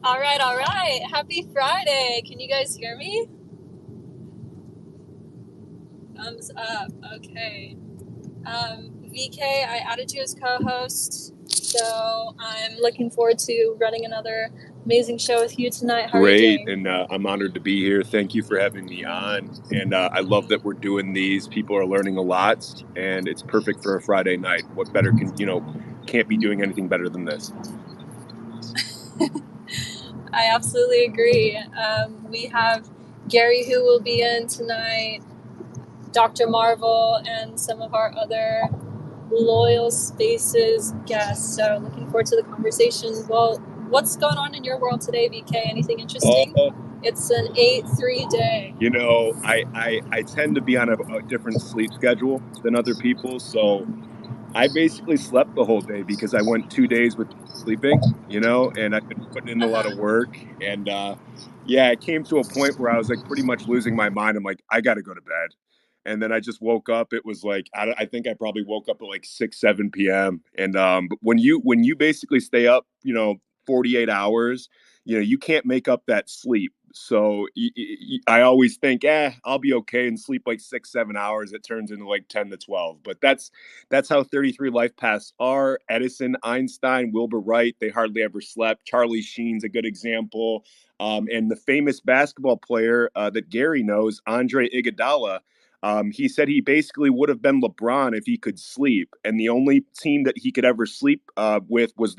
All right. Happy Friday. Can you guys hear me? Thumbs up. Okay. VK, I added you as co-host, so I'm looking forward to running another amazing show with you tonight. How are you Great, doing? and I'm honored to be here. Thank you for having me on, and I love that we're doing these. People are learning a lot, and it's perfect for a Friday night. What better can't be doing anything better than this. I absolutely agree. We have Gary who will be in tonight, Dr. Marvel, and some of our other loyal spaces guests. So looking forward to the conversation. Well, what's going on in your world today, VK? Anything interesting? It's an 8-3 day. I tend to be on a different sleep schedule than other people, so I basically slept the whole day because I went 2 days with sleeping, and I've been putting in a lot of work. And yeah, it came to a point where I was like pretty much losing my mind. I'm like, I got to go to bed. And then I just woke up. It was like, I think I probably woke up at like 6, 7 p.m. And but when you basically stay up, 48 hours, you can't make up that sleep. So I always think, I'll be okay and sleep like 6, 7 hours. It turns into like 10 to 12. But that's how 33 life paths are. Edison, Einstein, Wilbur Wright, they hardly ever slept. Charlie Sheen's a good example. And the famous basketball player that Gary knows, Andre Iguodala, he said he basically would have been LeBron if he could sleep, and the only team that he could ever sleep with was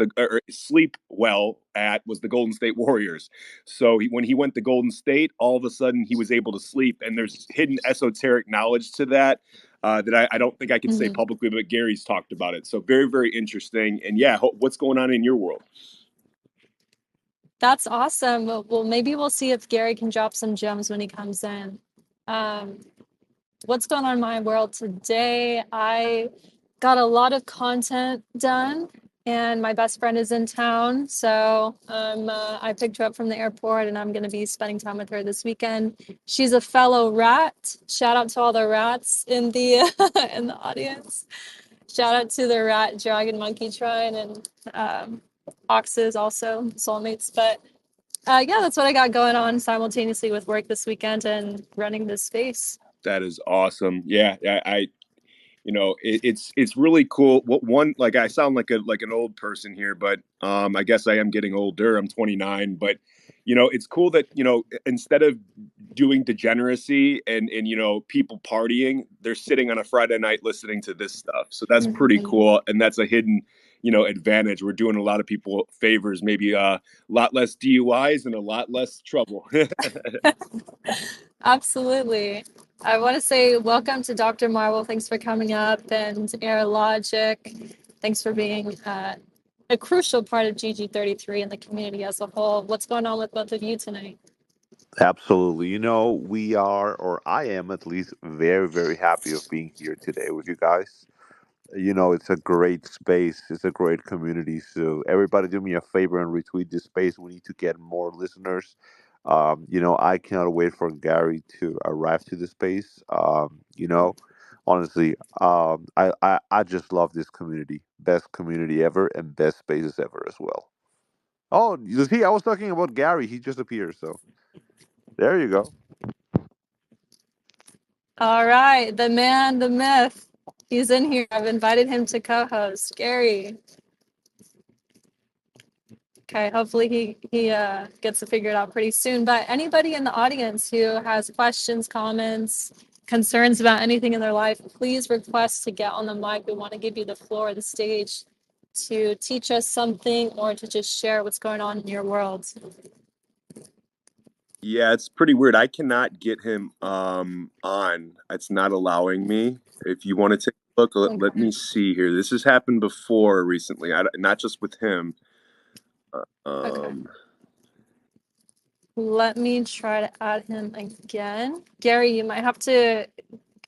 sleep well at was the Golden State Warriors. So when he went to Golden State, all of a sudden he was able to sleep, and there's hidden esoteric knowledge to that. That I don't think I could say publicly, but Gary's talked about it. So very, very interesting. And yeah, what's going on in your world? That's awesome. Well, maybe we'll see if Gary can drop some gems when he comes in. What's going on in my world today? I got a lot of content done, and my best friend is in town. So I picked her up from the airport, and I'm going to be spending time with her this weekend. She's a fellow rat. Shout out to all the rats in the in the audience. Shout out to the rat, dragon, monkey trine, and oxes also, soulmates. But yeah, that's what I got going on simultaneously with work this weekend and running this space. That is awesome. Yeah, it's really cool. What one like I sound like an old person here, but I guess I am getting older. I'm 29, but it's cool that instead of doing degeneracy and people partying, they're sitting on a Friday night listening to this stuff. So that's pretty cool, and that's a hidden advantage. We're doing a lot of people favors, maybe a lot less DUIs and a lot less trouble. Absolutely. I want to say welcome to Dr. Marvel. Thanks for coming up. And Air Logic, thanks for being a crucial part of GG33 and the community as a whole. What's going on with both of you tonight? Absolutely. We are, or I am at least, very, very happy of being here today with you guys. It's a great space. It's a great community. So everybody do me a favor and retweet this space. We need to get more listeners. I cannot wait for Gary to arrive to the space. Honestly, I just love this community. Best community ever and best spaces ever as well. Oh, you see, I was talking about Gary. He just appeared. So there you go. All right, the man, the myth. He's in here. I've invited him to co-host. Gary. Okay, hopefully he gets it figured out pretty soon. But anybody in the audience who has questions, comments, concerns about anything in their life, please request to get on the mic. We want to give you the floor, the stage, to teach us something or to just share what's going on in your world. Yeah, it's pretty weird. I cannot get him on. It's not allowing me. If you want to take a look, let me see here. This has happened before recently, not just with him. Okay. Let me try to add him again. Gary, you might have to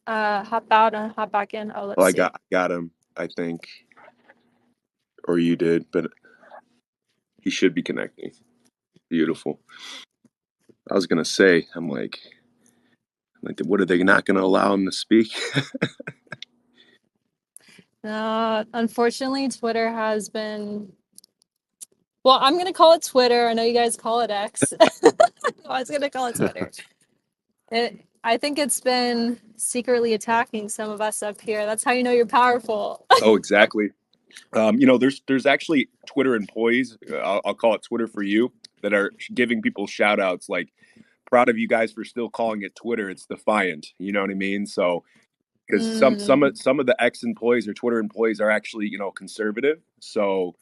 hop out and hop back in. Oh, let's see. I got him, I think. Or you did, but he should be connecting. Beautiful. I was gonna say, I'm like, what are they not gonna allow him to speak? Unfortunately, Twitter has been Well, I'm gonna call it Twitter. I know you guys call it X. I was gonna call it Twitter. I think it's been secretly attacking some of us up here. That's how you know you're powerful. Oh, exactly. You know, there's actually Twitter employees. I'll call it Twitter for you, that are giving people shout outs like, proud of you guys for still calling it Twitter. It's defiant. You know what I mean? So because some of the ex employees or Twitter employees are actually, you know, conservative. So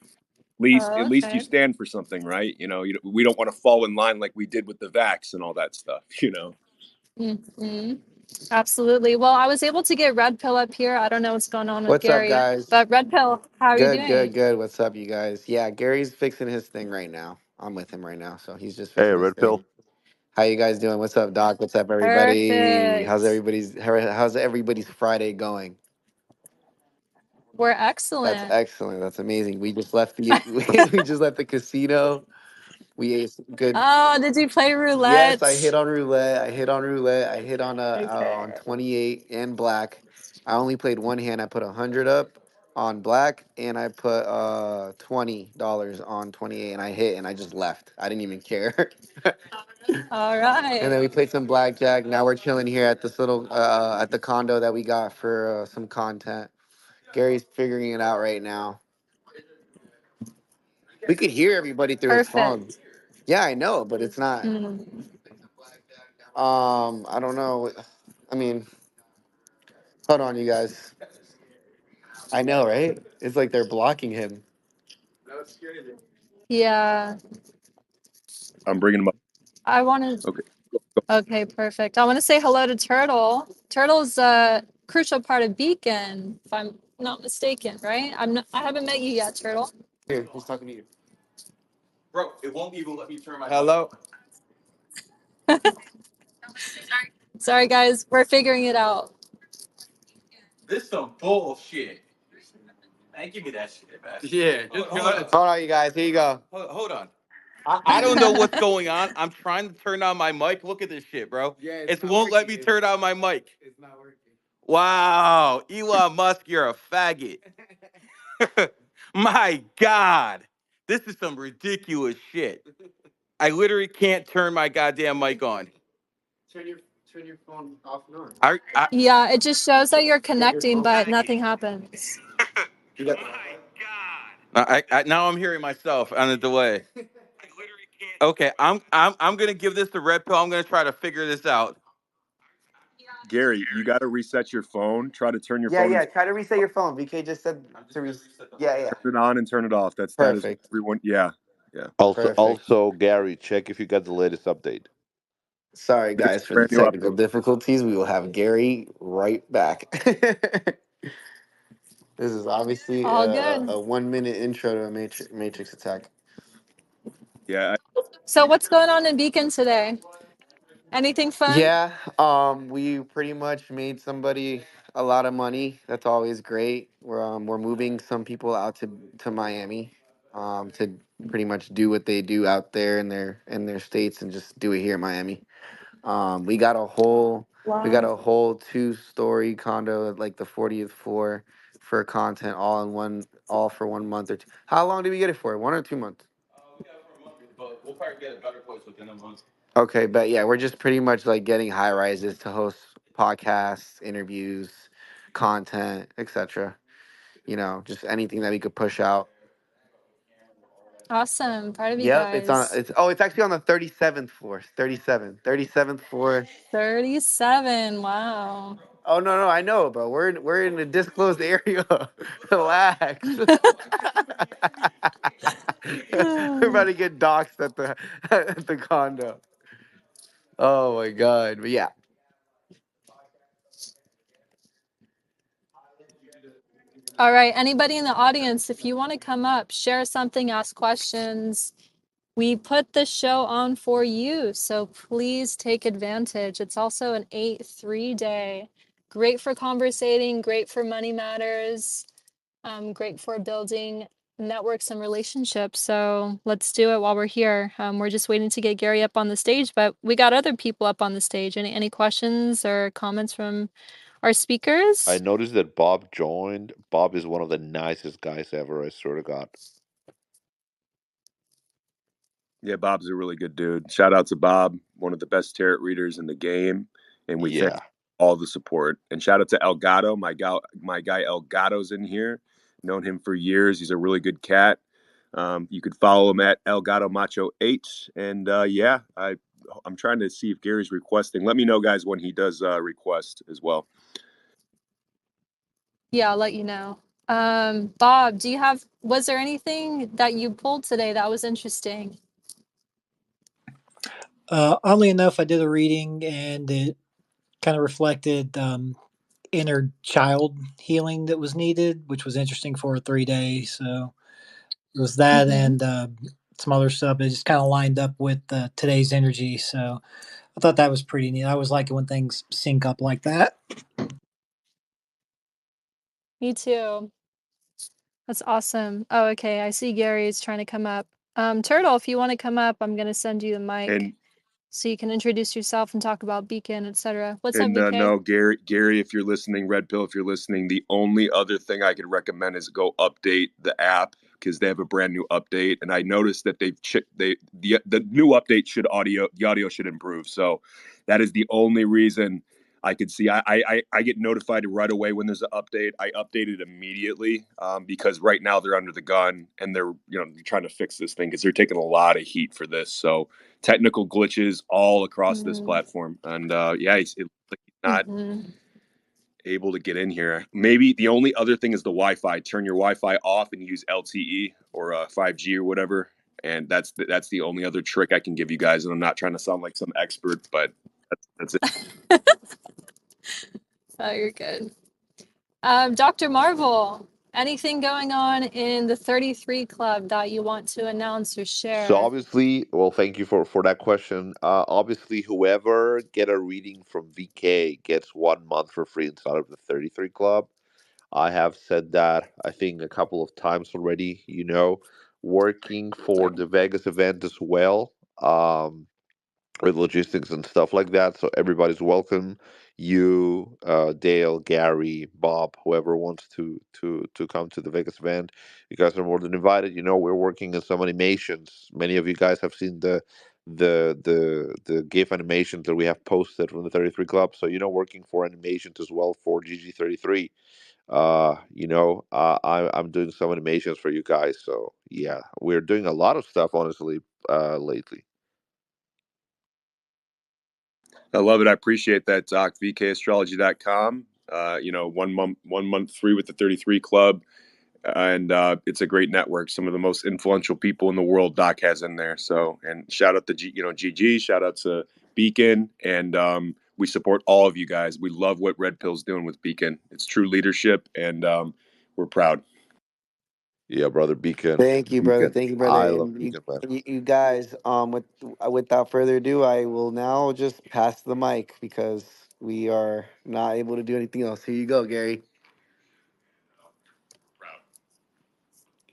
Oh, at least you okay. stand for something, right? You know, we don't want to fall in line like we did with the vax and all that stuff. You know. Hmm. Absolutely. Well, I was able to get Red Pill up here. I don't know what's going on with What's up, Gary, guys? but Red Pill, how are you Good, doing? good, good. What's up, you guys? Yeah, Gary's fixing his thing right now. I'm with him right now, so he's just Hey, fixing his Red Pill. thing. How you guys doing? What's up, Doc? What's up, everybody? Perfect. How's everybody's Friday going? We're That's excellent. excellent. That's amazing. We just left the we just left the casino. We ate some good. Oh, did you play Yes, roulette? I hit on roulette. I hit on roulette. I hit on Okay. 28 and black. I only played one hand. I put 100 up on black, and I put $20 on 28, and I hit, and I just left. I didn't even care. All And then right. we played some blackjack. Now we're chilling here at this little at the condo that we got for some content. Gary's figuring it out right now. We could hear everybody through his phone. Perfect. Yeah, I know, but it's not. Mm. I don't know. I mean, hold on, you guys. I know, right? It's like they're blocking him. Yeah, I'm bringing them up. I wanted. Okay. Okay, perfect. I want to say hello to Turtle. Turtle's a crucial part of Beacon, if I'm not mistaken, right? I haven't met you yet, Turtle. Here, he's talking to you. Bro, it won't even let me turn my. Hello? Sorry, guys. We're figuring it out. This some bullshit. Hey, give me that shit, man. Yeah, just go ahead. Hold on, you guys. Here you go. Hold on. I don't know what's going on. I'm trying to turn on my mic. Look at this shit, bro. Yeah, it won't let me turn on my mic. It's not working. Wow, Elon Musk, you're a faggot. My God, this is some ridiculous shit. I literally can't turn my goddamn mic on. Turn your turn your phone off and on. Yeah, it just shows that you're connecting, but nothing happens. You got. My God. Now I'm hearing myself on the delay. I literally can't. Okay, I'm gonna give this to Red Pill. I'm gonna try to figure this out. Gary, you got to reset your phone. Try to turn your Yeah, phone yeah. and Try to reset your phone. VK just said to Yeah, yeah. turn it on and turn it off. That is Perfect. everyone. Yeah, yeah. Perfect. Also, Gary, check if you got the latest update. Sorry, There's guys, for a the brand new technical update. difficulties. We will have Gary right back. This is obviously All good. a 1 minute intro to a Matrix attack. Yeah, So what's going on in Beacon today? Anything fun? Yeah, we pretty much made somebody a lot of money. That's always great. We're moving some people out to Miami, to pretty much do what they do out there in their states and just do it here in Miami. We got a whole Wow. 2-story condo at like the 40th floor for content, all for 1 month or two. How long did we get it for? 1 or 2 months? We got it for a month, but we'll probably get a better place within a month. Okay, but yeah, we're just pretty much like getting high rises to host podcasts, interviews, content, etc. Just anything that we could push out. Awesome. Proud of you Yep, guys. it's actually on the 37th floor. 37th floor. 37. Wow. Oh no, I know, but we're in a disclosed area. Relax. We're about to get doxxed at the at the condo. Oh my god. But yeah. All right. Anybody in the audience, if you want to come up, share something, ask questions, we put the show on for you. So please take advantage. It's also an 8-3 day. Great for conversating, great for money matters, great for building networks and relationships. So let's do it while we're here. We're just waiting to get Gary up on the stage, but we got other people up on the stage. Any questions or comments from our I speakers? noticed that Bob joined. Bob is one of the nicest guys ever, I swear to God. Yeah, Bob's a really good dude. Shout out to Bob, one of the best tarot readers in the game, and we thank Yeah. all the support. And shout out to Elgato, my guy Elgato's in here. Known him for years. He's a really good cat. You could follow him at Elgato Macho H. And yeah, I'm trying to see if Gary's requesting. Let me know, guys, when he does request as well. Yeah, I'll let you know. Bob, was there anything that you pulled today that was interesting? Oddly enough, I did a reading and it kind of reflected inner child healing that was needed, which was interesting for a 3 day. So it was that and some other stuff. It just kind of lined up with today's energy. So I thought that was pretty neat. I always like it when things sync up like that. Me too. That's awesome. Oh, okay. I see Gary is trying to come up. Turtle, if you want to come up, I'm going to send you the mic And so you can introduce yourself and talk about Beacon, etc. What's up, And VK? no, Gary, if you're listening, Red Pill, if you're listening, the only other thing I could recommend is go update the app because they have a brand new update. And I noticed that the new update the audio should improve. So that is the only reason I could see. I get notified right away when there's an update. I update it immediately because right now they're under the gun and they're trying to fix this thing because they're taking a lot of heat for this. So technical glitches all across this platform, and yeah, it looks like he's not able to get in here. Maybe the only other thing is the Wi-Fi. Turn your Wi-Fi off and use LTE or 5G or whatever. And that's the only other trick I can give you guys. And I'm not trying to sound like some expert, but that's it. Oh, you're good. Dr. Marvel, anything going on in the 33 Club that you want to announce or share? So obviously, well, thank you for that question. Obviously, whoever get a reading from VK gets 1 month for free inside of the 33 Club. I have said that I think a couple of times already. Working for the Vegas event as well. With logistics and stuff like that. So everybody's welcome. You, Dale, Gary, Bob, whoever wants to come to the Vegas event, you guys are more than invited. We're working on some animations. Many of you guys have seen the GIF animations that we have posted from the 33 Club. So working for animations as well for GG33. I'm doing some animations for you guys. So yeah, we're doing a lot of stuff honestly lately. I love it. I appreciate that, Doc. VKastrology.com. 1 month free with the 33 Club. And it's a great network. Some of the most influential people in the world Doc has in there. So, and shout out to GG, shout out to Beacon, and we support all of you guys. We love what Red Pill's doing with Beacon. It's true leadership, and we're proud. Yeah, brother Beacon. Thank you, brother. Beacon. Thank you, brother. I love And Beacon, man. you guys, without further ado, I will now just pass the mic because we are not able to do anything else. Here you go, Gary.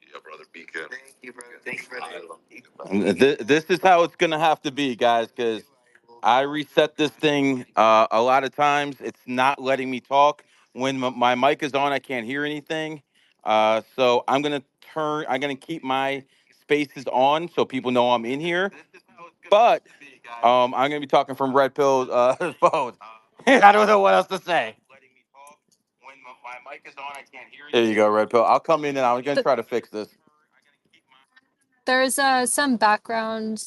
Yeah, brother Beacon. Thank you, brother. Thank you, brother. I love Beacon, man. This is how it's gonna have to be, guys, because I reset this thing a lot of times. It's not letting me talk. When my mic is on, I can't hear anything. So I'm gonna keep my spaces on so people know I'm in here. But I'm gonna be talking from Red Pill's phone. I don't know what else to say. There you go, Red Pill. I'll come in and I'm gonna try to fix this. There's some background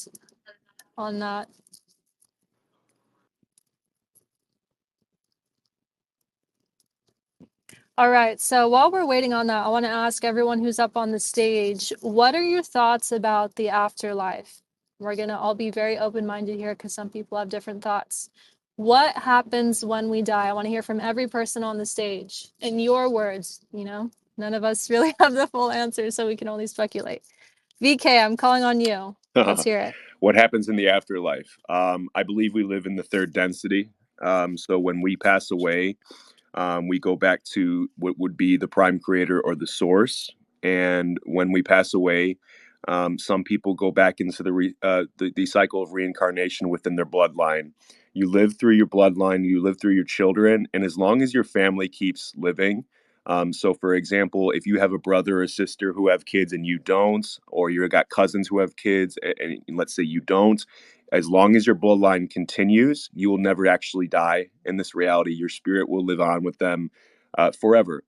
on that. All right, so while we're waiting on that, I want to ask everyone who's up on the stage, what are your thoughts about the afterlife? We're going to all be very open-minded here because some people have different thoughts. What happens when we die? I want to hear from every person on the stage in your words. None of us really have the full answer, so we can only speculate. VK, I'm calling on you. Let's hear it. What happens in the afterlife? I believe we live in the third density. So when we pass away, we go back to what would be the prime creator or the source. And when we pass away, some people go back into the cycle of reincarnation within their bloodline. You live through your bloodline, you live through your children, and as long as your family keeps living, So, for example, if you have a brother or sister who have kids and you don't, or you got cousins who have kids, and let's say you don't, as long as your bloodline continues, you will never actually die in this reality. Your spirit will live on with them forever.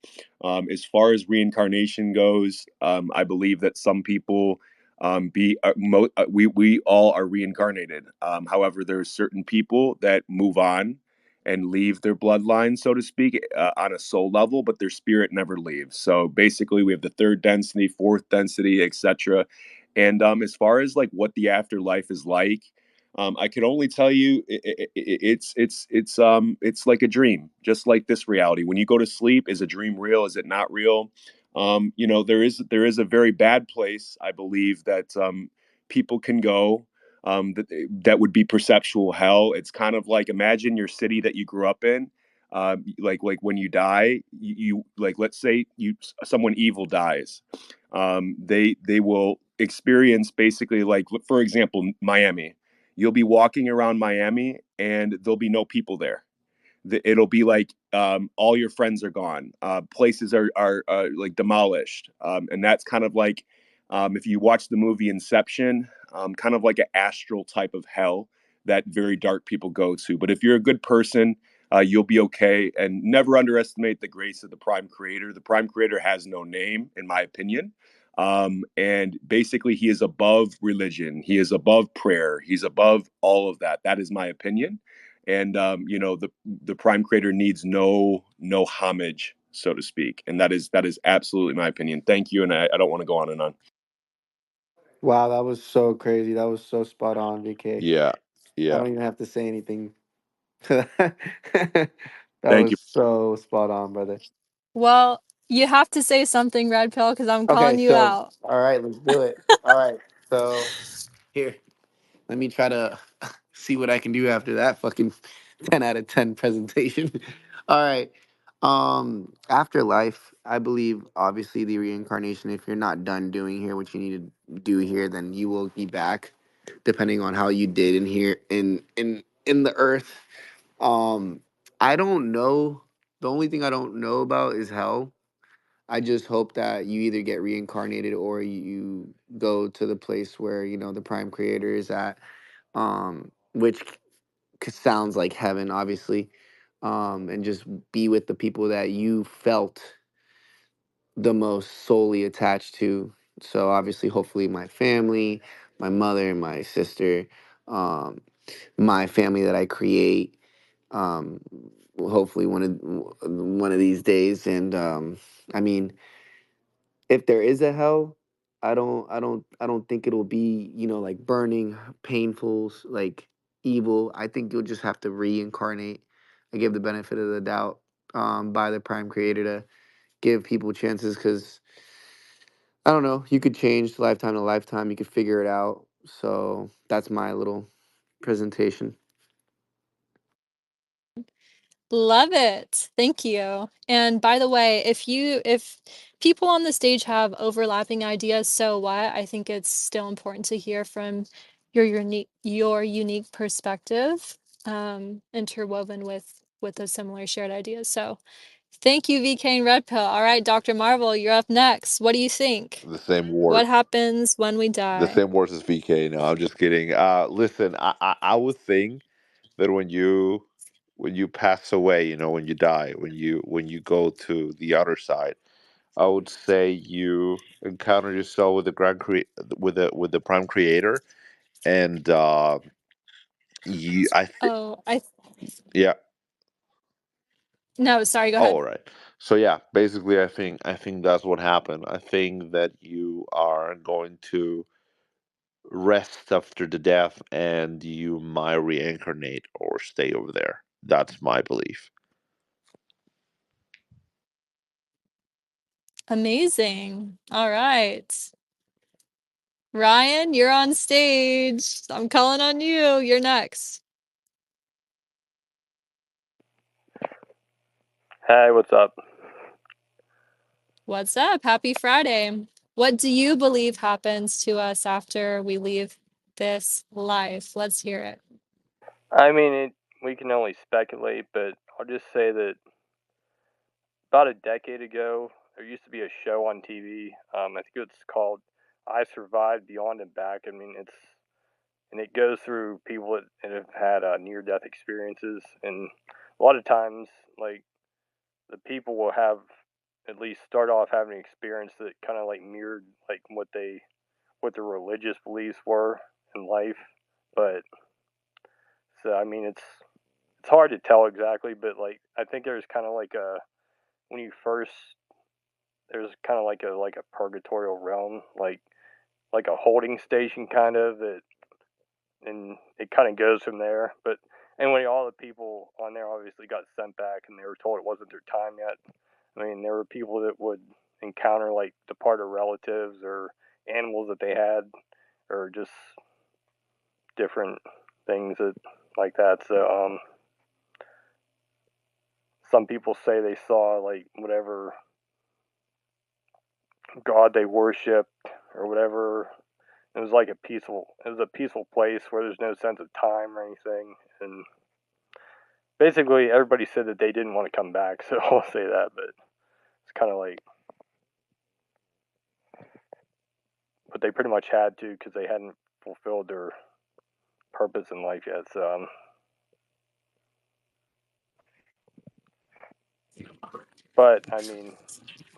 As far as reincarnation goes, I believe that some people we all are reincarnated. However, there are certain people that move on and leave their bloodline, so to speak, on a soul level, but their spirit never leaves. So basically, we have the third density, fourth density, etc. And as far as like what the afterlife is like, I can only tell you it's like a dream, just like this reality. When you go to sleep, is a dream real? Is it not real? There is a very bad place, I believe, that people can go, that would be perceptual hell. It's kind of like, imagine your city that you grew up in. Like when you die, you like, let's say someone evil dies. They will experience basically, like, for example, Miami. You'll be walking around Miami and there'll be no people there. It'll be like, all your friends are gone. Places are like demolished, and that's kind of like, if you watch the movie Inception, kind of like an astral type of hell that very dark people go to. But if you're a good person, you'll be okay. And never underestimate the grace of the Prime Creator. The Prime Creator has no name, in my opinion. And basically, he is above religion. He is above prayer. He's above all of that. That is my opinion. And the Prime Creator needs no homage, so to speak. And that is absolutely my opinion. Thank you. And I don't want to go on and on. Wow, that was so crazy. That was so spot on, VK. Yeah, I yeah. don't even have to say anything. That Thank was you. so spot on, brother. Well, you have to say something, Red Pill, because I'm Okay, calling you so out. all right, let's do it. All right, so here, let me try to see what I can do after that fucking 10 out of 10 presentation. All right. Afterlife, I believe obviously the reincarnation, if you're not done doing here what you need to do here, then you will be back depending on how you did in here in the earth. Um I don't know. The only thing I don't know about is hell. I just hope that you either get reincarnated or you go to the place where, the prime creator is at, which sounds like heaven, obviously, and just be with the people that you felt the most solely attached to. So obviously, hopefully, my family, my mother, my sister, um, my family that I create. Um, hopefully, one of these days, and I mean, if there is a hell, I don't think it'll be, like burning, painful, like evil. I think you'll just have to reincarnate. I give the benefit of the doubt, by the prime creator, to give people chances, because I don't know, you could change lifetime to lifetime, you could figure it out. So that's my little presentation. Love it. Thank you. And by the way, if people on the stage have overlapping ideas, so what? I think it's still important to hear from your unique perspective, interwoven with those similar shared ideas. So thank you, VK and Red Pill. All right, Dr. Marvel, you're up next. What do you think? The same word. What happens when we The die? same words as VK. No, I'm just kidding. Listen, I would think that when you pass away, when you die, when you go to the other side, I would say you encounter yourself with the with the prime creator, and Oh, yeah. no, sorry, go Oh, ahead. all right. So yeah, basically, I think that's what happened. I think that you are going to rest after the death, and you might reincarnate or stay over there. That's my belief. Amazing. All right. Ryan, you're on stage. I'm calling on you. You're next. Hey, what's up? What's up? Happy Friday. What do you believe happens to us after we leave this life? Let's hear it. I mean, we can only speculate, but I'll just say that about a decade ago, there used to be a show on TV. I think it's called I Survived Beyond and Back. I mean, it goes through people that have had near-death experiences, and a lot of times, like the people will have at least start off having an experience that kind of like mirrored like what their religious beliefs were in life. But so I mean, it's hard to tell exactly, but like I think there's kind of like a when you first there's kind of like a purgatorial realm, like a holding station kind of that, and it kind of goes from there. But anyway, all the people on there obviously got sent back, and they were told it wasn't their time yet. I mean, there were people that would encounter like departed relatives or animals that they had, or just different things that like that. So some people say they saw like whatever god they worshipped or whatever. It was like it was a peaceful place where there's no sense of time or anything. And basically everybody said that they didn't want to come back. So I'll say that, but it's kind of like, but they pretty much had to because they hadn't fulfilled their purpose in life yet. So, but I mean,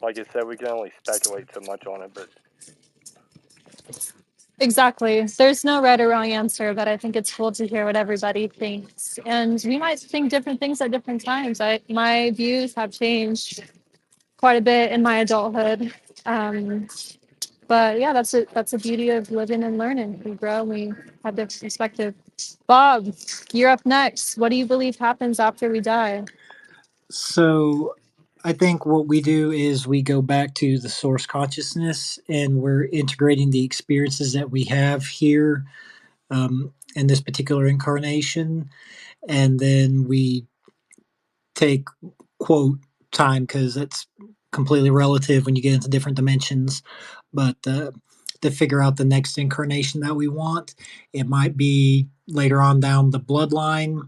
like I said, we can only speculate so much on it, but Exactly. There's no right or wrong answer, but I think it's cool to hear what everybody thinks. And we might think different things at different times. My views have changed quite a bit in my adulthood. Um, but yeah, that's the beauty of living and learning. We grow, we have different perspective. Bob, you're up next. What do you believe happens after we die? So I think what we do is we go back to the source consciousness and we're integrating the experiences that we have here in this particular incarnation. And then we take, quote, time because it's completely relative when you get into different dimensions. But to figure out the next incarnation that we want, it might be later on down the bloodline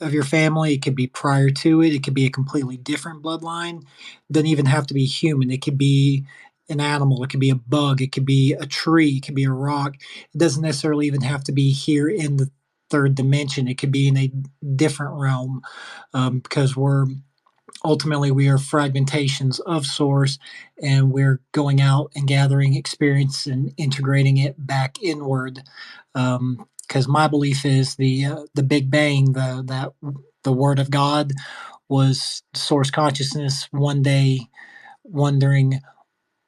of your family. It could be prior to it. It could be a completely different bloodline. It doesn't even have to be human. It could be an animal. It could be a bug. It could be a tree. It could be a rock. It doesn't necessarily even have to be here in the third dimension. It could be in a different realm because we are fragmentations of source, and we're going out and gathering experience and integrating it back inward. Because my belief is the Big Bang, the Word of God, was source consciousness one day wondering,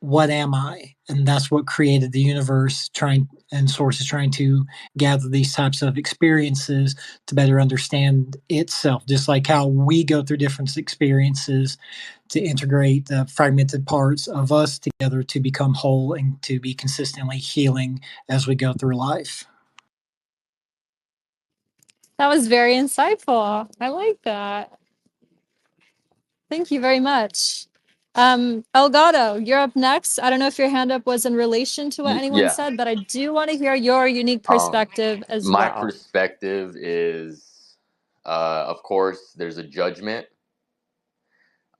what am I? And that's what created the universe, trying and source is trying to gather these types of experiences to better understand itself, just like how we go through different experiences to integrate the fragmented parts of us together to become whole and to be consistently healing as we go through life. That was very insightful. I like that. Thank you very much. Elgato, you're up next. I don't know if your hand up was in relation to what anyone Yeah. said, but I do want to hear your unique perspective as My well. perspective is, of course, there's a judgment.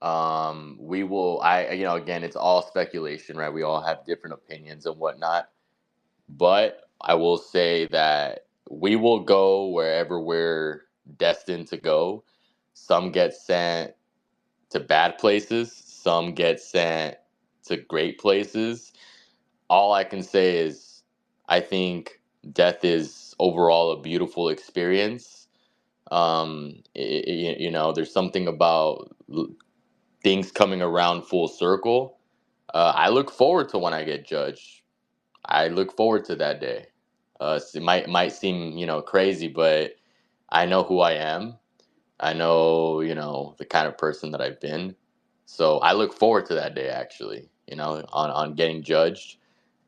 We will, again, it's all speculation, right? We all have different opinions and whatnot. But I will say that we will go wherever we're destined to go. Some get sent to bad places, some get sent to great places. All I can say is I think death is overall a beautiful experience. There's something about things coming around full circle. I look forward to when I get judged. I look forward to that day. It might seem crazy, but I know who I am. I know the kind of person that I've been. So I look forward to that day actually. On getting judged,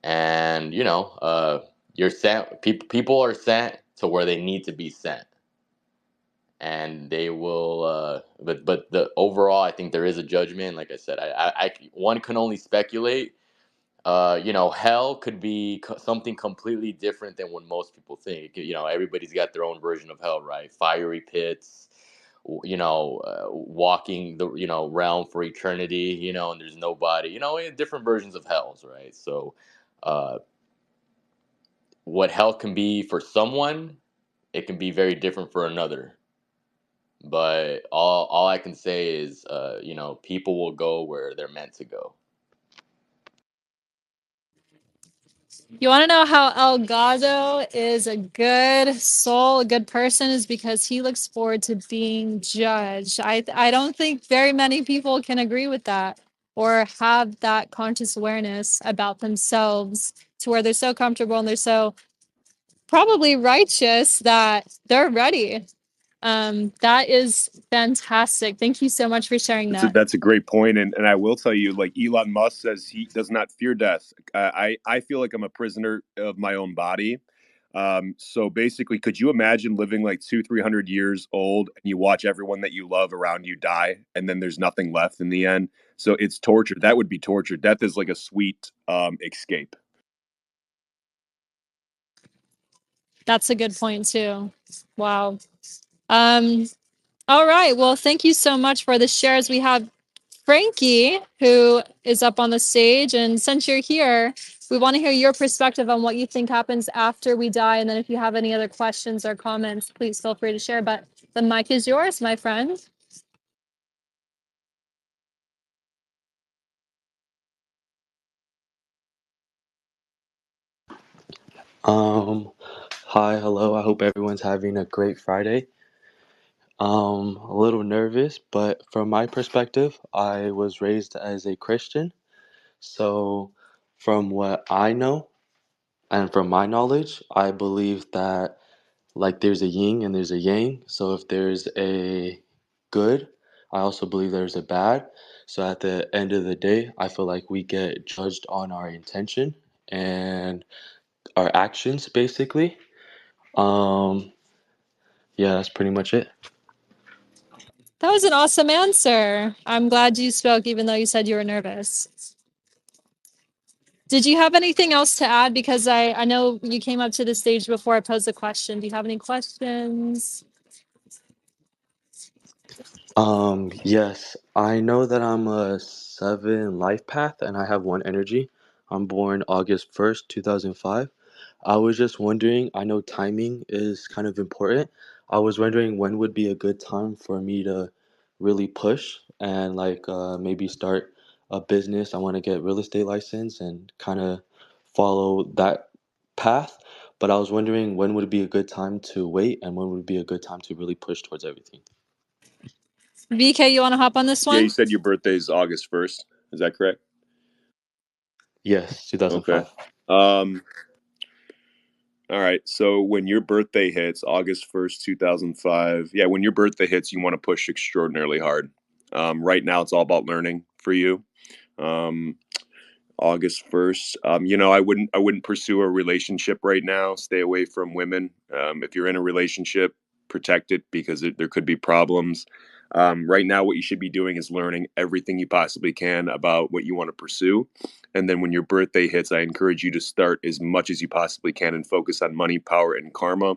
and you're sent. People are sent to where they need to be sent, and they will. But the overall, I think there is a judgment. Like I said, one can only speculate. Hell could be something completely different than what most people think. Everybody's got their own version of hell, right? Fiery pits, walking the realm for eternity, and there's nobody, in different versions of hells, right? So uh, what hell can be for someone, it can be very different for another. But all I can say is, people will go where they're meant to go. You want to know how Elgato is a good soul, a good person, is because he looks forward to being judged. I don't think very many people can agree with that or have that conscious awareness about themselves to where they're so comfortable and they're so probably righteous that they're ready. That is fantastic. Thank you so much for sharing that. That's a great point, and I will tell you, like Elon Musk says, he does not fear death. I feel like I'm a prisoner of my own body. So basically, could you imagine living like 200-300 years old and you watch everyone that you love around you die, and then there's nothing left in the end? So it's torture. That would be torture. Death is like a sweet escape. That's a good point too. Wow. Um, all right. Well, thank you so much for the shares. We have Frankie, who is up on the stage. And since you're here, we want to hear your perspective on what you think happens after we die. And then if you have any other questions or comments, please feel free to share. But the mic is yours, my friend. Um, Hi, hello. I hope everyone's having a great Friday. A little nervous, but from my perspective, I was raised as a Christian. So, from what I know and from my knowledge, I believe that like there's a yin and there's a yang. So, if there's a good, I also believe there's a bad. So, at the end of the day, I feel like we get judged on our intention and our actions, basically. Um, Yeah, that's pretty much it. That was an awesome answer. I'm glad you spoke, even though you said you were nervous. Did you have anything else to add? Because I know you came up to the stage before I posed the question. Do you have any questions? Yes, I know that I'm a seven life path and I have one energy. I'm born August 1st, 2005. I was just wondering, I know timing is kind of important. I was wondering when would be a good time for me to really push and maybe start a business. I want to get real estate license and kind of follow that path. But I was wondering when would be a good time to wait and when would be a good time to really push towards everything. VK, you want to hop on this Yeah, you one? said your birthday is August 1st. Is that correct? Yes, Okay. 2005. Um, All right. So when your birthday hits, August 1st, 2005, yeah, when your birthday hits, you want to push extraordinarily hard. Right now, it's all about learning for you. Um, August 1st. I wouldn't pursue a relationship right now. Stay away from women. If you're in a relationship, protect it because there could be problems. Right now, what you should be doing is learning everything you possibly can about what you want to pursue. And then when your birthday hits, I encourage you to start as much as you possibly can and focus on money, power, and karma.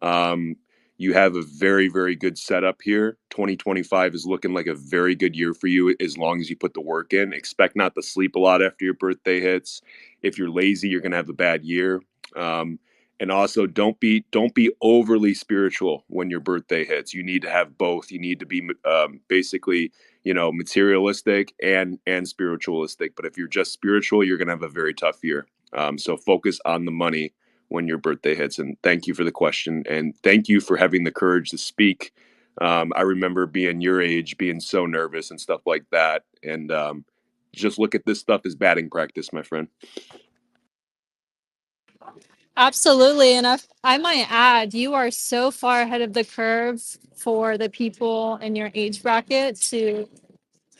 Um, you have a very, very good setup here. 2025 is looking like a very good year for you as long as you put the work in. Expect not to sleep a lot after your birthday hits. If you're lazy, you're going to have a bad year. And also, don't be overly spiritual when your birthday hits. You need to have both. You need to be basically, materialistic and spiritualistic. But if you're just spiritual, you're going to have a very tough year. So focus on the money when your birthday hits. And thank you for the question. And thank you for having the courage to speak. I remember being your age, being so nervous and stuff like that. And just look at this stuff as batting practice, my friend. Absolutely. And I might add, you are so far ahead of the curve for the people in your age bracket to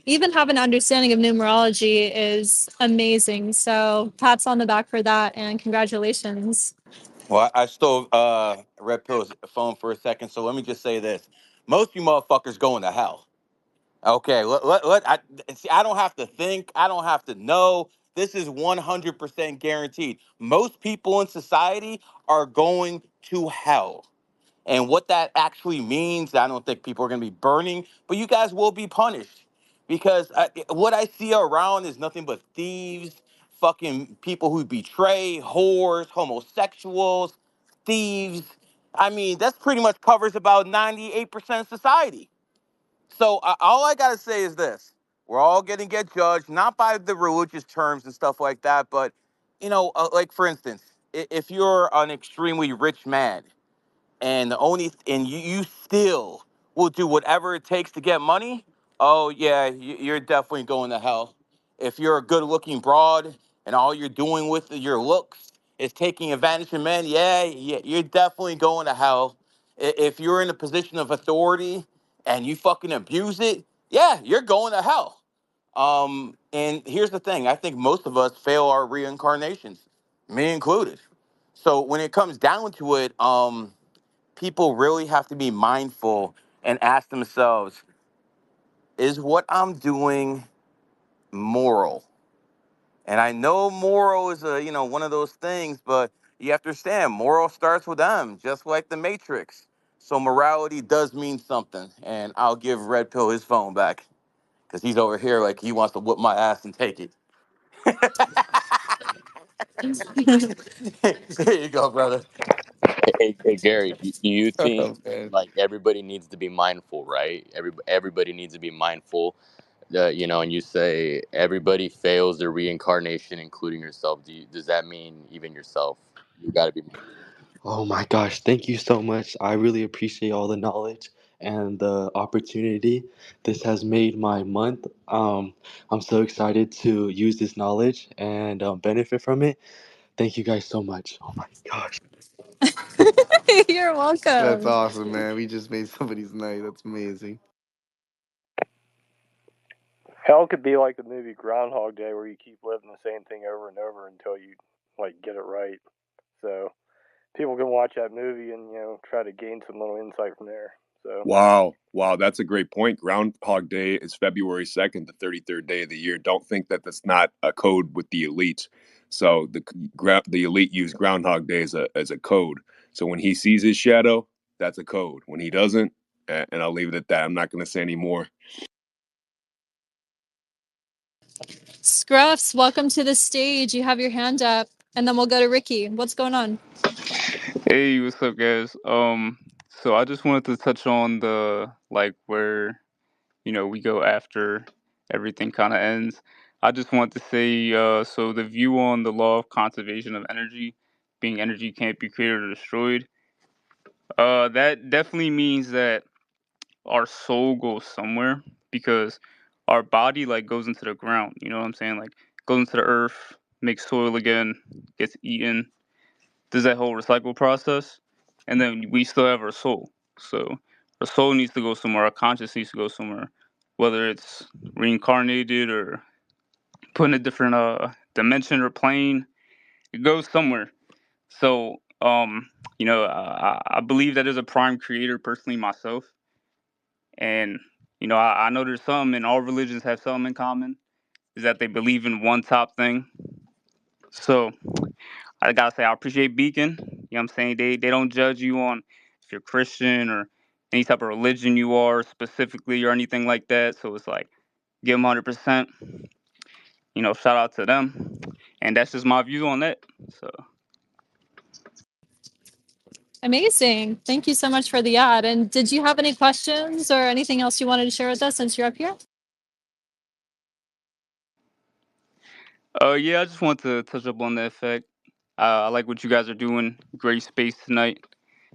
even have an understanding of numerology is amazing. So pats on the back for that and congratulations. Well, I stole Red Pill's phone for a second, so let me just say this: most of you motherfuckers going to hell. Okay, see, I don't have to think, I don't have to know. This is 100% guaranteed. Most people in society are going to hell. And what that actually means, I don't think people are going to be burning, but you guys will be punished because what I see around is nothing but thieves, fucking people who betray, whores, homosexuals, thieves. I mean, that's pretty much covers about 98% of society. So all I gotta say is this: we're all gonna get judged, not by the religious terms and stuff like that, but like for instance, if you're an extremely rich man and you still will do whatever it takes to get money, oh yeah, you're definitely going to hell. If you're a good-looking broad and all you're doing with your looks is taking advantage of men, yeah, you're definitely going to hell. If you're in a position of authority and you fucking abuse it, yeah, you're going to hell. And here's the thing: I think most of us fail our reincarnations, me included. So when it comes down to it, people really have to be mindful and ask themselves, is what I'm doing moral? And I know moral is one of those things, but you have to understand moral starts with M, just like the Matrix. So morality does mean something. And I'll give Red Pill his phone back because he's over here like he wants to whip my ass and take it. There you go, brother. Hey, Gary, do you think Oh, man. like everybody needs to be mindful, right? Everybody needs to be mindful, and you say everybody fails their reincarnation, including yourself. Does that mean even yourself? You got to be mindful. Oh my gosh, thank you so much. I really appreciate all the knowledge and the opportunity. This has made my month. I'm so excited to use this knowledge and benefit from it. Thank you guys so much. Oh my gosh. You're That's welcome. awesome, man. We just made somebody's night. That's amazing. Hell could be like the movie Groundhog Day, where you keep living the same thing over and over until you get it right. So people can watch that movie and try to gain some little insight from there. So Wow, that's a great point. Groundhog Day is February 2nd, the 33rd day of the year. Don't think that that's not a code with the elite. So the elite use Groundhog Day as a code. So when he sees his shadow, that's a code. When he doesn't, and I'll leave it at that. I'm not going to say any more. Scruffs, welcome to the stage. You have your hand up, and then we'll go to Ricky. What's going on? Hey, what's up, guys? So I just wanted to touch on the like where we go after everything kind of ends. I just want to say, so the view on the law of conservation of energy, being energy can't be created or destroyed. That definitely means that our soul goes somewhere because our body like goes into the ground. You know what I'm saying? Like goes into the earth, makes soil again, gets eaten, does that whole recycle process, and then we still have our soul. So our soul needs to go somewhere. Our conscious needs to go somewhere, whether it's reincarnated or put in a different dimension or plane. It goes somewhere. So I believe that there's a prime creator personally myself, and I know there's some, and all religions have something in common, is that they believe in one top thing. So I gotta say I appreciate Beacon. You know what I'm saying? They don't judge you on if you're Christian or any type of religion you are specifically or anything like that. So it's like give them 100%. Shout out to them, and that's just my view on that. So Amazing. Thank you so much for the ad. And did you have any questions or anything else you wanted to share with us since you're up here? yeah, I just want to touch up on that fact. I like what you guys are doing. Great space tonight.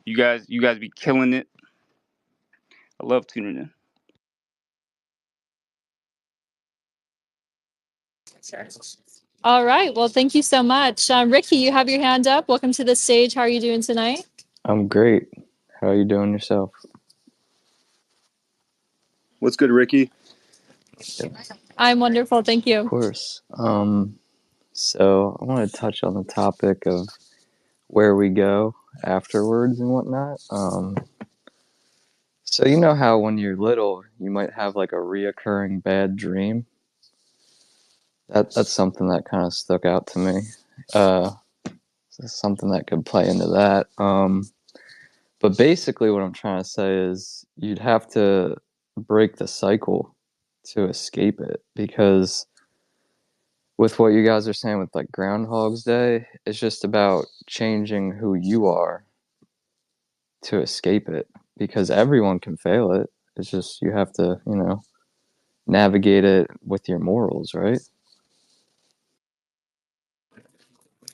You guys be killing it. I love tuning in. All right. Well, thank you so much. Ricky, you have your hand up. Welcome to the stage. How are you doing tonight? I'm great. How are you doing yourself? What's good, Ricky? I'm wonderful. Thank Of you. course. So I want to touch on the topic of where we go afterwards and whatnot. So you know how when you're little, you might have like a reoccurring bad dream. That's something that kind of stuck out to me. Uh, something that could play into that. But basically what I'm trying to say is you'd have to break the cycle to escape it, because with what you guys are saying with like Groundhog's Day, it's just about changing who you are to escape it, because everyone can fail it. It's just you have to, navigate it with your morals, right?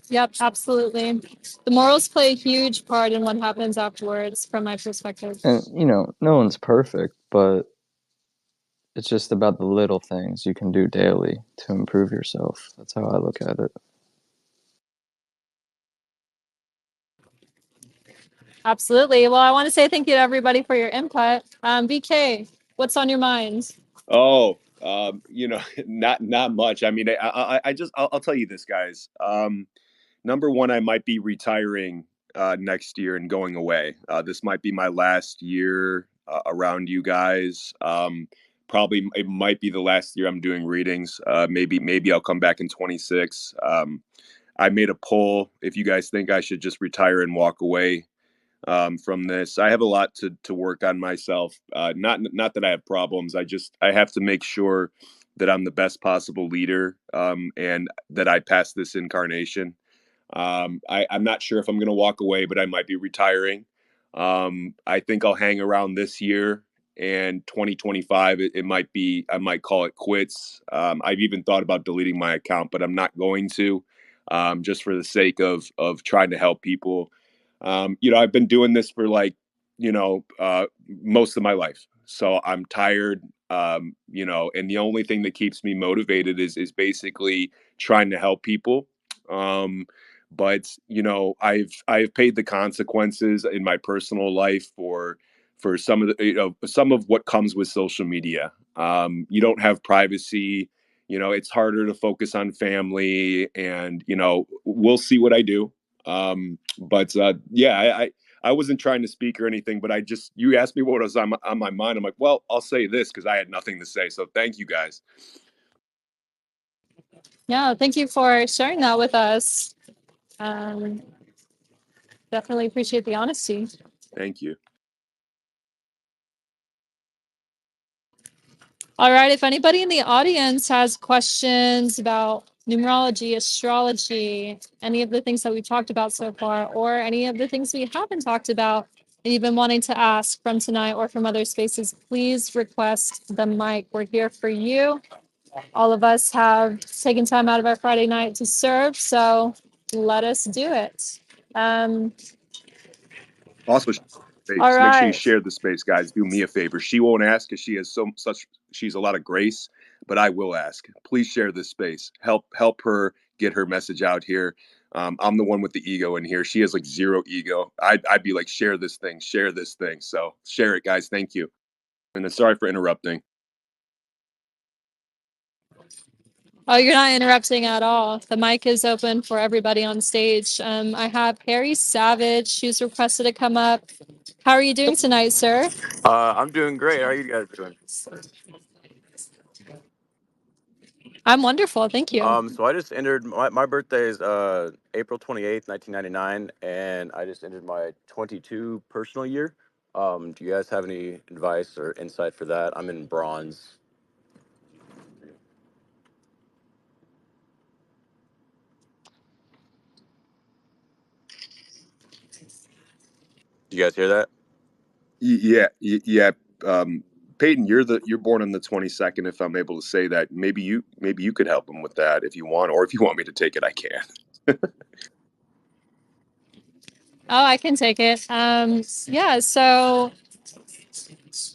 Yep, absolutely. The morals play a huge part in what happens afterwards, from my perspective. And no one's perfect, but it's just about the little things you can do daily to improve yourself. That's how I look at it. Absolutely. Well, I want to say thank you to everybody for your input. BK, what's on your mind? Oh, not much. I mean, I'll tell you this, guys. Number one, I might be retiring next year and going away. This might be my last year around you guys. Probably it might be the last year I'm doing readings. Maybe I'll come back in 26. I made a poll if you guys think I should just retire and walk away from this. I have a lot to work on myself. Not that I have problems. I have to make sure that I'm the best possible leader, and that I pass this incarnation. I'm not sure if I'm going to walk away, but I might be retiring. I think I'll hang around this year, and 2025 it might be, I might call it quits. I've even thought about deleting my account, but I'm not going to, just for the sake of trying to help people. I've been doing this for like, most of my life. So I'm tired, and the only thing that keeps me motivated is basically trying to help people. But I've paid the consequences in my personal life for some of the some of what comes with social media. You don't have privacy. It's harder to focus on family, and we'll see what I do. But yeah, I wasn't trying to speak or anything, but you asked me what was on my mind. I'm like, well, I'll say this because I had nothing to say. So thank you guys. Yeah, thank you for sharing that with us. Um, Definitely appreciate the honesty. Thank you. All right, if anybody in the audience has questions about numerology, astrology, any of the things that we've talked about so far, or any of the things we haven't talked about and you've been wanting to ask from tonight or from other spaces, please request the mic. We're here for you. All of us have taken time out of our Friday night to serve, so let us do it. Also, All make sure you right. share the space, guys. Do me a favor. She won't ask because she has she's a lot of grace, but I will ask. Please share this space. Help her get her message out here. I'm the one with the ego in here. She has like zero ego. I'd be like, share this thing, share this thing. So share it, guys. Thank you. And sorry for interrupting. Oh, you're not interrupting at all. The mic is open for everybody on stage. I have Harry Savage, who's requested to come up. How are you doing tonight, sir? I'm doing great. How are you guys doing? I'm wonderful. Thank you. So I just entered my birthday is April 28th, 1999, and I just entered my 22 personal year. Do you guys have any advice or insight for that? I'm in bronze. Do you guys hear that? Yeah. Peyton, you're born on the 22nd. If I'm able to say that, maybe you could help him with that if you want, or if you want me to take it, I can. Oh, I can take it. Yeah, so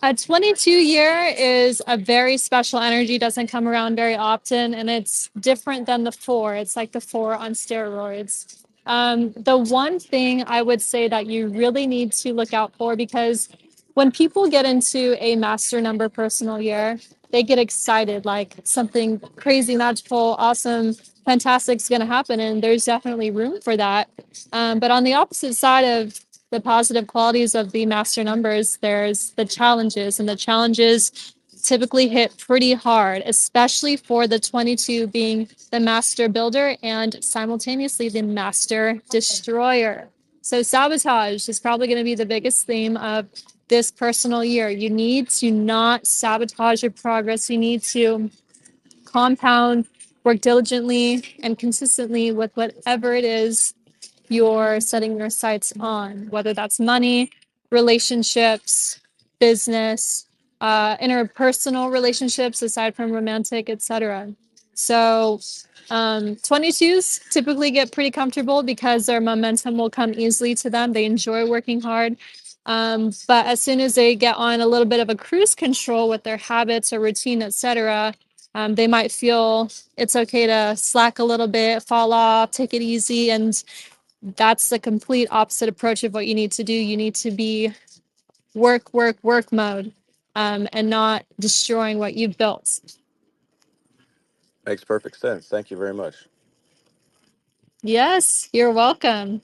a 22 year is a very special energy, doesn't come around very often, and it's different than the 4. It's like the 4 on steroids. The one thing I would say that you really need to look out for, because when people get into a master number personal year, they get excited, like something crazy, magical, awesome, fantastic is going to happen. And there's definitely room for that. But on the opposite side of the positive qualities of the master numbers, there's the challenges, and the challenges typically hit pretty hard, especially for the 22 being the master builder and simultaneously the master destroyer. So sabotage is probably going to be the biggest theme of this personal year. You need to not sabotage your progress. You need to compound, work diligently and consistently with whatever it is you're setting your sights on, whether that's money, relationships, business, interpersonal relationships aside from romantic, etc. So 22s typically get pretty comfortable because their momentum will come easily to them. They enjoy working hard. But as soon as they get on a little bit of a cruise control with their habits or routine, etc., they might feel it's okay to slack a little bit, fall off, take it easy. And that's the complete opposite approach of what you need to do. You need to be work mode, and not destroying what you've built. Makes perfect sense. Thank you very much. Yes, you're welcome.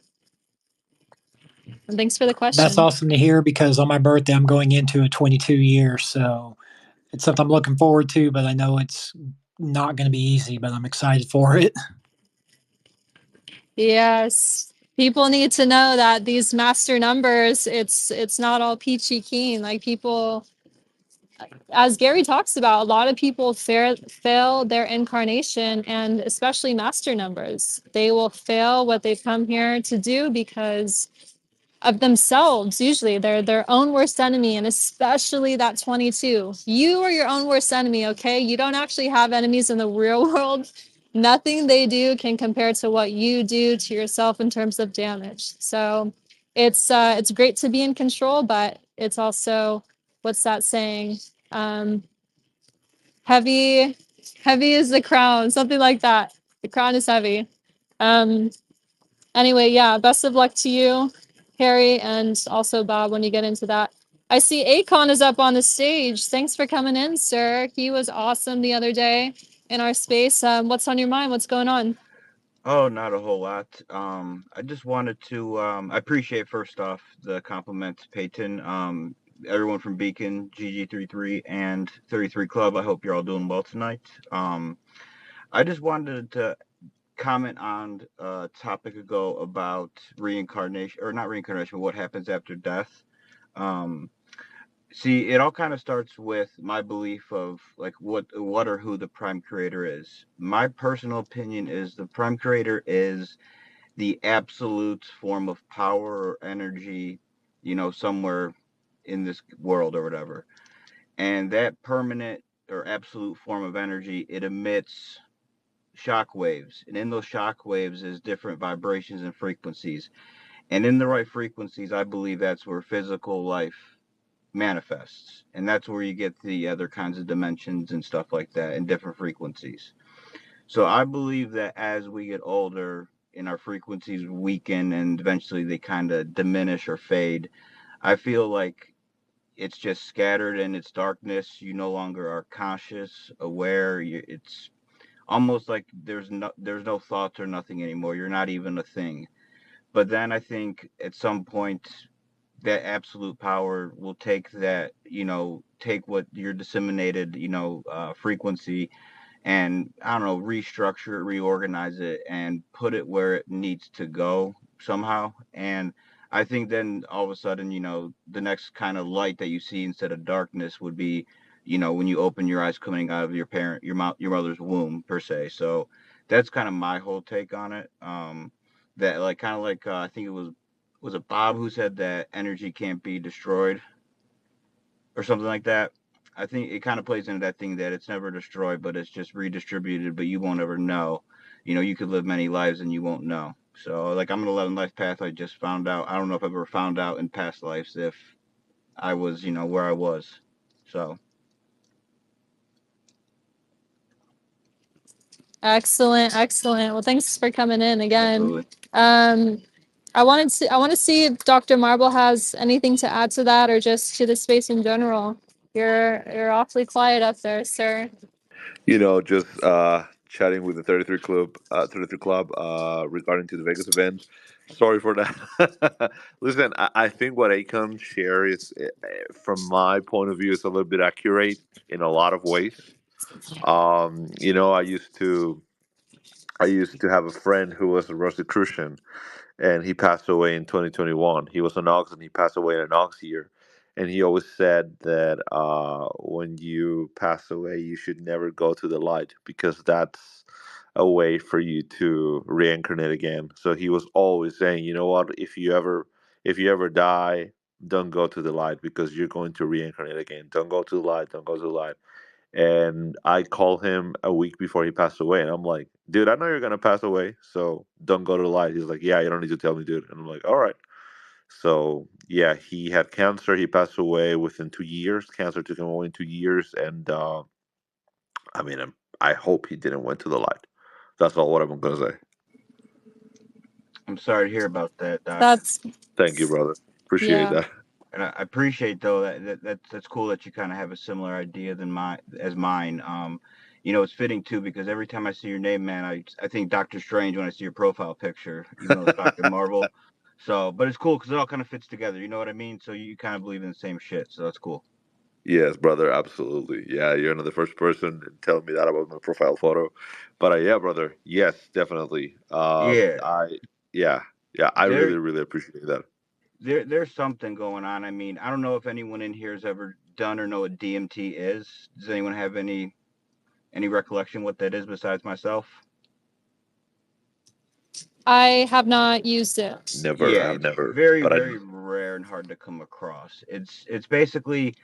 And thanks for the That's question. awesome to hear because on my birthday, I'm going into a 22 year. So it's something I'm looking forward to, but I know it's not going to be easy, but I'm excited for it. Yes. People need to know that these master numbers, it's not all peachy keen. Like people, as Gary talks about, a lot of people fail their incarnation, and especially master numbers. They will fail what they've come here to do because of themselves. Usually they're their own worst enemy, and especially that 22. You are your own worst enemy, okay? You don't actually have enemies in the real world. Nothing they do can compare to what you do to yourself in terms of damage. So it's great to be in control, but it's also, what's that saying? Heavy is the crown, something like that. The crown is heavy. Anyway, yeah, best of luck to you, Harry, and also Bob when you get into that. I see Akon is up on the stage. Thanks for coming in, sir. He was awesome the other day in our space. What's on your mind? What's going on? Oh, not a whole lot. I just wanted to, I appreciate first off the compliments, Peyton. Everyone from Beacon, GG33 and 33 Club. I hope you're all doing well tonight. I just wanted to comment on a topic ago about reincarnation, or not reincarnation, but what happens after death. See, it all kind of starts with my belief of like what or who the prime creator is. My personal opinion is the prime creator is the absolute form of power or energy, somewhere in this world or whatever. And that permanent or absolute form of energy, it emits shock waves. And in those shock waves is different vibrations and frequencies. And in the right frequencies, I believe that's where physical life manifests. And that's where you get the other kinds of dimensions and stuff like that in different frequencies. So I believe that as we get older and our frequencies weaken and eventually they kind of diminish or fade, I feel like it's just scattered in its darkness. You no longer are conscious, aware. It's almost like there's no thoughts or nothing anymore. You're not even a thing. But then I think at some point that absolute power will take that, take what your disseminated, frequency and I don't know, restructure it, reorganize it, and put it where it needs to go somehow. And I think then all of a sudden, the next kind of light that you see instead of darkness would be, when you open your eyes coming out of your mother's womb per se. So that's kind of my whole take on it. That like kind of like I think it was it Bob who said that energy can't be destroyed or something like that. I think it kind of plays into that thing that it's never destroyed, but it's just redistributed, but you won't ever know. You could live many lives and you won't know. So, like, I'm an 11 life path. I just found out. I don't know if I've ever found out in past lives if I was, where I was. So, Excellent. Well, thanks for coming in again. absolutely. I want to see if Dr. Marble has anything to add to that or just to the space in general. You're awfully quiet up there, sir. Just chatting with the 33 Club, regarding to the Vegas event. Sorry for that. Listen, I think what Akon share is, from my point of view, is a little bit accurate in a lot of ways. I used to have a friend who was a Rosicrucian, and he passed away in 2021. He was an ox, and he passed away in an ox year. And he always said that when you pass away, you should never go to the light, because that's a way for you to reincarnate again. So he was always saying, you know what, if you ever die, don't go to the light, because you're going to reincarnate again. Don't go to the light. Don't go to the light. And I called him a week before he passed away, and I'm like, dude, I know you're gonna pass away, so don't go to the light. He's like, yeah, you don't need to tell me, dude. And I'm like, all right. So yeah, he had cancer. He passed away within 2 years. Cancer took him away in 2 years, and I mean, I hope he didn't went to the light. That's all what I'm gonna say. I'm sorry to hear about that, Doc. That's Thank you, brother. Appreciate yeah. that. And I appreciate though that's cool that you kind of have a similar idea than mine. It's fitting too, because every time I see your name, man, I think Doctor Strange when I see your profile picture, even though it's Doctor Marvel. So, but it's cool because it all kind of fits together. You know what I mean? So you kind of believe in the same shit. So that's cool. Yes, brother, absolutely. Yeah, you're not the first person telling me that about my profile photo. But yeah, brother, yes, definitely. Yeah, Yeah, yeah, I there really, really appreciate that. there's something going on. I mean, I don't know if anyone in here has ever done or know what DMT is. Does anyone have any recollection what that is besides myself? I have not used it. Never, Yeah, I've it's never, very, but I very rare and hard to come across. It's basically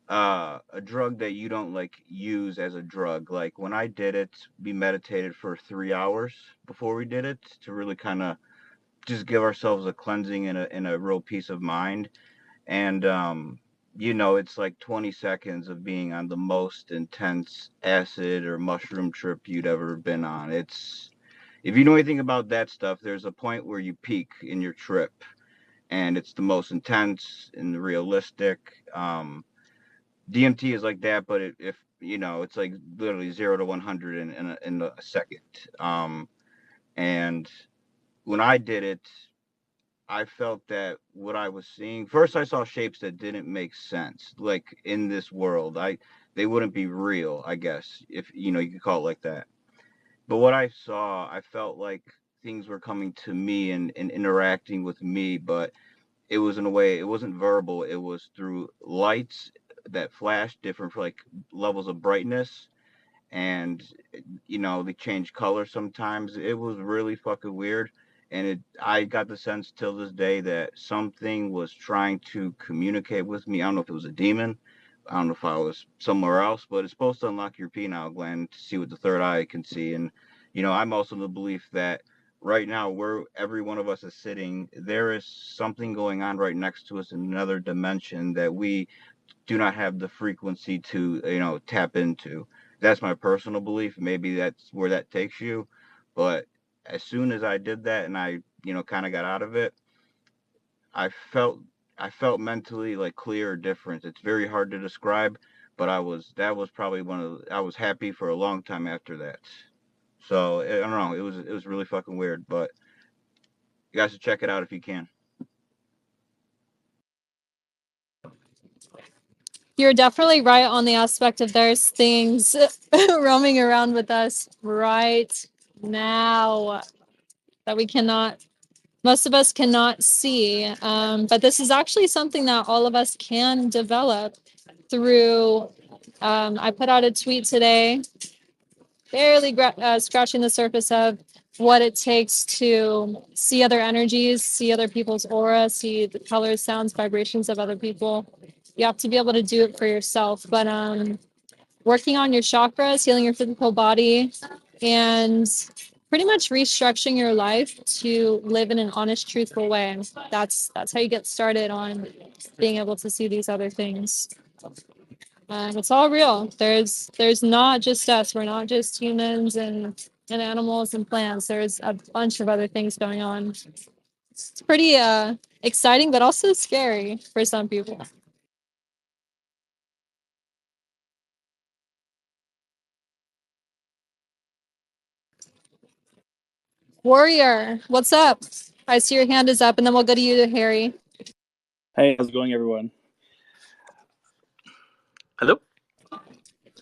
a drug that you don't like use as a drug. Like when I did it, we meditated for 3 hours before we did it to really kind of just give ourselves a cleansing and a real peace of mind. And it's like 20 seconds of being on the most intense acid or mushroom trip you'd ever been on. It's If you know anything about that stuff, there's a point where you peak in your trip, and it's the most intense and realistic. DMT is like that, but if it's like literally 0 to 100 in a second. And when I did it, I felt that what I was seeing. First, I saw shapes that didn't make sense, like in this world. They wouldn't be real, I guess, if you could call it like that. But what I saw, I felt like things were coming to me and interacting with me, but it was in a way, it wasn't verbal. It was through lights that flashed different like levels of brightness, and they change color sometimes. It was really fucking weird, and I got the sense till this day that something was trying to communicate with me. I don't know if it was a demon. I don't know if I was somewhere else, but it's supposed to unlock your pineal gland to see what the third eye can see. And I'm also in the belief that right now, where every one of us is sitting, there is something going on right next to us in another dimension that we do not have the frequency to tap into. That's my personal belief. Maybe that's where that takes you. But as soon as I did that and I kind of got out of it, i felt I felt mentally like clear or different. It's very hard to describe, but that was probably I was happy for a long time after that. So I don't know, it was really fucking weird, but you guys should check it out if you can. You're definitely right on the aspect of there's things roaming around with us right now that most of us cannot see. But this is actually something that all of us can develop through. I put out a tweet today, barely scratching the surface of what it takes to see other energies, see other people's aura, see the colors, sounds, vibrations of other people. You have to be able to do it for yourself. But working on your chakras, healing your physical body, and pretty much restructuring your life to live in an honest, truthful way. That's how you get started on being able to see these other things. It's all real. There's not just us. We're not just humans and animals and plants. There's a bunch of other things going on. It's pretty exciting, but also scary for some people. Warrior, what's up? I see your hand is up, and then we'll go to you, Harry. Hey, how's it going, everyone? Hello?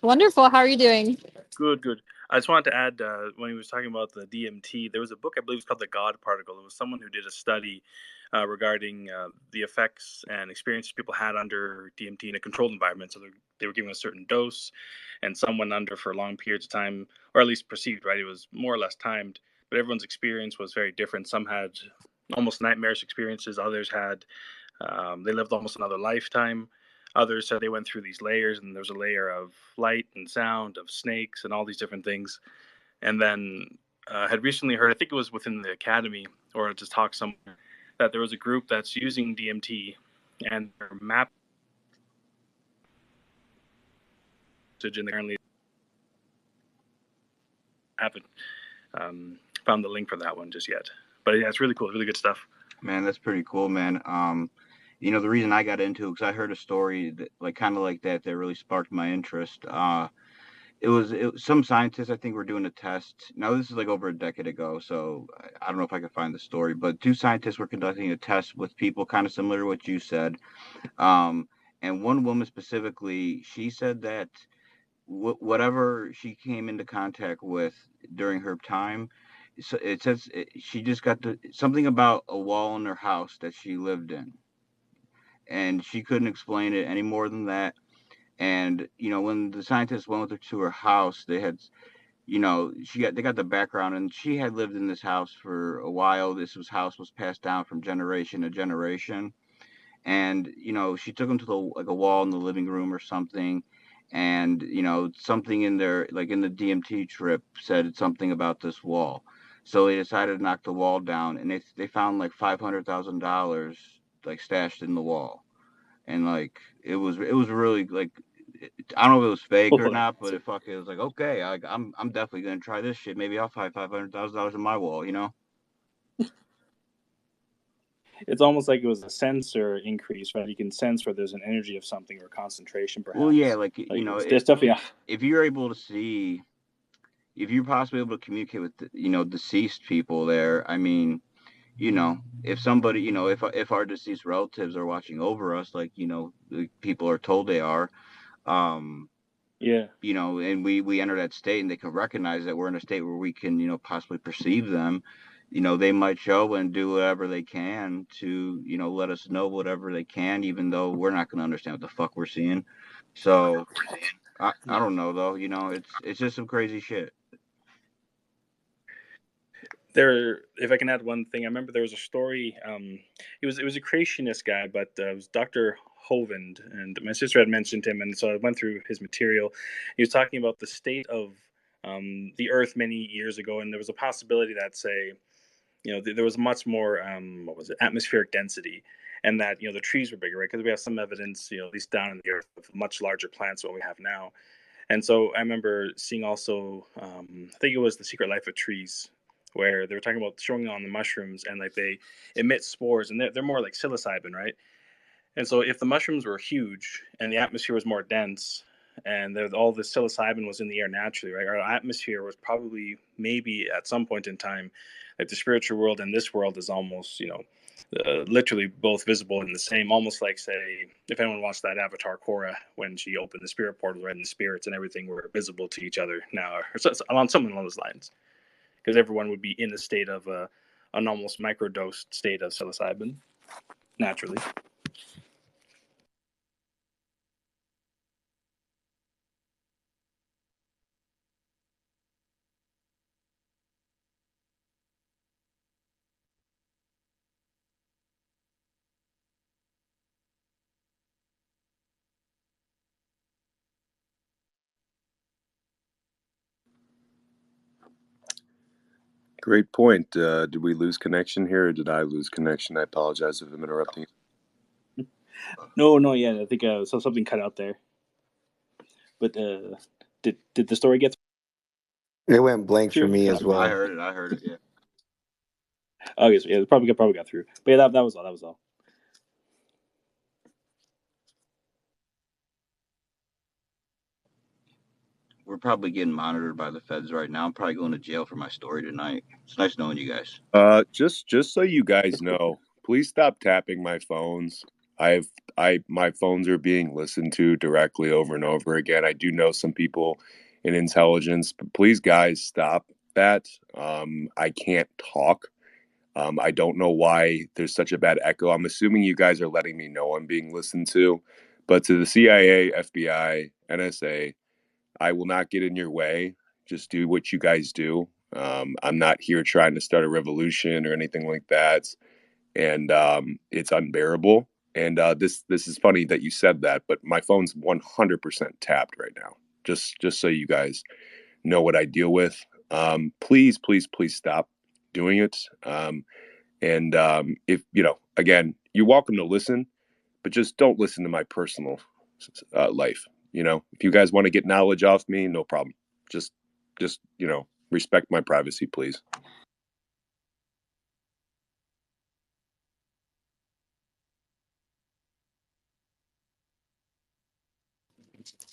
Wonderful. How are you doing? Good, good. I just wanted to add, when he was talking about the DMT, there was a book, I believe it was called The God Particle. It was someone who did a study regarding the effects and experiences people had under DMT in a controlled environment. So they were given a certain dose, and some went under for long periods of time, or at least perceived, right? It was more or less timed, but everyone's experience was very different. Some had almost nightmarish experiences, others had, they lived almost another lifetime. Others said they went through these layers, and there's a layer of light and sound, of snakes, and all these different things. And then had recently heard, I think it was within the academy or just talk somewhere, that there was a group that's using DMT and they're mapping and they currently haven't found the link for that one just yet. But yeah, it's really cool, really good stuff. Man, that's pretty cool, man. You know, the reason I got into it because I heard a story that, like, kind of like that really sparked my interest. It was some scientists, I think, were doing a test. Now, this is like over a decade ago, so I don't know if I can find the story, but two scientists were conducting a test with people kind of similar to what you said. And one woman specifically, she said that whatever she came into contact with during her time, so it says she just got something about a wall in her house that she lived in, and she couldn't explain it any more than that. And you know, when the scientists went with her to her house, they had, you know, they got the background, and she had lived in this house for a while. House was passed down from generation to generation, and you know, she took them to like a wall in the living room or something, and you know, something in there, like in the DMT trip, said something about this wall. So they decided to knock the wall down, and they found like $500,000 like stashed in the wall, and like it was really like, I don't know if it was fake or not, but it was like, okay, I'm definitely gonna try this shit. Maybe I'll find $500,000 in my wall, you know. It's almost like it was a sensor increase, right? You can sense where there's an energy of something or concentration, perhaps. Well, yeah, like you know, there's definitely if you're able to see, if you're possibly able to communicate with you know, deceased people there, I mean, you know, if somebody, you know, if our deceased relatives are watching over us, like, you know, the people are told they are, yeah, you know, and we enter that state and they can recognize that we're in a state where we can, you know, possibly perceive them, you know, they might show and do whatever they can to, you know, let us know whatever they can, even though we're not going to understand what the fuck we're seeing. So I don't know though, you know, it's just some crazy shit. If I can add one thing, I remember there was a story. It was a creationist guy, but it was Dr. Hovind, and my sister had mentioned him, and so I went through his material. He was talking about the state of the Earth many years ago, and there was a possibility that, say, you know, there was much more atmospheric density, and that, you know, the trees were bigger, right? Because we have some evidence, you know, at least down in the Earth, of much larger plants than what we have now. And so I remember seeing also, I think it was The Secret Life of Trees, where they were talking about showing on the mushrooms, and like they emit spores, and they're more like psilocybin, right? And so if the mushrooms were huge and the atmosphere was more dense, and all the psilocybin was in the air naturally, right? Our atmosphere was probably, maybe at some point in time, like the spiritual world and this world is almost, you know, literally both visible in the same, almost like, say, if anyone watched that Avatar Korra, when she opened the spirit portal, right, and the spirits and everything were visible to each other now, or something along those lines, because everyone would be in a state of an almost microdosed state of psilocybin naturally. Great point. Did we lose connection here, or did I lose connection? I apologize if I'm interrupting. No, yeah, I think so something cut out there. But did the story get It went blank for through? me as well. I heard it, yeah. Okay, so yeah, it probably got through. But yeah, that was all. That was all. We're probably getting monitored by the feds right now. I'm probably going to jail for my story tonight. It's nice knowing you guys. Just so you guys know, please stop tapping my phones. My phones are being listened to directly over and over again. I do know some people and intelligence. But please, guys, stop that. I can't talk. I don't know why there's such a bad echo. I'm assuming you guys are letting me know I'm being listened to. But to the CIA, FBI, NSA, I will not get in your way. Just do what you guys do. I'm not here trying to start a revolution or anything like that. And it's unbearable. And this is funny that you said that, but my phone's 100% tapped right now. Just so you guys know what I deal with. Please, please, please stop doing it. And if again, you're welcome to listen, but just don't listen to my personal life. If you guys want to get knowledge off me, no problem. Just respect my privacy, please.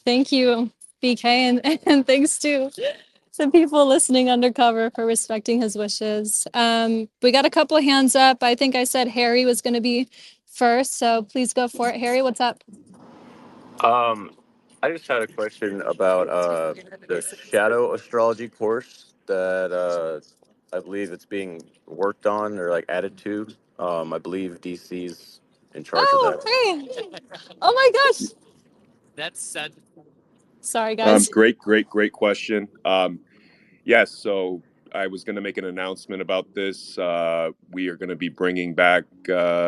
Thank you, BK, and thanks to people listening undercover for respecting his wishes. We got a couple of hands up. I think I said Harry was going to be first, so please go for it. Harry, what's up? I just had a question about the shadow astrology course that I believe it's being worked on or like added to. I believe DC's in charge of that. Hey! Oh my gosh! Sorry, guys. Great question. Yes, so I was going to make an announcement about this. We are going to be bringing back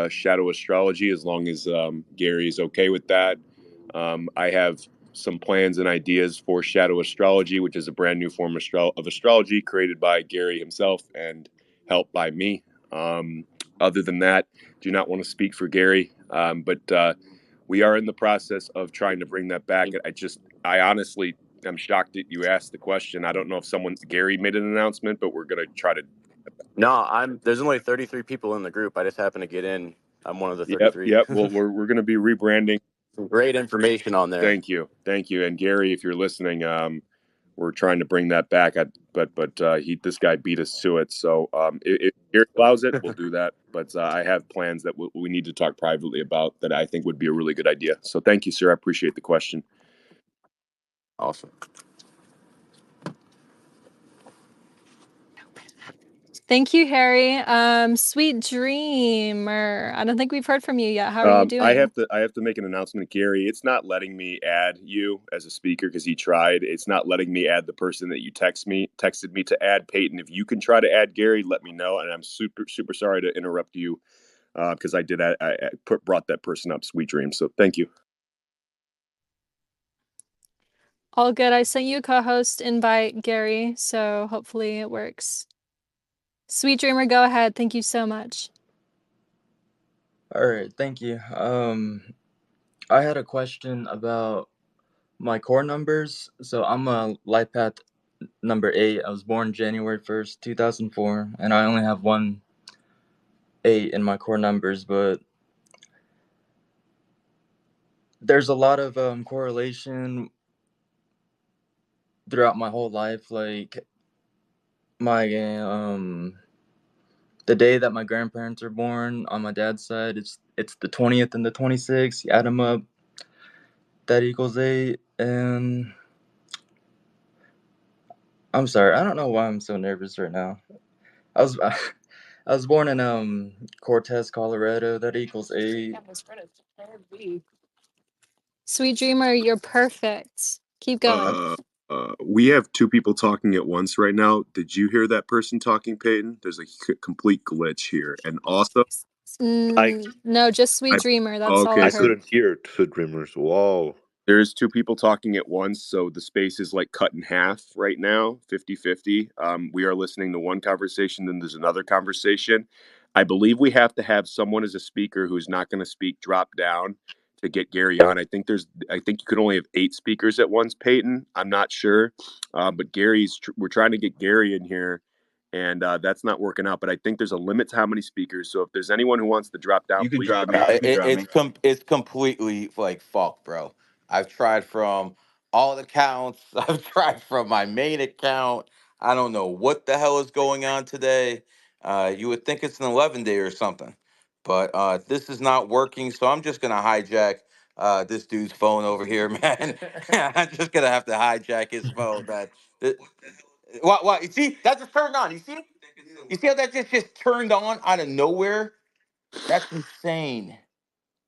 shadow astrology as long as Gary is okay with that. I have some plans and ideas for shadow astrology, which is a brand new form of astrology created by Gary himself and helped by me. Other than that, do not want to speak for Gary, but we are in the process of trying to bring that back. I honestly am shocked that you asked the question. I don't know if Gary made an announcement, but we're going to try to. No, there's only 33 people in the group. I just happen to get in. I'm one of the Yep. 33. Well, we're going to be rebranding. Some great information on there. Thank you. And Gary, if you're listening, we're trying to bring that back. But this guy beat us to it. So if Gary allows it, we'll do that. But I have plans that we need to talk privately about that I think would be a really good idea. So thank you, sir. I appreciate the question. Awesome. Thank you, Harry. Sweet Dreamer. I don't think we've heard from you yet. How are you doing? I have to make an announcement, Gary. It's not letting me add you as a speaker because he tried. It's not letting me add the person that you texted me to add. Peyton, if you can try to add Gary, let me know. And I'm super sorry to interrupt you because I brought that person up, Sweet Dream. So thank you. All good. I sent you a co-host invite, Gary, so hopefully it works. Sweet Dreamer, go ahead. Thank you so much. All right, thank you. I had a question about my core numbers. So I'm a life path number 8. I was born January 1st, 2004, and I only have one 8 in my core numbers, but there's a lot of correlation throughout my whole life. Like my the day that my grandparents are born on my dad's side, it's the 20th and the 26th. You add them up, that equals 8. And I'm sorry, I don't know why I'm so nervous right now. I was I was born in Cortez, Colorado. That equals 8. Sweet Dreamer, you're perfect. Keep going. We have 2 people talking at once right now. Did you hear that person talking, Peyton? There's a complete glitch here. And also, No, just Sweet Dreamer. That's all I I heard. couldn't hear Sweet Dreamers. Wow. There's 2 people talking at once, so the space is like cut in half right now, 50-50. We are listening to one conversation, then there's another conversation. I believe we have to have someone as a speaker who's not going to speak drop down to get Gary on. I think you could only have 8 speakers at once, Peyton. I'm not sure, but we're trying to get Gary in here, and that's not working out. But I think there's a limit to how many speakers. So if there's anyone who wants to drop down, You could please drop drop me. You could drop me. It's completely like fucked, bro. I've tried from all accounts. I've tried from my main account. I don't know what the hell is going on today. You would think it's an 11 day or something, but this is not working. So I'm just gonna hijack this dude's phone over here, man. I'm just gonna have to hijack his phone, man. What? You see, that just turned on. You see? You see how that just turned on out of nowhere? That's insane.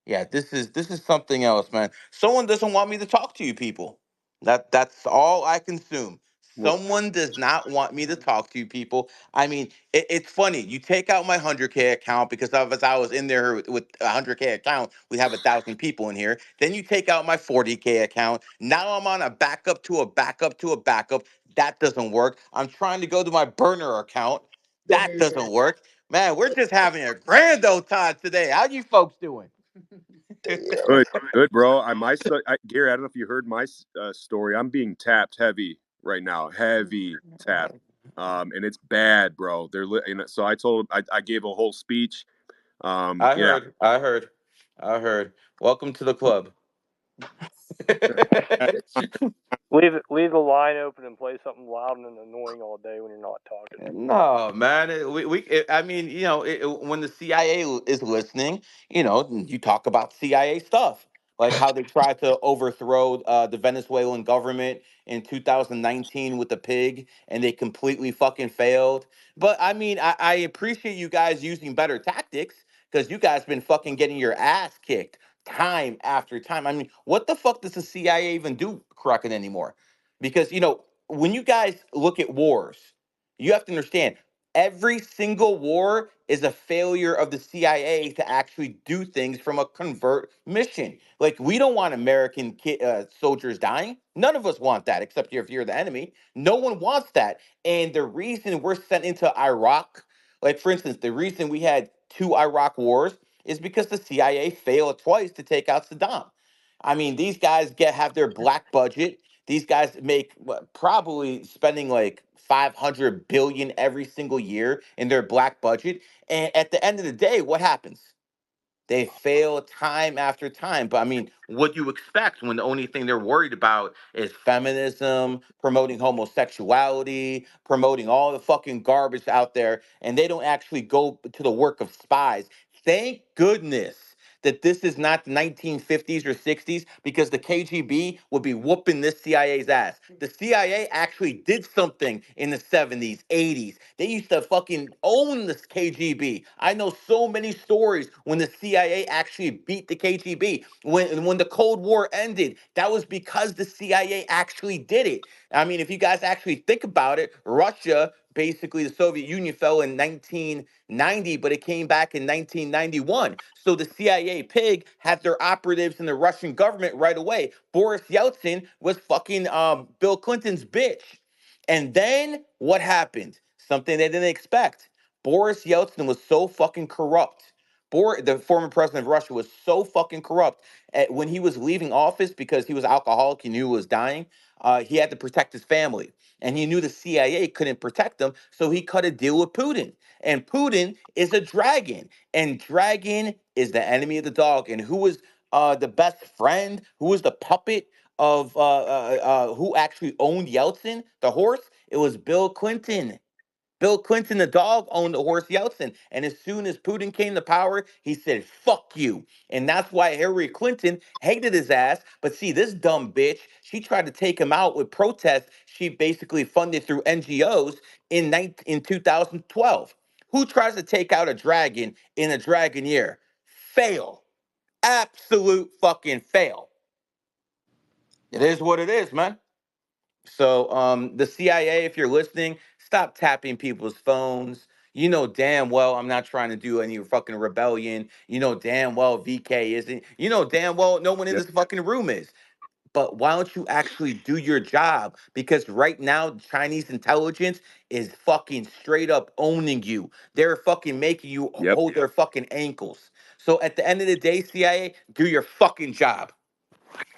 Yeah, this is something else, man. Someone doesn't want me to talk to you people. That's all I consume. Well, Someone does not want me to talk to you people. I mean, it's funny. You take out my 100K account because as I was in there with a 100K account, we have 1,000 people in here. Then you take out my 40K account. Now I'm on a backup to a backup to a backup. That doesn't work. I'm trying to go to my burner account. That doesn't work. Man, we're just having a grand old time today. How you folks doing? good, good, bro. Gary, I don't know if you heard my story. I'm being tapped heavy right now, heavy tap, and it's bad, bro. So I gave a whole speech. I Yeah, heard. I heard. I heard. Welcome to the club. Leave the line open and play something loud and annoying all day when you're not talking. No, man. I mean, when the CIA is listening, you talk about CIA stuff, like how they tried to overthrow the Venezuelan government in 2019 with the pig, and they completely fucking failed. But I mean, I appreciate you guys using better tactics because you guys been fucking getting your ass kicked time after time. I mean, what the fuck does the CIA even do, Kraken, anymore? Because when you guys look at wars. You have to understand every single war is a failure of the CIA to actually do things from a convert mission. Like, we don't want American soldiers dying. None of us want that, except if you're the enemy. No one wants that. And the reason we're sent into Iraq, like, for instance, the reason we had 2 Iraq wars is because the CIA failed twice to take out Saddam. I mean, these guys have their black budget. These guys make probably spending like 500 billion every single year in their black budget. And at the end of the day, what happens? They fail time after time. But I mean, what do you expect when the only thing they're worried about is feminism, promoting homosexuality, promoting all the fucking garbage out there, and they don't actually go to the work of spies? Thank goodness that this is not the 1950s or 60s because the KGB would be whooping this CIA's ass. The CIA actually did something in the 70s, 80s. They used to fucking own this KGB. I know so many stories when the CIA actually beat the KGB. When the Cold War ended, that was because the CIA actually did it. I mean, if you guys actually think about it, Russia, basically the Soviet Union fell in 1990, but it came back in 1991. So the CIA pig had their operatives in the Russian government right away. Boris Yeltsin was fucking Bill Clinton's bitch. And then what happened? Something they didn't expect. Boris Yeltsin was so fucking corrupt. The former president of Russia was so fucking corrupt. When he was leaving office because he was alcoholic, he knew he was dying. He had to protect his family, and he knew the CIA couldn't protect him, so he cut a deal with Putin. And Putin is a dragon, and dragon is the enemy of the dog. And who was the best friend? Who was the puppet of who actually owned Yeltsin, the horse? It was Bill Clinton. Bill Clinton, the dog, owned the horse Yeltsin. And as soon as Putin came to power, he said, fuck you. And that's why Hillary Clinton hated his ass. But see, this dumb bitch, she tried to take him out with protests she basically funded through NGOs in 2012. Who tries to take out a dragon in a dragon year? Fail. Absolute fucking fail. It is what it is, man. So, the CIA, if you're listening, stop tapping people's phones. You know damn well I'm not trying to do any fucking rebellion. You know damn well VK isn't. You know damn well no one in yep, this fucking room is. But why don't you actually do your job? Because right now, Chinese intelligence is fucking straight up owning you. They're fucking making you yep. hold their fucking ankles. So at the end of the day, CIA, do your fucking job.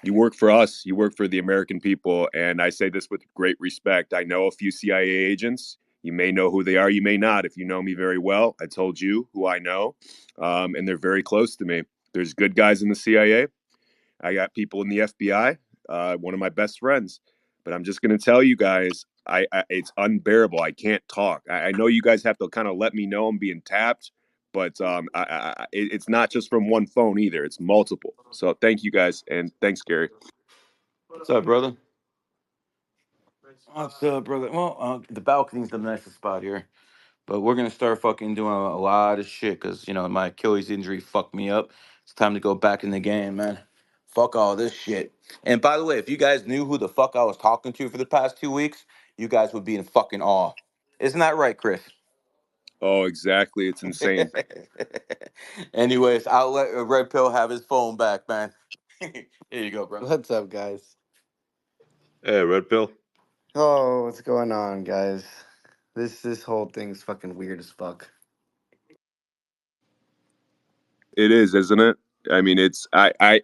You work for us. You work for the American people, and I say this with great respect. I know a few CIA agents. You may know who they are. You may not. If you know me very well, I told you who I know, and they're very close to me. There's good guys in the CIA. I got people in the FBI. One of my best friends. But I'm just going to tell you guys, it's unbearable. I can't talk. I know you guys have to kind of let me know I'm being tapped, But it's not just from one phone either. It's multiple. So thank you guys, and thanks, Gary. What's up, brother? What's up, brother? Well, the balcony's the nicest spot here. But we're gonna start fucking doing a lot of shit because my Achilles injury fucked me up. It's time to go back in the game, man. Fuck all this shit. And by the way, if you guys knew who the fuck I was talking to for the past 2 weeks, you guys would be in fucking awe. Isn't that right, Chris? Oh, exactly. It's insane. Anyways, I'll let Red Pill have his phone back, man. Here you go, bro. What's up, guys? Hey, Red Pill. Oh, what's going on, guys? This whole thing's fucking weird as fuck. It is, isn't it? I mean, it's It's I've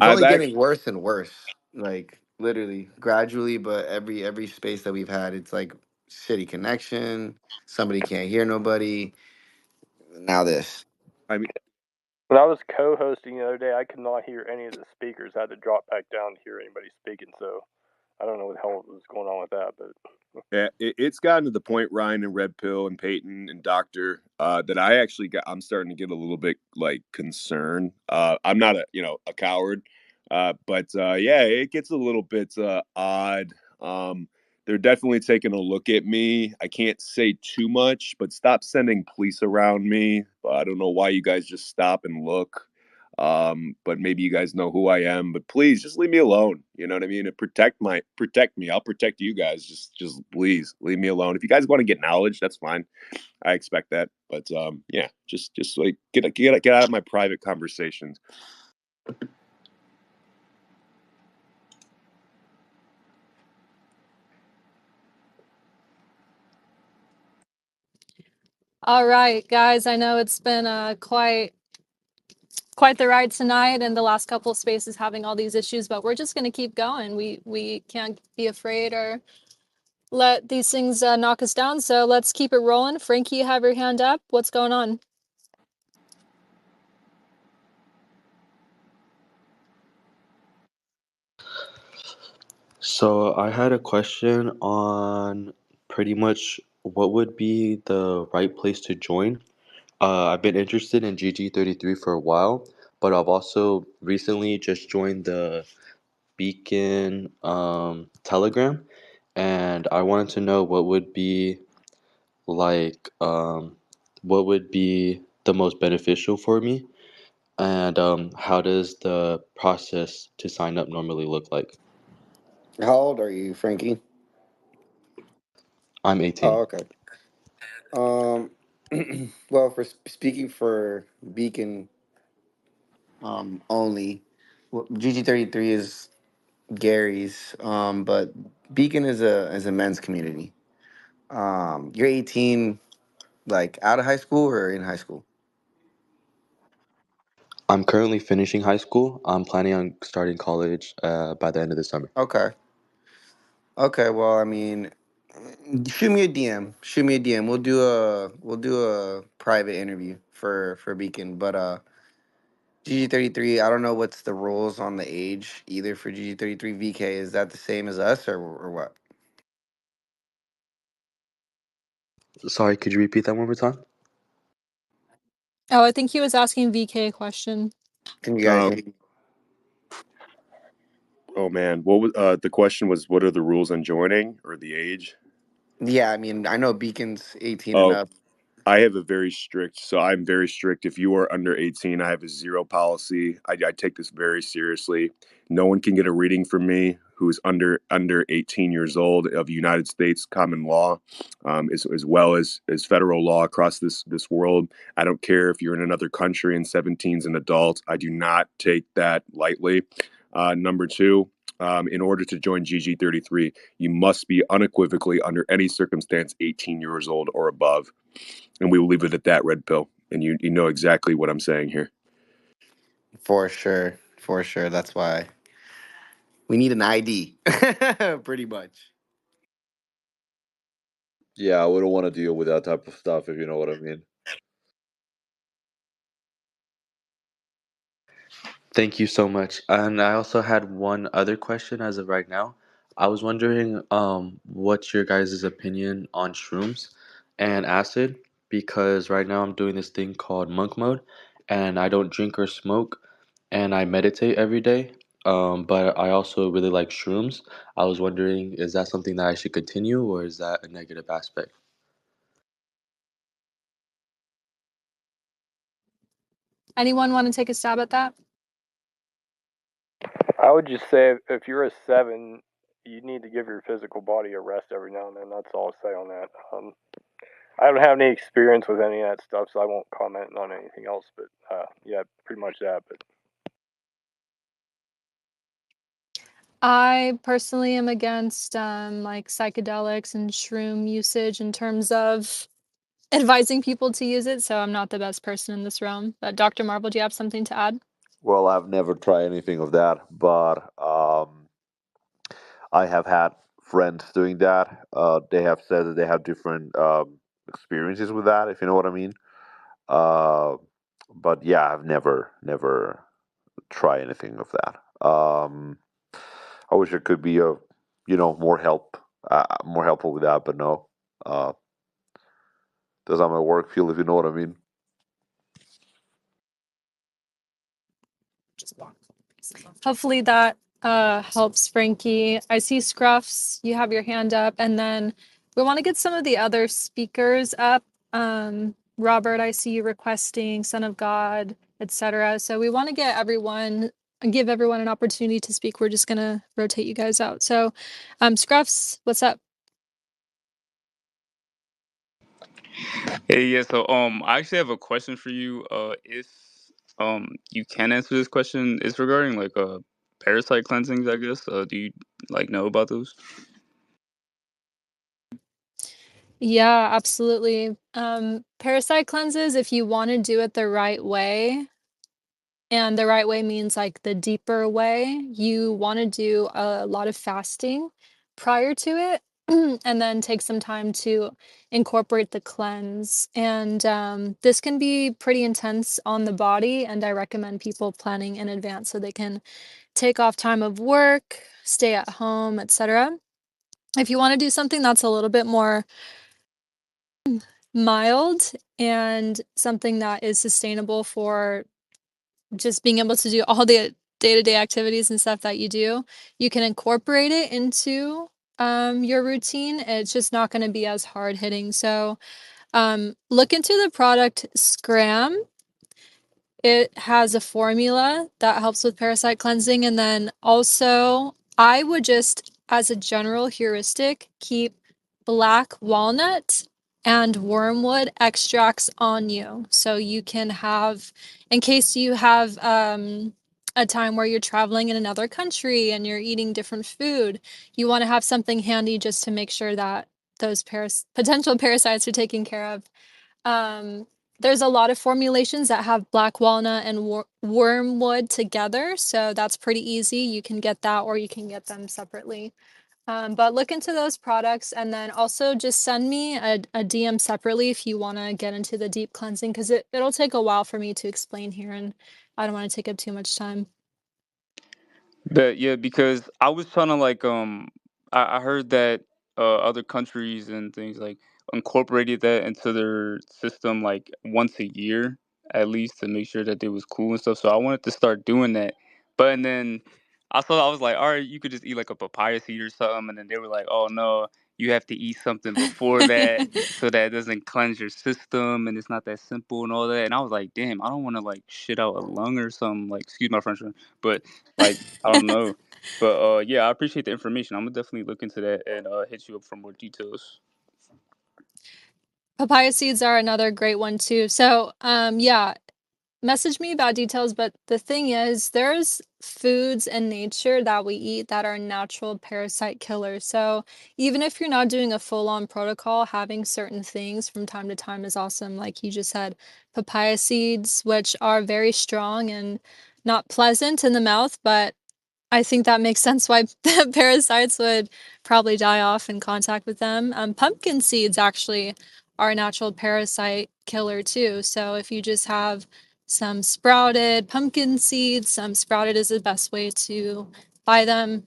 only actually. getting worse and worse. Like literally, gradually, but every space that we've had, it's like shitty connection. Somebody can't hear nobody. Now this. I mean, When I was co-hosting the other day, I could not hear any of the speakers. I had to drop back down to hear anybody speaking. So I don't know what the hell was going on with that, but yeah, it's gotten to the point, Ryan and Red Pill and Peyton and Doctor, that I'm starting to get a little bit like concerned. I'm not a coward, but yeah, it gets a little bit odd. They're definitely taking a look at me. I can't say too much, but stop sending police around me. I don't know why you guys just stop and look. But maybe you guys know who I am, but please just leave me alone. You know what I mean? And protect me. I'll protect you guys. Just please leave me alone. If you guys want to get knowledge, that's fine. I expect that. But yeah, just like get out of my private conversations. All right, guys. I know it's been quite the ride tonight, and the last couple of spaces having all these issues, but we're just going to keep going. We can't be afraid or let these things knock us down. So let's keep it rolling. Frankie, you have your hand up. What's going on? So I had a question on pretty much what would be the right place to join. I've been interested in GG33 for a while, but I've also recently just joined the Beacon Telegram, and I wanted to know like what would be the most beneficial for me, and how does the process to sign up normally look like? How old are you, Frankie? I'm 18. Oh, okay. Um, well, for speaking for Beacon, only, GG33 is Gary's, but Beacon is a men's community. You're 18, like out of high school or in high school? I'm currently finishing high school. I'm planning on starting college by the end of the summer. Okay. Okay. Well, I mean, shoot me a DM. Shoot me a DM. We'll do a private interview for Beacon, but GG33. I don't know what's the rules on the age either for GG33 VK. Is that the same as us or what? Sorry, could you repeat that one more time? Oh, I think he was asking VK a question. Can you guys hear? Oh man, what was the question? Was what are the rules on joining or the age? Yeah, I mean, I know Beacon's 18 and Oh, up. I have a very strict, so I'm very strict. If you are under 18, I have a zero policy. I take this very seriously. No one can get a reading from me who is under 18 years old of United States common law, as well as federal law across this world. I don't care if you're in another country and 17 is an adult. I do not take that lightly. Number two, in order to join GG33, you must be unequivocally under any circumstance 18 years old or above. And we will leave it at that, Red Pill. And you know exactly what I'm saying here. For sure. For sure. That's why we need an ID. Pretty much. Yeah, I wouldn't want to deal with that type of stuff, if you know what I mean. Thank you so much. And I also had one other question as of right now. I was wondering what's your guys' opinion on shrooms and acid? because right now I'm doing this thing called monk mode, and I don't drink or smoke, and I meditate every day. But I also really like shrooms. I was wondering, is that something that I should continue, or is that a negative aspect? Anyone want to take a stab at that? I would just say if you're a 7, you need to give your physical body a rest every now and then. That's all I'll say on that. I don't have any experience with any of that stuff, so I won't comment on anything else. But yeah, pretty much that. But I personally am against like psychedelics and shroom usage in terms of advising people to use it, so I'm not the best person in this realm. But Dr. Marvel, do you have something to add? Well, I've never tried anything of that, but I have had friends doing that. They have said that they have different experiences with that, if you know what I mean. Uh, but yeah, I've never tried anything of that. I wish there could be a, more helpful with that, but no. Uh, that's not my work field, if you know what I mean. Hopefully that helps, Frankie. I see Scruffs, you have your hand up, and then we want to get some of the other speakers up. Robert, I see you requesting Son of God, etc. So we want to get everyone, give everyone an opportunity to speak. We're just gonna rotate you guys out. So, Scruffs, what's up? Hey, yeah. So, I actually have a question for you. If you can answer this question, it's regarding like parasite cleansings, I guess. Do you like know about those? Yeah, absolutely. Parasite cleanses, if you want to do it the right way, and the right way means like the deeper way, you want to do a lot of fasting prior to it, and then take some time to incorporate the cleanse. And this can be pretty intense on the body, and I recommend people planning in advance so they can take off time of work, stay at home, etc. If you want to do something that's a little bit more mild and something that is sustainable for just being able to do all the day-to-day activities and stuff that you do, you can incorporate it into your routine. It's just not going to be as hard hitting. So look into the product Scram. It has a formula that helps with parasite cleansing. And then also, I would just, as a general heuristic, keep black walnut and wormwood extracts on you. So you can have, in case you have a time where you're traveling in another country and you're eating different food, you want to have something handy just to make sure that those potential parasites are taken care of. Um, there's a lot of formulations that have black walnut and wormwood together, so that's pretty easy. You can get that or you can get them separately. But look into those products and then also just send me a DM separately if you want to get into the deep cleansing because it'll take a while for me to explain here and I don't want to take up too much time. But yeah, because I was trying to like I heard that other countries and things like incorporated that into their system like once a year at least to make sure that they was cool and stuff. So I wanted to start doing that. But and then I was like, all right, you could just eat like a papaya seed or something, and then they were like, oh no, you have to eat something before that so that it doesn't cleanse your system and it's not that simple and all that. And I was like, damn, I don't want to like shit out a lung or something. Like, excuse my French, but like I don't know. But yeah, I appreciate the information. I'm gonna definitely look into that and hit you up for more details. Papaya seeds are another great one too. So, yeah, message me about details, but the thing is, there's foods in nature that we eat that are natural parasite killers. So even if you're not doing a full-on protocol, having certain things from time to time is awesome. Like you just said, papaya seeds, which are very strong and not pleasant in the mouth, but I think that makes sense why parasites would probably die off in contact with them. Pumpkin seeds actually are a natural parasite killer too. So if you just have some sprouted pumpkin seeds, sprouted is the best way to buy them.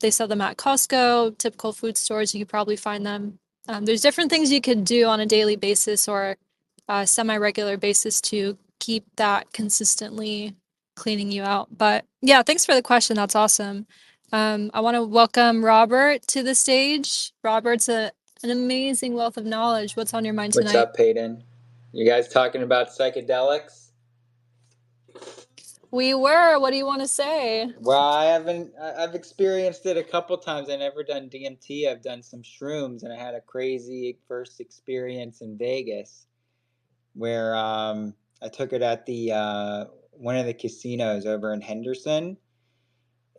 They sell them at Costco, typical food stores. You could probably find them. There's different things you could do on a daily basis or semi-regular basis to keep that consistently cleaning you out. But yeah, thanks for the question. That's awesome. I want to welcome Robert to the stage. Robert's an amazing wealth of knowledge. What's on your mind tonight? What's up, Peyton? You guys talking about psychedelics? We were. What do you want to say? Well, I've experienced it a couple times. I've never done DMT. I've done some shrooms, and I had a crazy first experience in Vegas where I took it at the one of the casinos over in Henderson.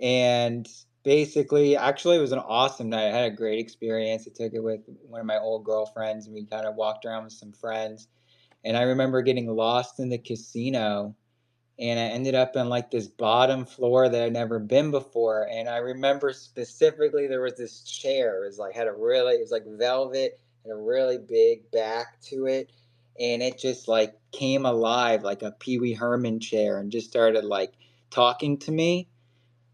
And basically, actually, it was an awesome night. I had a great experience. I took it with one of my old girlfriends, and we kind of walked around with some friends. And I remember getting lost in the casino, and I ended up on like this bottom floor that I'd never been before. And I remember specifically there was this chair. It was like it was like velvet, had a really big back to it. And it just like came alive like a Pee Wee Herman chair and just started like talking to me.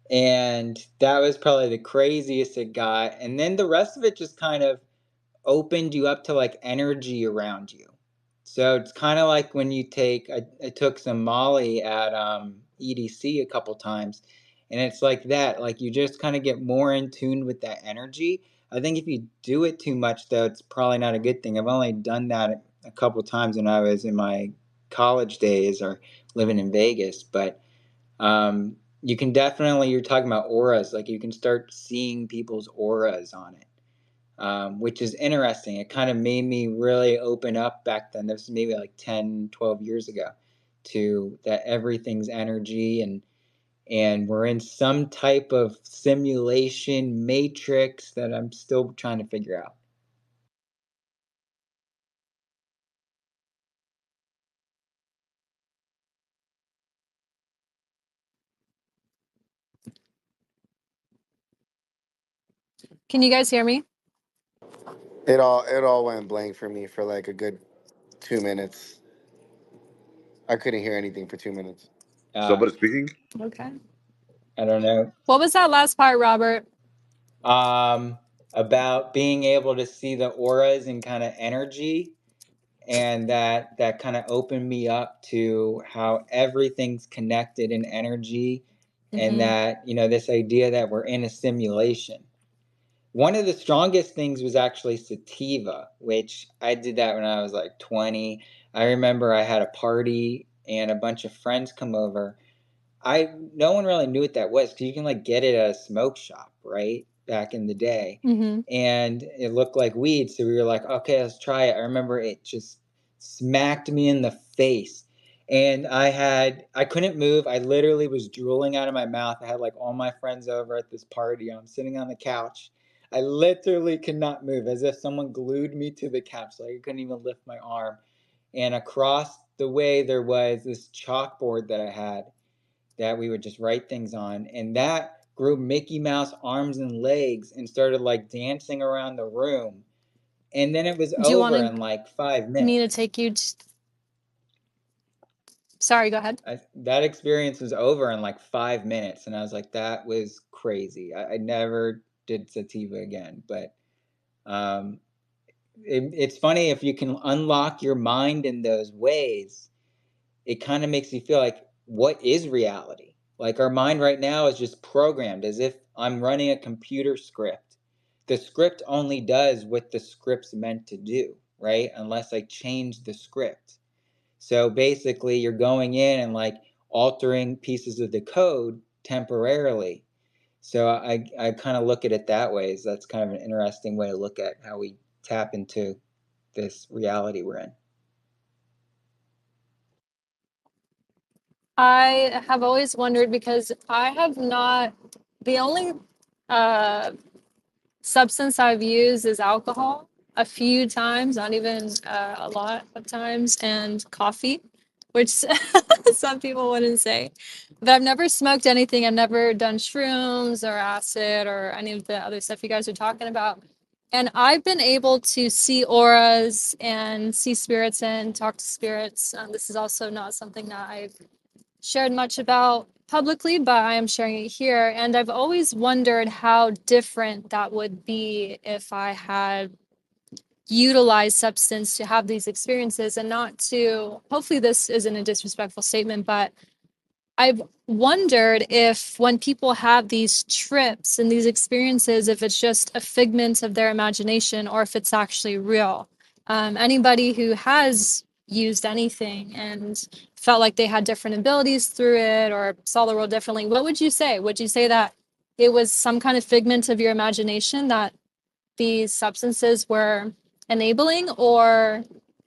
And that was probably the craziest it got. And then the rest of it just kind of opened you up to like energy around you. So it's kind of like when you I took some Molly at EDC a couple times, and it's like that. Like you just kind of get more in tune with that energy. I think if you do it too much, though, it's probably not a good thing. I've only done that a couple times when I was in my college days or living in Vegas, but you can definitely, you're talking about auras, like you can start seeing people's auras on it. Which is interesting. It kind of made me really open up back then. This was maybe like 10, 12 years ago, to that everything's energy, and we're in some type of simulation matrix that I'm still trying to figure out. Can you guys hear me? It all went blank for me for like a good 2 minutes. I couldn't hear anything for 2 minutes. Somebody speaking? Okay. I don't know. What was that last part, Robert? About being able to see the auras and kind of energy, and that kind of opened me up to how everything's connected in energy, and that this idea that we're in a simulation. One of the strongest things was actually sativa, which I did that when I was like 20. I remember I had a party and a bunch of friends come over. No one really knew what that was because you can like get it at a smoke shop, right? Back in the day. And it looked like weed, so we were like, okay, let's try it. I remember it just smacked me in the face. And I couldn't move. I literally was drooling out of my mouth. I had like all my friends over at this party. I'm sitting on the couch. I literally could not move, as if someone glued me to the couch. Like I couldn't even lift my arm. And across the way there was this chalkboard that I had that we would just write things on, and that grew Mickey Mouse arms and legs and started like dancing around the room. And then it was Do you over want in like 5 me to minutes. take you? Sorry, go ahead. That experience was over in like 5 minutes, and I was like, that was crazy. I never did sativa again, but it's funny if you can unlock your mind in those ways. It kind of makes you feel like, what is reality? Like our mind right now is just programmed as if I'm running a computer script. The script only does what the script's meant to do, right? Unless I change the script. So basically, you're going in and like altering pieces of the code temporarily. So I kind of look at it that way. So that's kind of an interesting way to look at how we tap into this reality we're in. I have always wondered because I have not, the only substance I've used is alcohol a few times, not even a lot of times, and coffee, which some people wouldn't say. But I've never smoked anything. I've never done shrooms or acid or any of the other stuff you guys are talking about. And I've been able to see auras and see spirits and talk to spirits. This is also not something that I've shared much about publicly, but I am sharing it here. And I've always wondered how different that would be if I had utilize substance to have these experiences, and not to, hopefully this isn't a disrespectful statement, but I've wondered if when people have these trips and these experiences, if it's just a figment of their imagination or if it's actually real. Anybody who has used anything and felt like they had different abilities through it or saw the world differently, what would you say? Would you say that it was some kind of figment of your imagination that these substances were enabling, or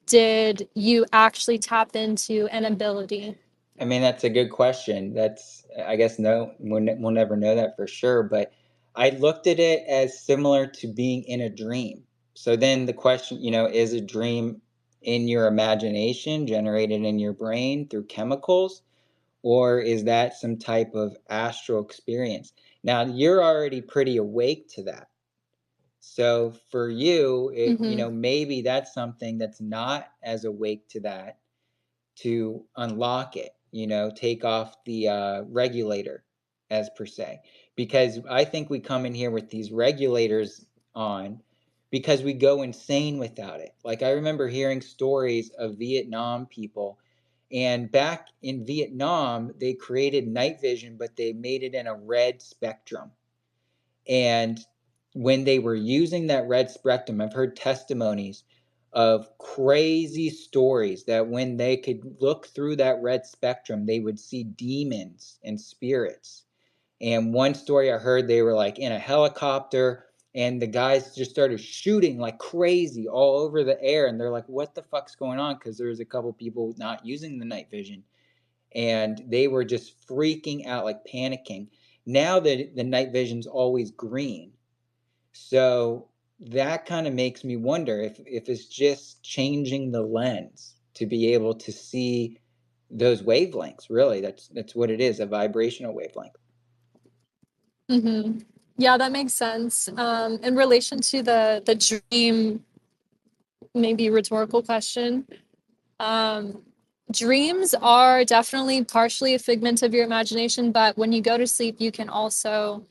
did you actually tap into an ability? I mean, that's a good question. That's, I guess, no, we'll never know that for sure. But I looked at it as similar to being in a dream. So then the question, is a dream in your imagination generated in your brain through chemicals, or is that some type of astral experience? Now, you're already pretty awake to that. So for you, maybe that's something that's not as awake to that, to unlock it, take off the regulator, as per se. Because I think we come in here with these regulators on because we go insane without it. Like, I remember hearing stories of Vietnam people, and back in Vietnam, they created night vision, but they made it in a red spectrum. And when they were using that red spectrum, I've heard testimonies of crazy stories that when they could look through that red spectrum, they would see demons and spirits. And one story I heard, they were like in a helicopter and the guys just started shooting like crazy all over the air. And they're like, what the fuck's going on? Because there's a couple people not using the night vision. And they were just freaking out, like panicking. Now that the night vision's always green. So that kind of makes me wonder if it's just changing the lens to be able to see those wavelengths. Really, that's what it is, a vibrational wavelength. Mm-hmm. Yeah, that makes sense. In relation to the dream, maybe rhetorical question, dreams are definitely partially a figment of your imagination, but when you go to sleep, you can also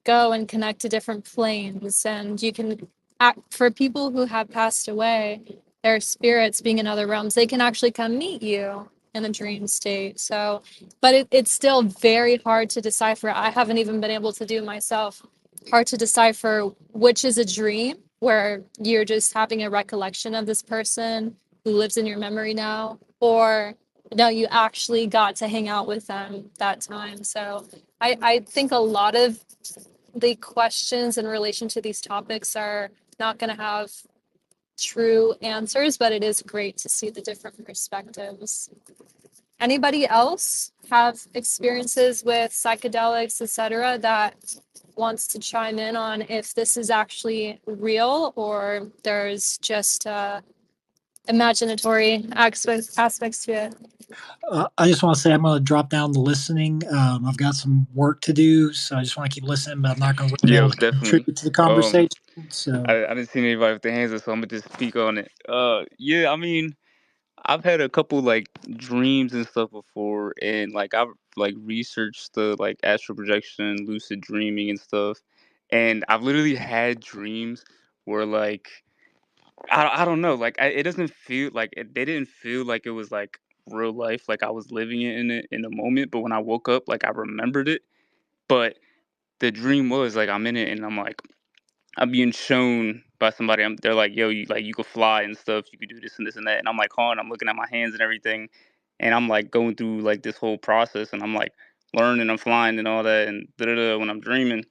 go and connect to different planes, and you can act, for people who have passed away, their spirits being in other realms, they can actually come meet you in a dream state. So, but it's still very hard to decipher. I haven't even been able to do it myself. Hard to decipher which is a dream where you're just having a recollection of this person who lives in your memory now, or no, you actually got to hang out with them that time. So I think a lot of the questions in relation to these topics are not going to have true answers, but it is great to see the different perspectives. Anybody else have experiences with psychedelics, etc., that wants to chime in on if this is actually real or there's just imaginatory aspects to it? I just want to say I'm going to drop down the listening. I've got some work to do, so I just want to keep listening, but I'm not going to really be Yo, able to definitely. contribute to the conversation. So I didn't see anybody with their hands up, so I'm gonna just speak on it. Yeah, I mean, I've had a couple like dreams and stuff before, and like I've like researched the like astral projection, lucid dreaming, and stuff, and I've literally had dreams where like I don't know, like it doesn't feel like they didn't feel like it was like real life, like I was living it in the moment, but when I woke up, like I remembered it, but the dream was like I'm in it, and I'm being shown by somebody. They're like, "Yo, you could fly and stuff. You could do this and this and that." And I'm like, "Hold on." I'm looking at my hands and everything, and I'm like going through like this whole process, and I'm like learning, I'm flying and all that, and da da da when I'm dreaming.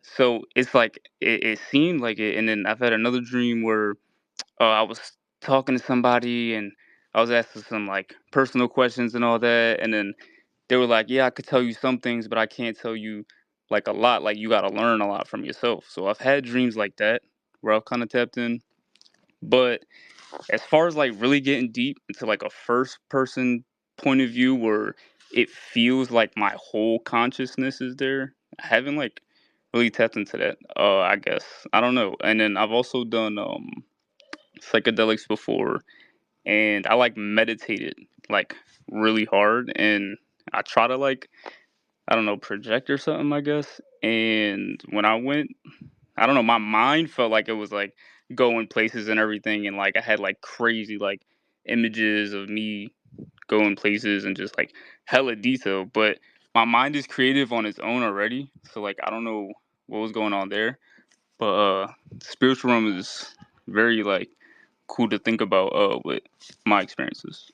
So it's like it seemed like it, and then I've had another dream where I was talking to somebody, and I was asking some like personal questions and all that, and then they were like, "Yeah, I could tell you some things, but I can't tell you like a lot. Like you got to learn a lot from yourself." So I've had dreams like that where I've kind of tapped in. But as far as like really getting deep into like a first person point of view where it feels like my whole consciousness is there, I haven't like really tapped into that. I guess I don't know. And then I've also done psychedelics before, and I like meditated like really hard, and I try to like I don't know, project or something, I guess. And when I went, I don't know, my mind felt like it was like going places and everything, and like I had like crazy like images of me going places and just like hella detail. But my mind is creative on its own already, so like I don't know what was going on there. But spiritual realm is very like cool to think about with my experiences.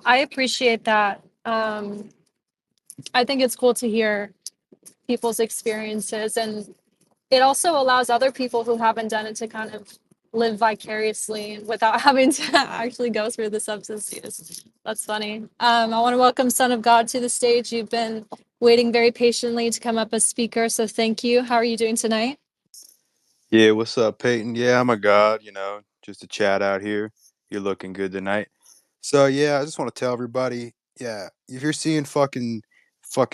I appreciate that. I think it's cool to hear people's experiences, and it also allows other people who haven't done it to kind of live vicariously without having to actually go through the substance use. That's funny. I want to welcome Son of God to the stage. You've been waiting very patiently to come up as speaker, so thank you. How are you doing tonight? Yeah, what's up, Peyton? Yeah, I'm a god, just a chat out here. You're looking good tonight. So yeah, I just want to tell everybody, yeah, if you're seeing fucking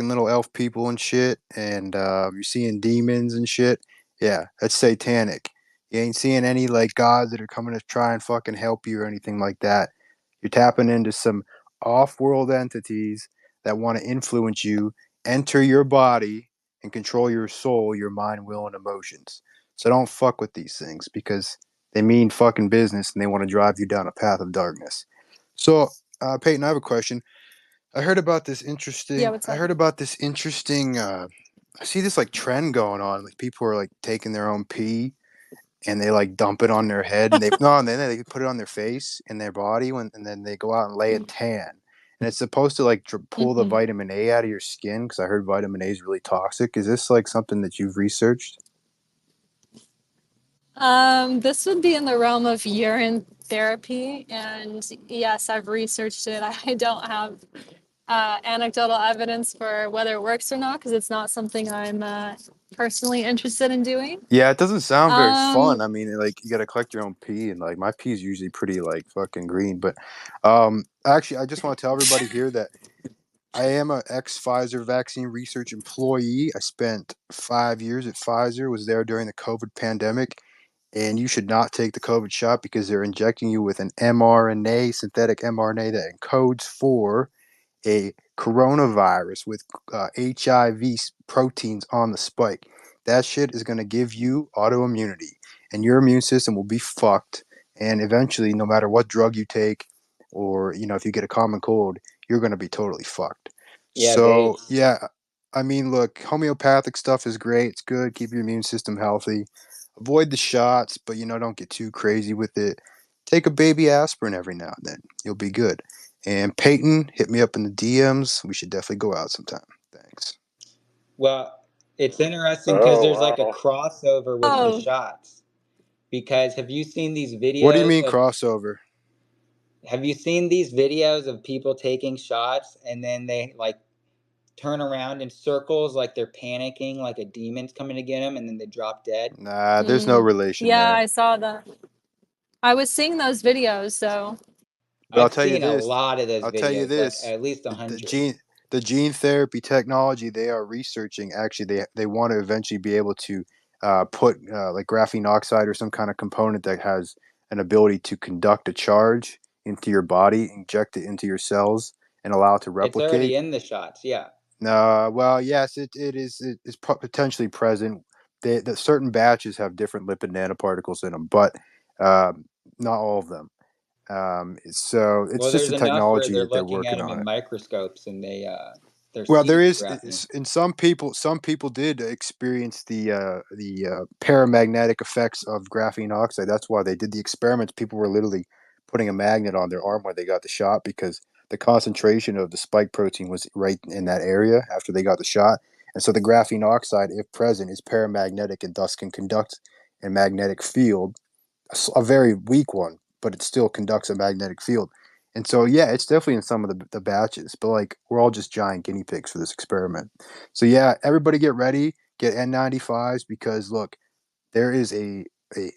little elf people and shit, and you're seeing demons and shit, yeah, that's satanic. You ain't seeing any like gods that are coming to try and fucking help you or anything like that. You're tapping into some off-world entities that want to influence you, enter your body, and control your soul, your mind, will, and emotions. So don't fuck with these things because they mean fucking business and they want to drive you down a path of darkness. So, Peyton, I have a question. I heard about this Yeah, interesting. what's I up? heard about this interesting. I see this like trend going on. Like people are like taking their own pee and they like dump it on their head and they no, and then they put it on their face and their body and then they go out and lay a tan. And it's supposed to like pull the Mhm. vitamin A out of your skin because I heard vitamin A is really toxic. Is this like something that you've researched? This would be in the realm of urine therapy, and yes, I've researched it. I don't have anecdotal evidence for whether it works or not because it's not something I'm personally interested in doing. Yeah, it doesn't sound very fun. Um, I mean, like you got to collect your own pee, and like my pee is usually pretty like fucking green. But actually, I just want to tell everybody here that I am an ex Pfizer vaccine research employee. I spent 5 years at Pfizer. Was there during the COVID pandemic, and you should not take the COVID shot because they're injecting you with an mRNA, synthetic mRNA that encodes for a coronavirus with HIV proteins on the spike. That shit is going to give you autoimmunity, and your immune system will be fucked. And eventually, no matter what drug you take, or if you get a common cold, you're going to be totally fucked. Yeah, So they yeah, I mean, look, homeopathic stuff is great. It's good. Keep your immune system healthy. Avoid the shots, but don't get too crazy with it. Take a baby aspirin every now and then. You'll be good. And Peyton, hit me up in the DMs. We should definitely go out sometime. Thanks. well, it's interesting because Oh there's like a wow. crossover with the oh, shots. Because have you seen these What do you videos mean of crossover? people taking shots and then they like turn around in circles like they're panicking, like a demon's coming to get them, and then they drop dead? Nah, there's no relation yeah, there. I saw that. I was seeing those videos, so But I'll I've tell you seen a this. lot of those I'll tell you videos, like this. at least The, the 100. gene the gene therapy technology they are researching actually they want to eventually be able to put like graphene oxide or some kind of component that has an ability to conduct a charge into your body, inject it into your cells, and allow it to It's replicate. already in the shots, yeah. No, well, yes, it is. It is potentially present. The certain batches have different lipid nanoparticles in them, but not all of them. So it's Well, just there's a enough where technology they're that they're looking at working them on in it. microscopes and they're Well, seeing there the is graphene. in some people. Some people did experience the paramagnetic effects of graphene oxide. That's why they did the experiments. People were literally putting a magnet on their arm when they got the shot because the concentration of the spike protein was right in that area after they got the shot. And so the graphene oxide, if present, is paramagnetic and thus can conduct a magnetic field, a very weak one, but it still conducts a magnetic field. And so, yeah, it's definitely in some of the batches, but like we're all just giant guinea pigs for this experiment. So, yeah, everybody get ready, get N95s because look, there is a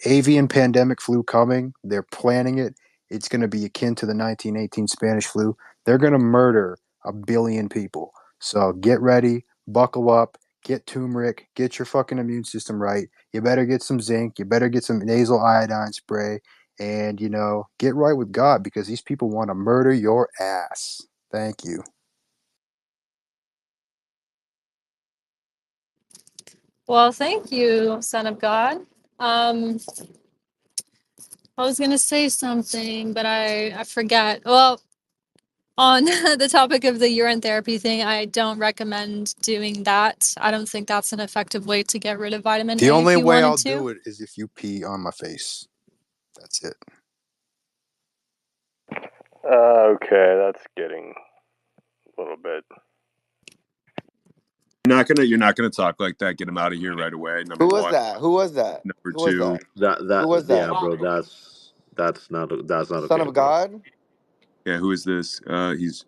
avian pandemic flu coming. They're planning it. It's going to be akin to the 1918 Spanish flu. They're going to murder 1 billion people. So get ready, buckle up, get turmeric, get your fucking immune system right. You better get some zinc. You better get some nasal iodine spray, and get right with God because these people want to murder your ass. Thank you. Well, thank you, son of God. I was gonna say something, but I forget. Well, on the topic of the urine therapy thing, I don't recommend doing that. I don't think that's an effective way to get rid of vitamin The A if only you way wanted I'll to. do it is if you pee on my face. That's it. Okay, that's getting a little bit. You're not gonna talk like that. Get him out of here right away. Number Who was one. that? Who was that? Number Who was two. that? Who That was yeah, that? bro. That's not Son okay, of bro. God? Yeah, who is this? He's.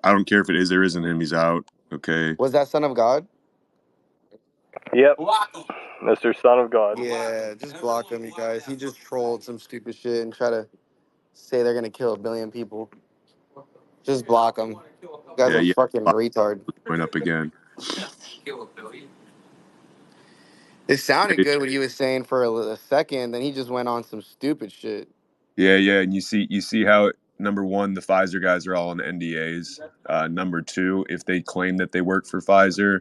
I don't care if it is or isn't him. He's out. Okay. Was that Son of God? Yep, Mr. Son of God. Yeah, just block him, you guys. He just trolled some stupid shit and try to say they're gonna kill 1 billion people. Just block him. You guy's Yeah, a yeah. fucking retard. Join up again. It sounded good what he was saying for a second, then he just went on some stupid shit. Yeah, yeah, and you see how number one, the Pfizer guys are all on NDAs. Number two, if they claim that they work for Pfizer,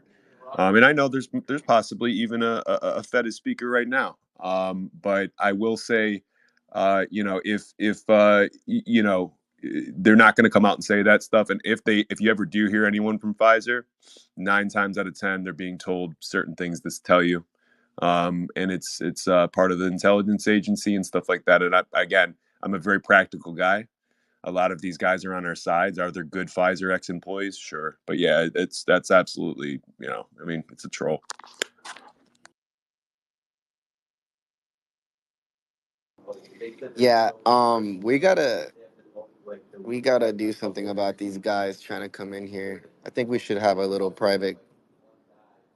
and I know there's possibly even a Fed speaker right now. But I will say, they're not going to come out and say that stuff. And if you ever do hear anyone from Pfizer, 9 times out of 10, they're being told certain things to tell you. And it's part of the intelligence agency and stuff like that. And again, I'm a very practical guy. A lot of these guys are on our sides. Are there good Pfizer ex-employees? Sure, but yeah, that's absolutely, I mean, it's a troll. Yeah, we gotta do something about these guys trying to come in here. I think we should have a little private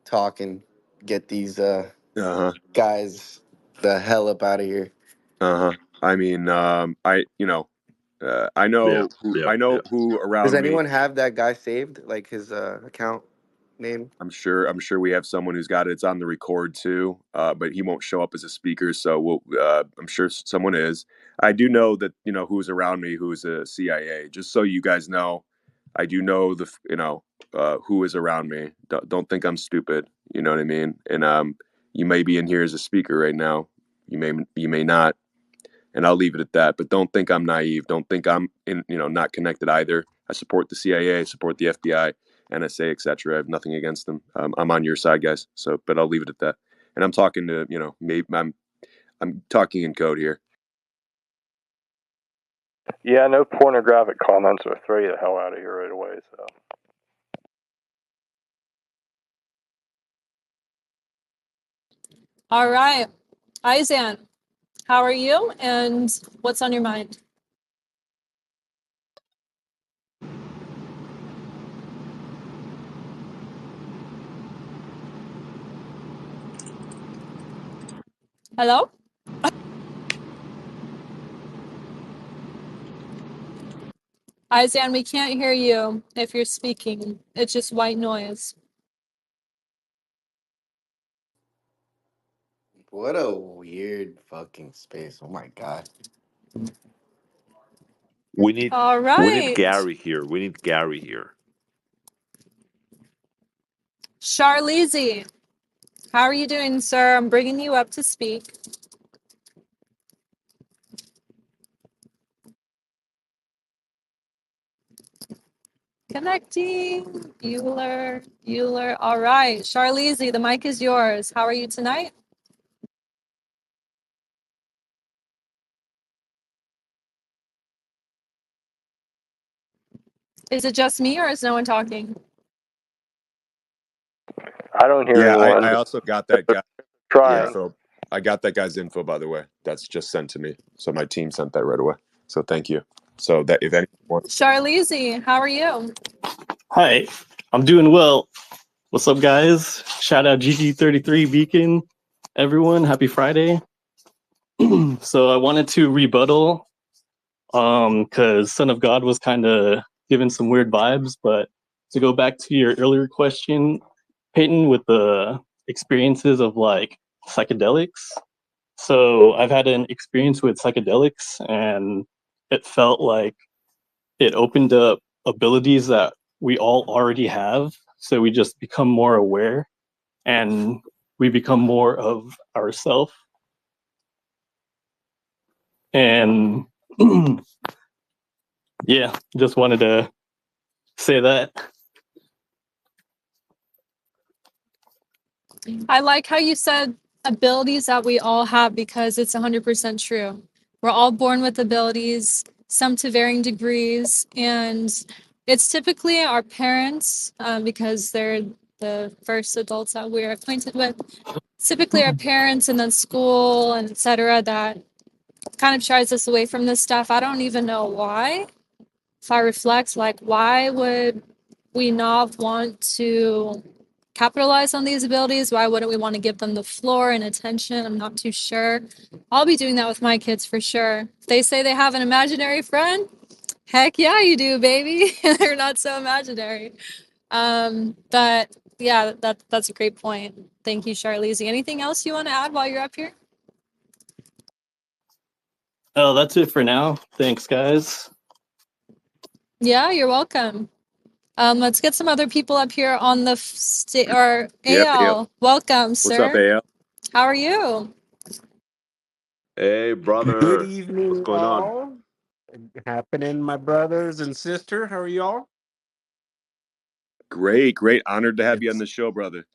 talk and get these Uh huh. guys the hell up out of here. Uh huh. I mean, Yeah, yeah, I yeah. know who Does around me. anyone have that guy saved, like his account name? I'm sure we have someone who's got it. It's on the record too, but he won't show up as a speaker. So I'm sure someone is. I do know that who's around me, who's a CIA. Just so you guys know, I do know who is around me. Don't think I'm stupid. You know what I mean? And you may be in here as a speaker right now. You may not, and I'll leave it at that. But don't think I'm naive. Don't think I'm not connected either. I support the CIA, I support the FBI, NSA, etc. I have nothing against them. I'm on your side, guys. So, but I'll leave it at that. And I'm talking to maybe I'm talking in code here. Yeah, no pornographic comments will throw you the hell out of here right away. So. All right. Izan, how are you? And what's on your mind? Hello? Izan, we can't hear you if you're speaking. It's just white noise. What a weird fucking space. Oh my god. We need All we need right. Gary here. We need Gary here. Charlize, how are you doing, sir? I'm bringing you up to speak. Connecting. Bueller. All right. Charlize, the mic is yours. How are you tonight? Is it just me or is no one talking? I don't hear Yeah, anyone. I also got that guy. Yeah, Trying. so I got that guy's info, by the way. That's just sent to me. So my team sent that right away. So thank you. So that if anyone, Charlize, how are you? Hi, I'm doing well. What's up, guys? Shout out GG33 Beacon, everyone. Happy Friday. So I wanted to rebuttal, because Son of God was kind of giving some weird vibes. But to go back to your earlier question, Peyton, with the experiences of like psychedelics. So I've had an experience with psychedelics, and it felt like it opened up abilities that we all already have. So we just become more aware. And we become more of ourself. And yeah, just wanted to say that. I like how you said abilities that we all have, because it's 100% true. We're all born with abilities, some to varying degrees, and it's typically our parents, because they're the first adults that we're acquainted with. Typically our parents, and then school and etc., that kind of shies us away from this stuff. I don't even know why. If I reflect, like, why would we not want to capitalize on these abilities? Why wouldn't we want to give them the floor and attention? I'm not too sure. I'll be doing that with my kids for sure. If they say they have an imaginary friend, heck yeah, you do, baby. They're not so imaginary. But yeah, that's a great point. Thank you, Charlize. Anything else you want to add while you're up here? Oh, that's it for now. Thanks, guys. Yeah, you're welcome. Let's get some other people up here on the stage. Or Yep. AL, welcome, What's sir. up, AL? How are you? Hey, Good brother. What's evening, going on? all. Happening, my brothers and sister. How are y'all? Great. Honored to have you on It's the show, brother.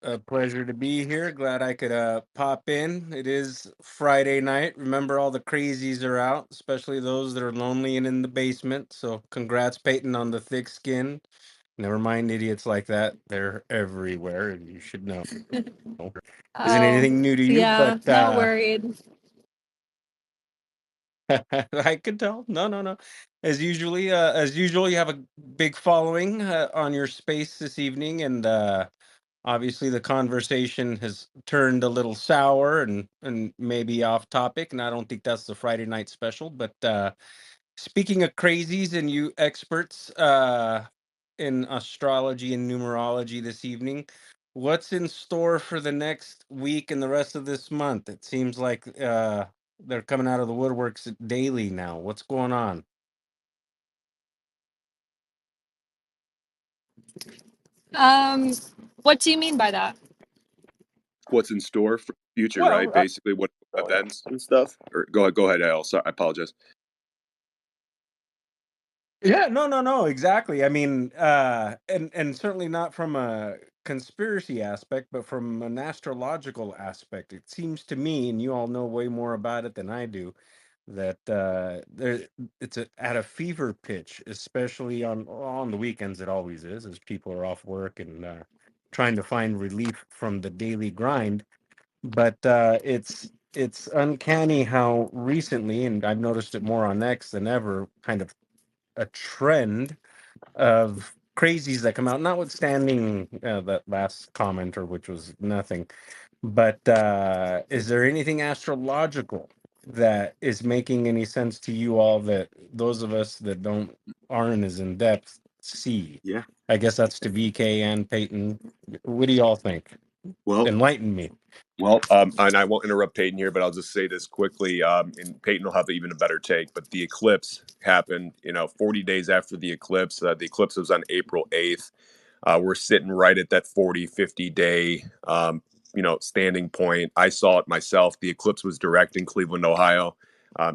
a pleasure to be here. Glad I could pop in. It is Friday night. Remember, all the crazies are out, especially those that are lonely and in the basement. So, congrats, Peyton, on the thick skin. Never mind idiots like that. They're everywhere, and you should know. Isn't Oh, anything new to you, yeah, but not worried. I could tell. No. As usual, you have a big following on your space this evening, and obviously the conversation has turned a little sour and maybe off topic. And I don't think that's the Friday night special. But speaking of crazies and you experts in astrology and numerology this evening, what's in store for the next week and the rest of this month? It seems like they're coming out of the woodworks daily now. What's going on? What do you mean by that? What's in store for the future, right? Well, Basically, what events and stuff. Or go ahead, AL. Sorry, I apologize. yeah, no, exactly. I mean, and certainly not from a conspiracy aspect, but from an astrological aspect. It seems to me, and you all know way more about it than I do, that at a fever pitch, especially on the weekends. It always is, as people are off work and trying to find relief from the daily grind. But it's uncanny how recently, and I've noticed it more on X than ever, kind of a trend of crazies that come out, notwithstanding that last commenter, which was nothing. But is there anything astrological that is making any sense to you all that those of us that aren't as in depth see? Yeah. I guess that's to VK and Peyton. What do y'all think? Well, Enlighten me. and I won't interrupt Peyton here, but I'll just say this quickly. And Peyton will have even a better take. But the eclipse happened, 40 days after the eclipse. The eclipse was on April 8th. We're sitting right at that 40, 50 day, standing point. I saw it myself. The eclipse was direct in Cleveland, Ohio.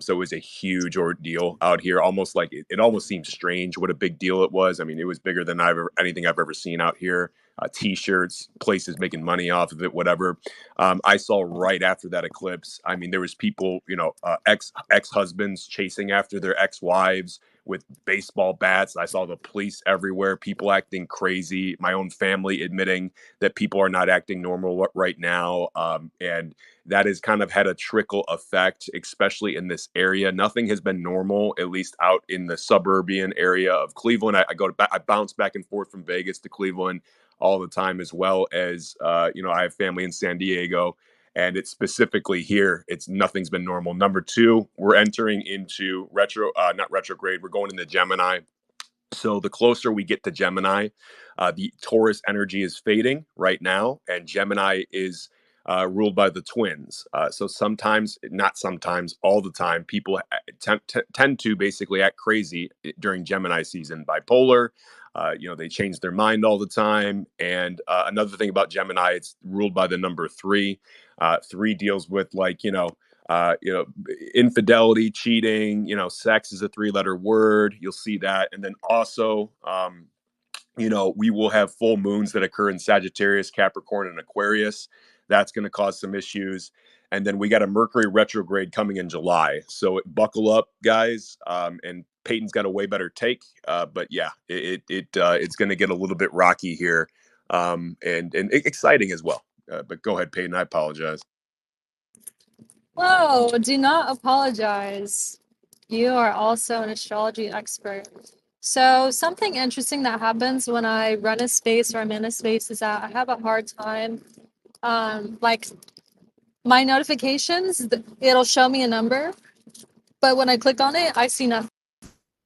So it was a huge ordeal out here. Almost like it almost seemed strange what a big deal it was. I mean, it was bigger than anything I've ever seen out here. T-shirts, places making money off of it, whatever. I saw right after that eclipse. I mean, there was people, ex-husbands chasing after their ex-wives with baseball bats. I saw the police everywhere, people acting crazy, my own family admitting that people are not acting normal right now. And that has kind of had a trickle effect, especially in this area. Nothing has been normal, at least out in the suburban area of Cleveland. I bounce back and forth from Vegas to Cleveland all the time, as well as, I have family in San Diego. And it's specifically here, nothing's been normal. Number two, we're entering into not retrograde, we're going into Gemini. So the closer we get to Gemini, the Taurus energy is fading right now, and Gemini is ruled by the twins. So sometimes, not sometimes, all the time, people tend to basically act crazy during Gemini season, bipolar, They change their mind all the time. And another thing about Gemini, it's ruled by the number three. Three deals with infidelity, cheating. Sex is a three-letter word. You'll see that, and then also. We will have full moons that occur in Sagittarius, Capricorn, and Aquarius. That's going to cause some issues. And then we got a Mercury retrograde coming in July. So buckle up, guys. And Peyton's got a way better take. But yeah, it's going to get a little bit rocky here, and exciting as well. But go ahead, Peyton. I apologize. Whoa, do not apologize. You are also an astrology expert. So something interesting that happens when I run a space or I'm in a space is that I have a hard time, like my notifications, it'll show me a number, but when I click on it, I see nothing.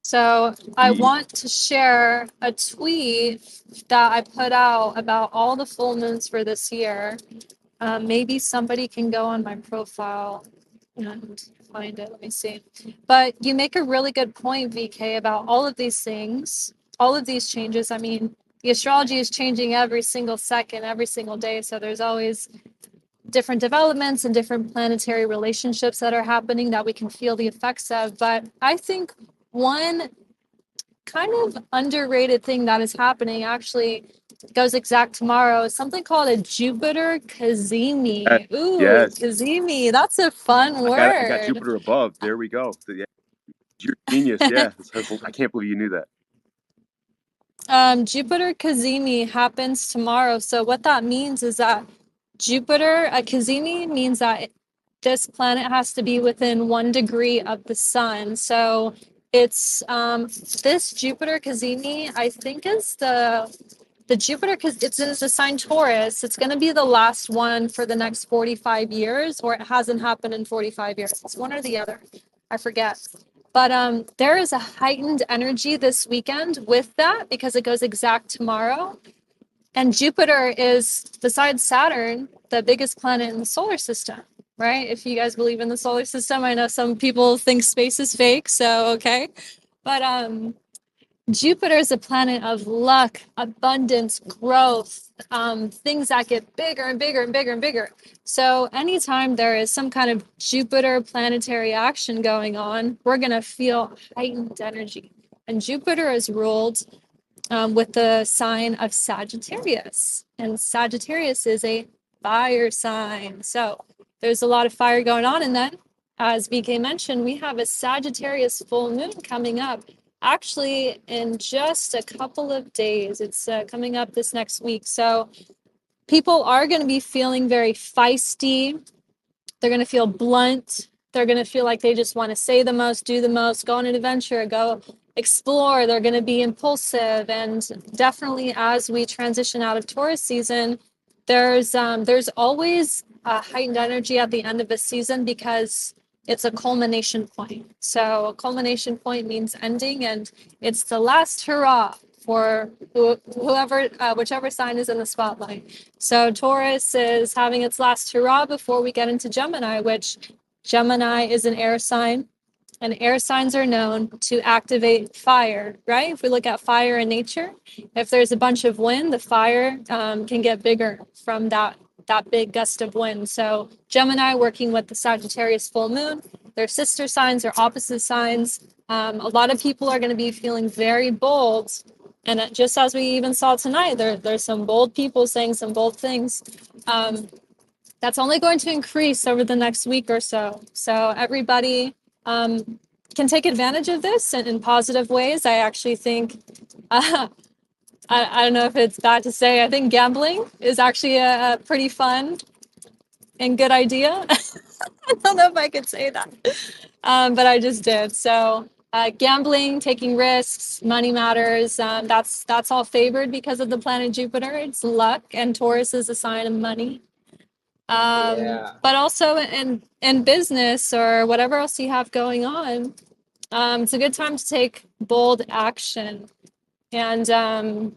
So I want to share a tweet that I put out about all the full moons for this year. Maybe somebody can go on my profile and find it. Let me see. But you make a really good point, VK, about all of these things, all of these changes. I mean, the astrology is changing every single second, every single day. So there's always different developments and different planetary relationships that are happening that we can feel the effects of. But I think one kind of underrated thing that is happening actually goes exact tomorrow is something called a Jupiter Kazemi. Ooh, Yes. Kazemi, that's a fun word. I got Jupiter above. There we go. So, yeah. You're a genius. Yeah. I can't believe you knew that. Jupiter Kazemi happens tomorrow. So what that means is that Jupiter, Kazemi means that this planet has to be within 1 degree of the sun. So it's this Jupiter Kazemi, I think is the Jupiter, because it's in the sign Taurus. It's going to be the last one for the next 45 years, or it hasn't happened in 45 years. It's one or the other. I forget. But there is a heightened energy this weekend with that because it goes exact tomorrow. And Jupiter is, besides Saturn, the biggest planet in the solar system, right? If you guys believe in the solar system, I know some people think space is fake, so okay. But Jupiter is a planet of luck, abundance, growth, things that get bigger and bigger and bigger and bigger. So anytime there is some kind of Jupiter planetary action going on, we're going to feel heightened energy. And Jupiter is ruled with the sign of Sagittarius. And Sagittarius is a fire sign. So there's a lot of fire going on. And then, as BK mentioned, we have a Sagittarius full moon coming up actually in just a couple of days. It's coming up this next week. So people are going to be feeling very feisty. They're going to feel blunt. They're going to feel like they just want to say the most, do the most, go on an adventure, go explore. They're going to be impulsive. And definitely as we transition out of Taurus season, there's always a heightened energy at the end of a season because it's a culmination point. So a culmination point means ending, and it's the last hurrah for whoever, whichever sign is in the spotlight. So Taurus is having its last hurrah before we get into Gemini, which Gemini is an air sign, and air signs are known to activate fire, right? If we look at fire in nature, if there's a bunch of wind, the fire can get bigger from that big gust of wind. So Gemini working with the Sagittarius full moon, they're sister signs, they're opposite signs. A lot of people are going to be feeling very bold. And just as we even saw tonight, there's some bold people saying some bold things. That's only going to increase over the next week or so. So everybody can take advantage of this in positive ways. I actually think, I don't know if it's bad to say, I think gambling is actually a pretty fun and good idea. I don't know if I could say that, but I just did. So gambling, taking risks, money matters. That's all favored because of the planet Jupiter. It's luck, and Taurus is a sign of money. But also in business or whatever else you have going on, it's a good time to take bold action. And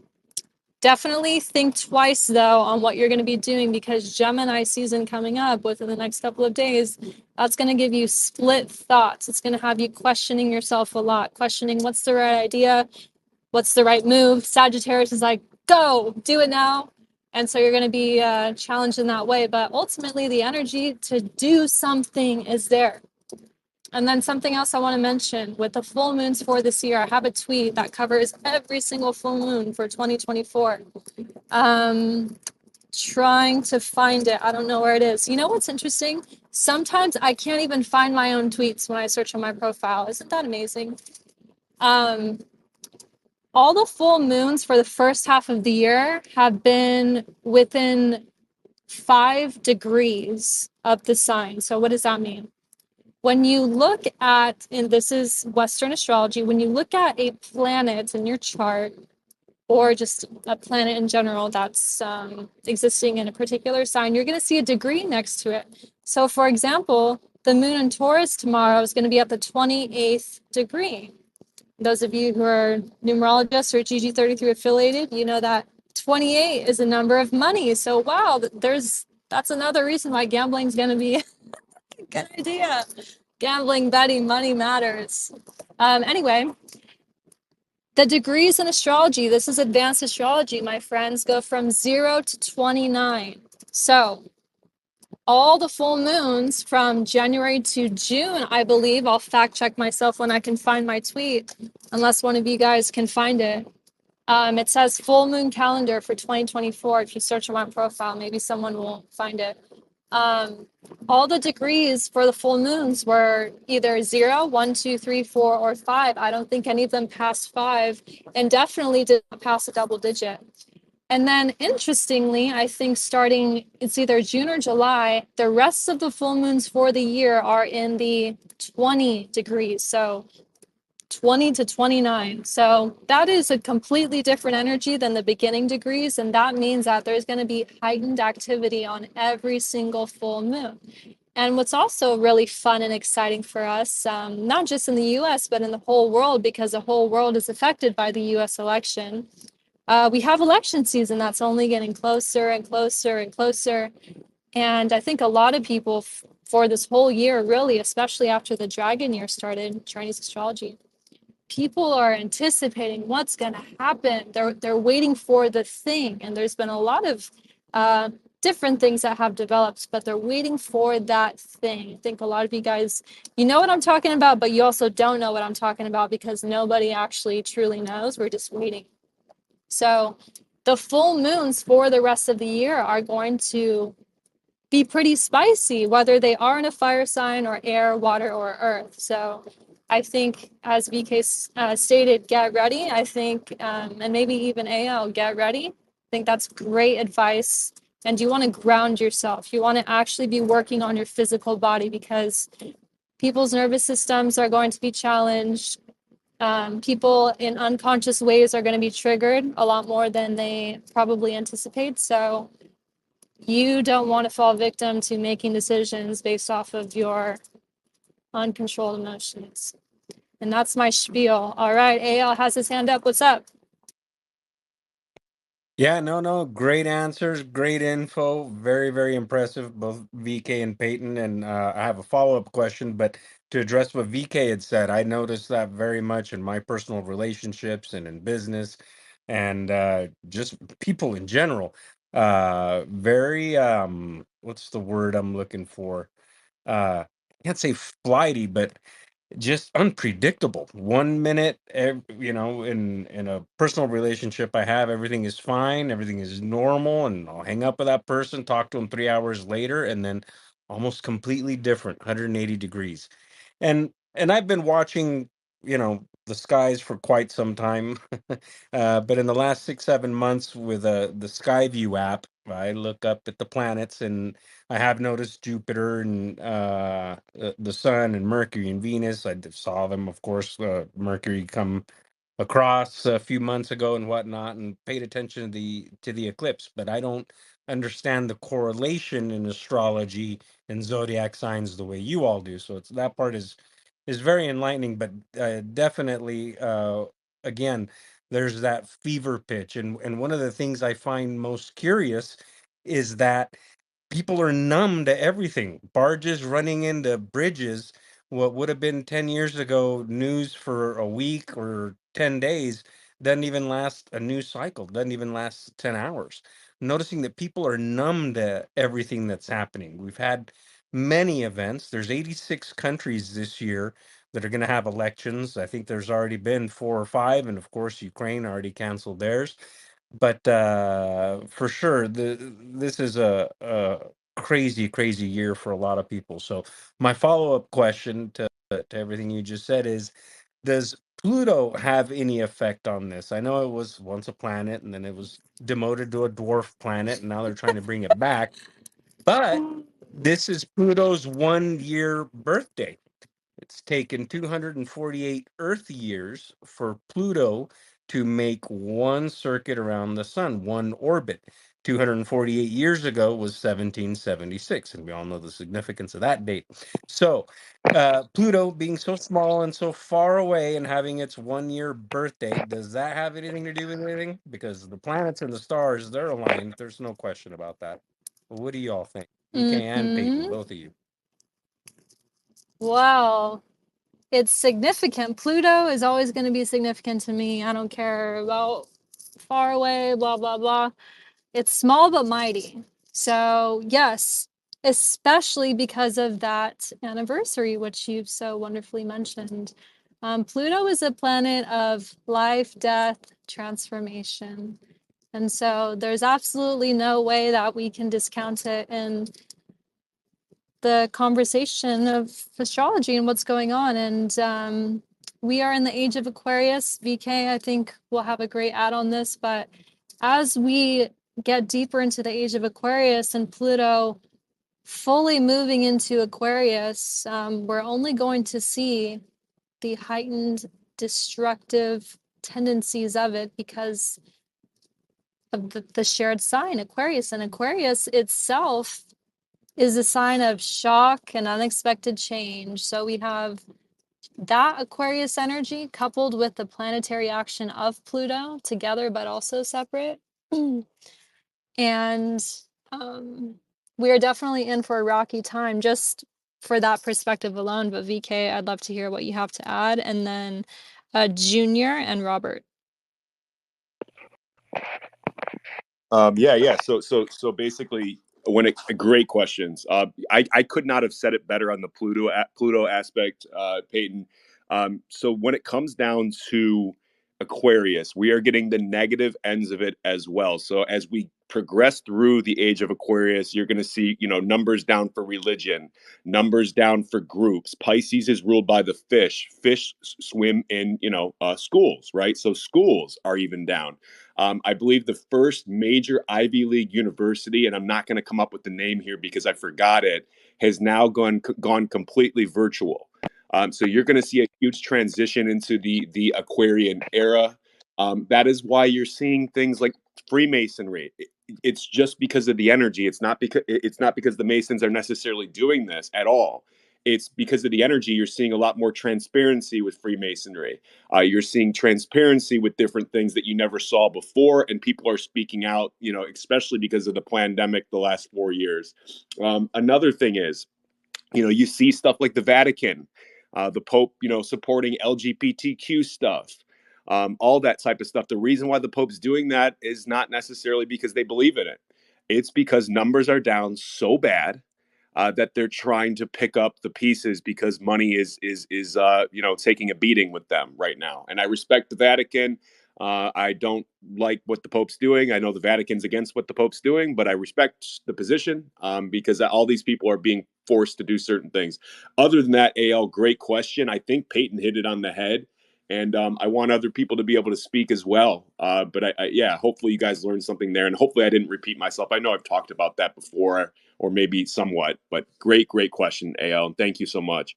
definitely think twice, though, on what you're going to be doing, because Gemini season coming up within the next couple of days, that's going to give you split thoughts. It's going to have you questioning yourself a lot, questioning what's the right idea, what's the right move. Sagittarius is like, go, do it now. And so you're going to be challenged in that way. But ultimately, the energy to do something is there. And then something else I want to mention with the full moons for this year, I have a tweet that covers every single full moon for 2024. Trying to find it. I don't know where it is. You know what's interesting? Sometimes I can't even find my own tweets when I search on my profile. Isn't that amazing? All the full moons for the first half of the year have been within 5 degrees of the sign. So what does that mean? When you look at, and this is Western astrology, when you look at a planet in your chart, or just a planet in general that's existing in a particular sign, you're going to see a degree next to it. So for example, the moon in Taurus tomorrow is going to be at the 28th degree. Those of you who are numerologists or GG33 affiliated, you know that 28 is a number of money. So wow, that's another reason why gambling is going to be a good idea. Gambling, betting, money matters. Anyway, the degrees in astrology, this is advanced astrology, my friends, go from 0 to 29. So all the full moons from January to June, I believe, I'll fact check myself when I can find my tweet, unless one of you guys can find it. It says full moon calendar for 2024. If you search on my profile, maybe someone will find it. All the degrees for the full moons were either 0, 1, 2, 3, 4, or 5. I don't think any of them passed 5, and definitely did not pass a double digit. And then interestingly, I think starting, it's either June or July, the rest of the full moons for the year are in the 20 degrees. So 20 to 29. So that is a completely different energy than the beginning degrees. And that means that there's going to be heightened activity on every single full moon. And what's also really fun and exciting for us, not just in the US, but in the whole world, because the whole world is affected by the US election. We have election season that's only getting closer and closer and closer. And I think a lot of people for this whole year, really, especially after the dragon year started, Chinese astrology, people are anticipating what's going to happen. They're waiting for the thing. And there's been a lot of different things that have developed, but they're waiting for that thing. I think a lot of you guys, you know what I'm talking about, but you also don't know what I'm talking about because nobody actually truly knows. We're just waiting. So the full moons for the rest of the year are going to be pretty spicy, whether they are in a fire sign or air, water, or earth. So I think, as VK stated, get ready. I think, and maybe even AL, get ready. I think that's great advice. And you want to ground yourself. You want to actually be working on your physical body because people's nervous systems are going to be challenged. People in unconscious ways are going to be triggered a lot more than they probably anticipate. So you don't want to fall victim to making decisions based off of your uncontrolled emotions. And that's my spiel. All right, AL has his hand up. What's up? Yeah, no, great answers, great info, very, very impressive, both VK and Peyton. And I have a follow-up question, but to address what VK had said, I noticed that very much in my personal relationships and in business and just people in general. Very, what's the word I'm looking for? I can't say flighty, but just unpredictable. 1 minute, in a personal relationship I have, everything is fine, everything is normal, and I'll hang up with that person, talk to them 3 hours later, and then almost completely different, 180 degrees. And I've been watching, the skies for quite some time. But in the last 6 7 months with the Skyview app, I look up at the planets, and I have noticed Jupiter and the Sun and Mercury and Venus. I saw them, of course, Mercury come across a few months ago and whatnot, and paid attention to the eclipse. But I don't understand the correlation in astrology and zodiac signs the way you all do. So that part is very enlightening, but definitely, again, there's that fever pitch, and one of the things I find most curious is that people are numb to everything. Barges running into bridges, what would have been 10 years ago news for a week or 10 days, doesn't even last a new cycle, doesn't even last 10 hours. Noticing that people are numb to everything that's happening. We've had many events. There's 86 countries this year that are going to have elections. I think there's already been 4 or 5, and of course, Ukraine already canceled theirs. But for sure, this is a crazy, crazy year for a lot of people. So my follow-up question to everything you just said is, does Pluto have any effect on this? I know it was once a planet and then it was demoted to a dwarf planet and now they're trying to bring it back. But this is Pluto's 1 year birthday. It's taken 248 Earth years for Pluto to make one circuit around the sun, one orbit. 248 years ago was 1776, and we all know the significance of that date. So, Pluto being so small and so far away and having its 1 year birthday, does that have anything to do with anything? Because the planets and the stars, they're aligned. There's no question about that. But what do y'all think? BK and Peyton, Mm-hmm. both of you. Wow. It's significant. Pluto is always going to be significant to me. I don't care about far away, blah, blah, blah. It's small but mighty. So, yes, especially because of that anniversary, which you've so wonderfully mentioned. Pluto is a planet of life, death, transformation. And so there's absolutely no way that we can discount it in the conversation of astrology and what's going on. And we are in the age of Aquarius. VK, I think, will have a great add on this. But as we get deeper into the age of Aquarius and Pluto fully moving into Aquarius, we're only going to see the heightened destructive tendencies of it because of the shared sign, Aquarius. And Aquarius itself is a sign of shock and unexpected change. So we have that Aquarius energy coupled with the planetary action of Pluto together, but also separate. And we are definitely in for a rocky time just for that perspective alone. But VK, I'd love to hear what you have to add. And then Junior and Robert. Yeah. So basically, great questions. I could not have said it better on the Pluto aspect, Peyton. So when it comes down to Aquarius, we are getting the negative ends of it as well. So as we progress through the age of Aquarius, you're going to see, numbers down for religion, numbers down for groups. Pisces is ruled by the fish. Fish swim in, schools, right? So schools are even down. I believe the first major Ivy League university, and I'm not going to come up with the name here because I forgot it, has now gone completely virtual. So you're going to see a huge transition into the Aquarian era. That is why you're seeing things like Freemasonry. It's just because of the energy. It's not because the Masons are necessarily doing this at all. It's because of the energy. You're seeing a lot more transparency with Freemasonry. You're seeing transparency with different things that you never saw before, and people are speaking out. Especially because of the pandemic the last 4 years. Another thing is, you see stuff like the Vatican, the Pope, supporting LGBTQ stuff, all that type of stuff. The reason why the Pope's doing that is not necessarily because they believe in it. It's because numbers are down so bad that they're trying to pick up the pieces because money is taking a beating with them right now. And I respect the Vatican. I don't like what the Pope's doing. I know the Vatican's against what the Pope's doing, but I respect the position because all these people are being forced to do certain things. Other than that, AL, great question. I think Peyton hit it on the head. And I want other people to be able to speak as well. But yeah, hopefully you guys learned something there. And hopefully I didn't repeat myself. I know I've talked about that before, or maybe somewhat, but great question, AL. And thank you so much.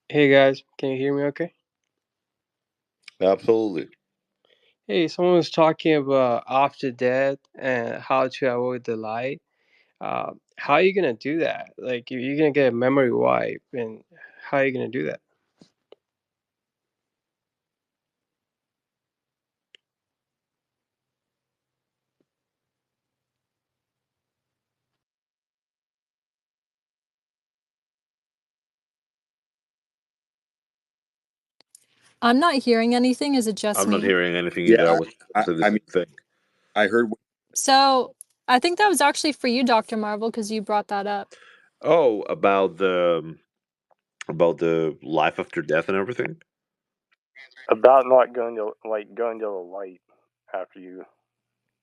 Hey guys, can you hear me okay? Absolutely. Hey, someone was talking about after death and how to avoid the light. How are you gonna do that? Like, you're gonna get a memory wipe, and how are you gonna do that? I'm not hearing anything. Is it just I'm not me? hearing anything either. I Yeah, was gonna say the I same mean, thing. I heard. So I think that was actually for you, Dr. Marvel, because you brought that up. Oh, about the life after death and everything. About not going to the light after you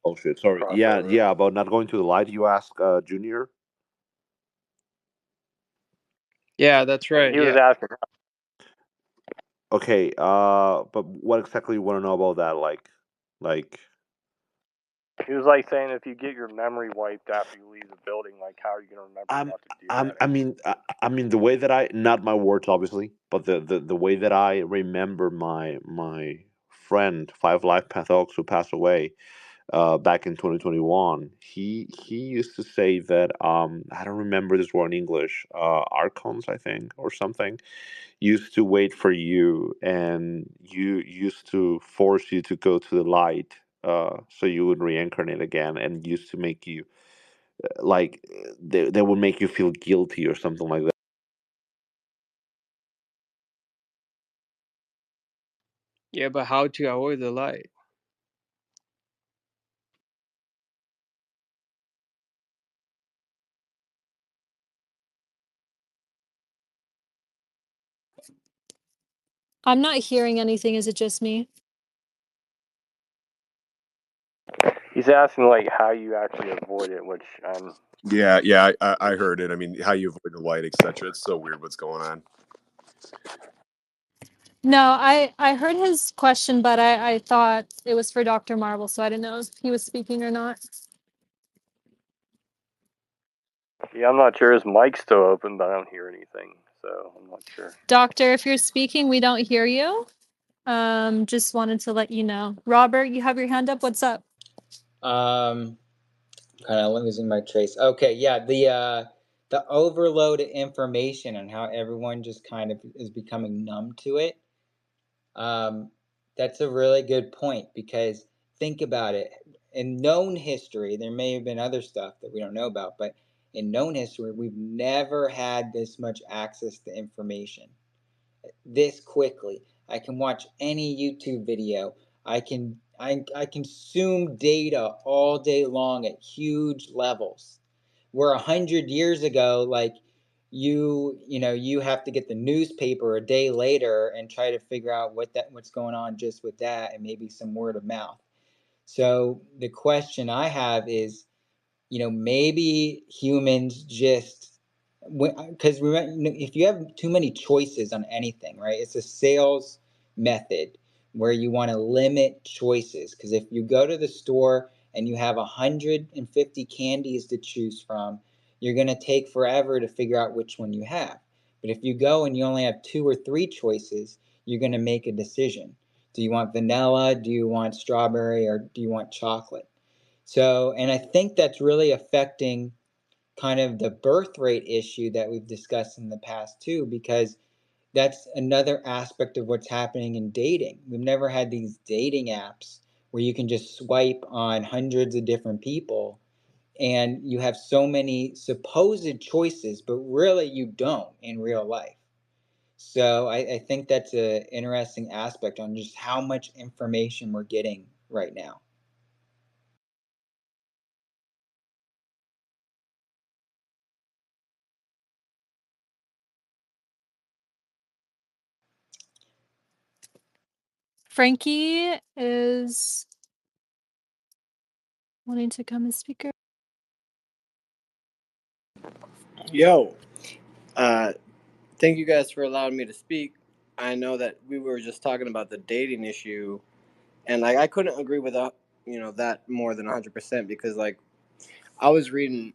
Oh shit, sorry. cross Yeah, over. yeah, about not going to the light. You ask Junior. Yeah, that's right. He was Yeah. asking. Okay, but what exactly you want to know about that? Like, He was like saying if you get your memory wiped after you leave the building, like how are you gonna remember I'm, what to do I'm, I next? mean, I mean the way that not my words obviously, but the way that I remember my friend Five Life Path Oaks who passed away back in 2021. He used to say that I don't remember this word in English, archons I think or something used to wait for you and you used to force you to go to the light so you would reincarnate again and used to make you like they would make you feel guilty or something like that. Yeah, but how to avoid the light? I'm not hearing anything. Is it just me? He's asking like how you actually avoid it, which Yeah, I heard it. I mean, how you avoid the light, etc. It's so weird what's going on. No, I heard his question, but I thought it was for Dr. Marvel, so I didn't know if he was speaking or not. yeah, I'm not sure his mic's still open, but I don't hear anything, so I'm not sure. Doctor, if you're speaking, we don't hear you. Just wanted to let you know. Robert, you have your hand up. What's up? Kind of losing my trace. Okay, yeah, the overload of information and how everyone just kind of is becoming numb to it. That's a really good point because think about it. In known history, there may have been other stuff that we don't know about, but in known history, we've never had this much access to information this quickly. I can watch any YouTube video. I consume data all day long at huge levels. Where 100 years ago, like you have to get the newspaper a day later and try to figure out what's going on just with that, and maybe some word of mouth. So the question I have is, maybe humans just, because if you have too many choices on anything, right, it's a sales method where you want to limit choices. Because if you go to the store and you have 150 candies to choose from, you're going to take forever to figure out which one you have. But if you go and you only have 2 or 3 choices, you're going to make a decision. Do you want vanilla? Do you want strawberry? Or do you want chocolate? So, and I think that's really affecting kind of the birth rate issue that we've discussed in the past too, because that's another aspect of what's happening in dating. We've never had these dating apps where you can just swipe on hundreds of different people and you have so many supposed choices, but really you don't in real life. So I think that's an interesting aspect on just how much information we're getting right now. Frankie is wanting to come as speaker. Yo, thank you guys for allowing me to speak. I know that we were just talking about the dating issue, and like I couldn't agree with that more than 100% because like I was reading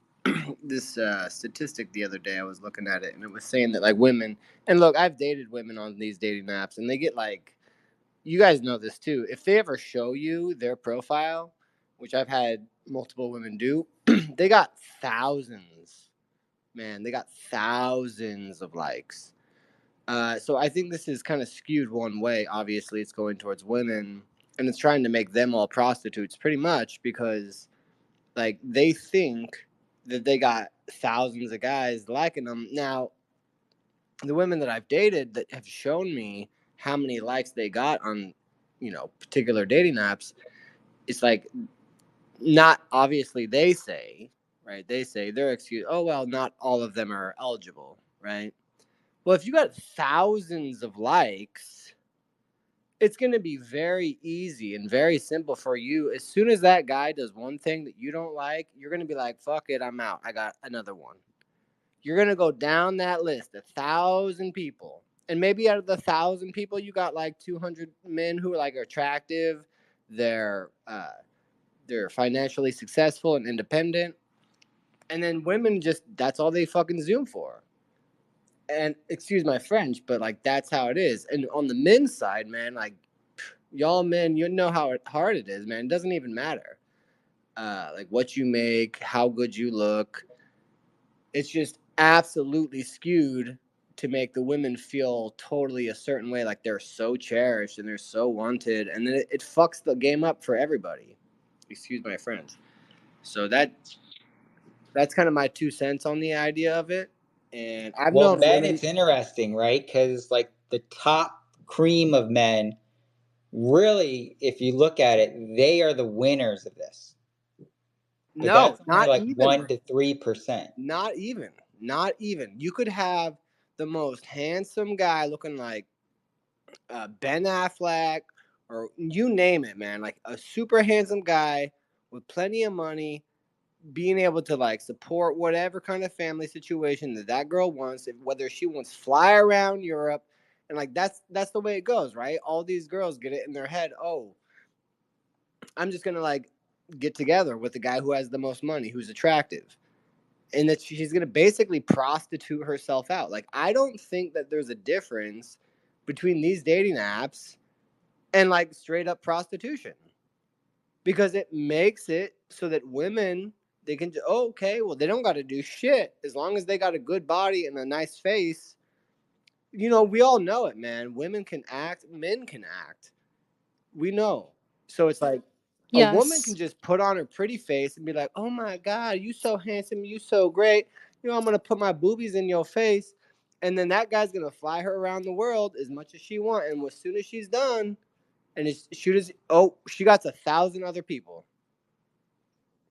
this statistic the other day. I was looking at it, and it was saying that like women, and look, I've dated women on these dating apps, and they get like, you guys know this too. If they ever show you their profile, which I've had multiple women do, they got thousands. Man, they got thousands of likes. So I think this is kind of skewed one way. Obviously, it's going towards women, and it's trying to make them all prostitutes, pretty much, because like they think that they got thousands of guys liking them. Now, the women that I've dated that have shown me how many likes they got on, particular dating apps, it's like, not obviously they say, right? They say their excuse, oh, well, not all of them are eligible, right? Well, if you got thousands of likes, it's going to be very easy and very simple for you. As soon as that guy does one thing that you don't like, you're going to be like, fuck it, I'm out. I got another one. You're going to go down that list, 1,000 people. And maybe out of the 1,000 people, you got like 200 men who are like attractive. They're financially successful and independent. And then women just, that's all they fucking Zoom for. And excuse my French, but like, that's how it is. And on the men's side, man, like, y'all men, you know how hard it is, man. It doesn't even matter. Like what you make, how good you look. It's just absolutely skewed to make the women feel totally a certain way, like they're so cherished and they're so wanted, and then it fucks the game up for everybody. Excuse my French. So that's kind of my 2 cents on the idea of it. And I've Well, known men, women. it's interesting, right? Because like the top cream of men, really, if you look at it, they are the winners of this. But No, that's only not like even 1 to 3%. Not even. Not even. You could have the most handsome guy looking like Ben Affleck, or you name it, man. Like a super handsome guy with plenty of money, being able to like support whatever kind of family situation that girl wants, whether she wants to fly around Europe, and like that's the way it goes, right? All these girls get it in their head, oh, I'm just gonna like get together with the guy who has the most money, who's attractive. And that she's going to basically prostitute herself out. Like, I don't think that there's a difference between these dating apps and like straight up prostitution, because it makes it so that women, they can, oh, okay, well, they don't got to do shit as long as they got a good body and a nice face. We all know it, man. Women can act, men can act. We know. So it's like, a woman can Yes. just put on her pretty face and be like, oh my God, you so handsome, you so great. I'm going to put my boobies in your face. And then that guy's going to fly her around the world as much as she wants. And as soon as she's done, and she got 1,000 other people.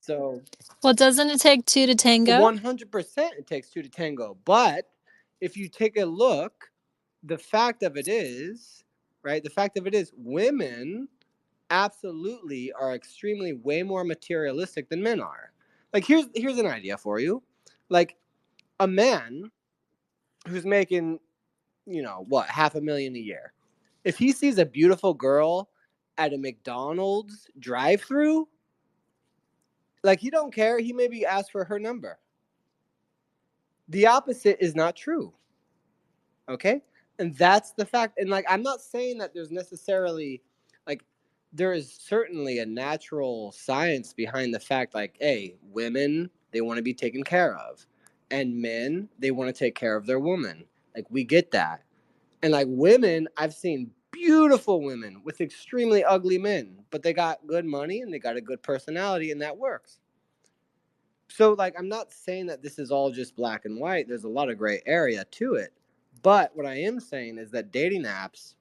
So, Well, doesn't it take two to tango? 100% it takes two to tango. But if you take a look, the fact of it is, right, women absolutely are extremely way more materialistic than men are. Like, here's an idea for you. Like, a man who's making, what, $500,000 a year. If he sees a beautiful girl at a McDonald's drive-through, like, he don't care. He maybe asks for her number. The opposite is not true. Okay? And that's the fact. And like, I'm not saying that there's necessarily, like, there is certainly a natural science behind the fact, like, hey, women, they want to be taken care of, and men, they want to take care of their woman. Like, we get that. And like, women, I've seen beautiful women with extremely ugly men, but they got good money and they got a good personality, and that works. So like, I'm not saying that this is all just black and white. There's a lot of gray area to it. But what I am saying is that dating apps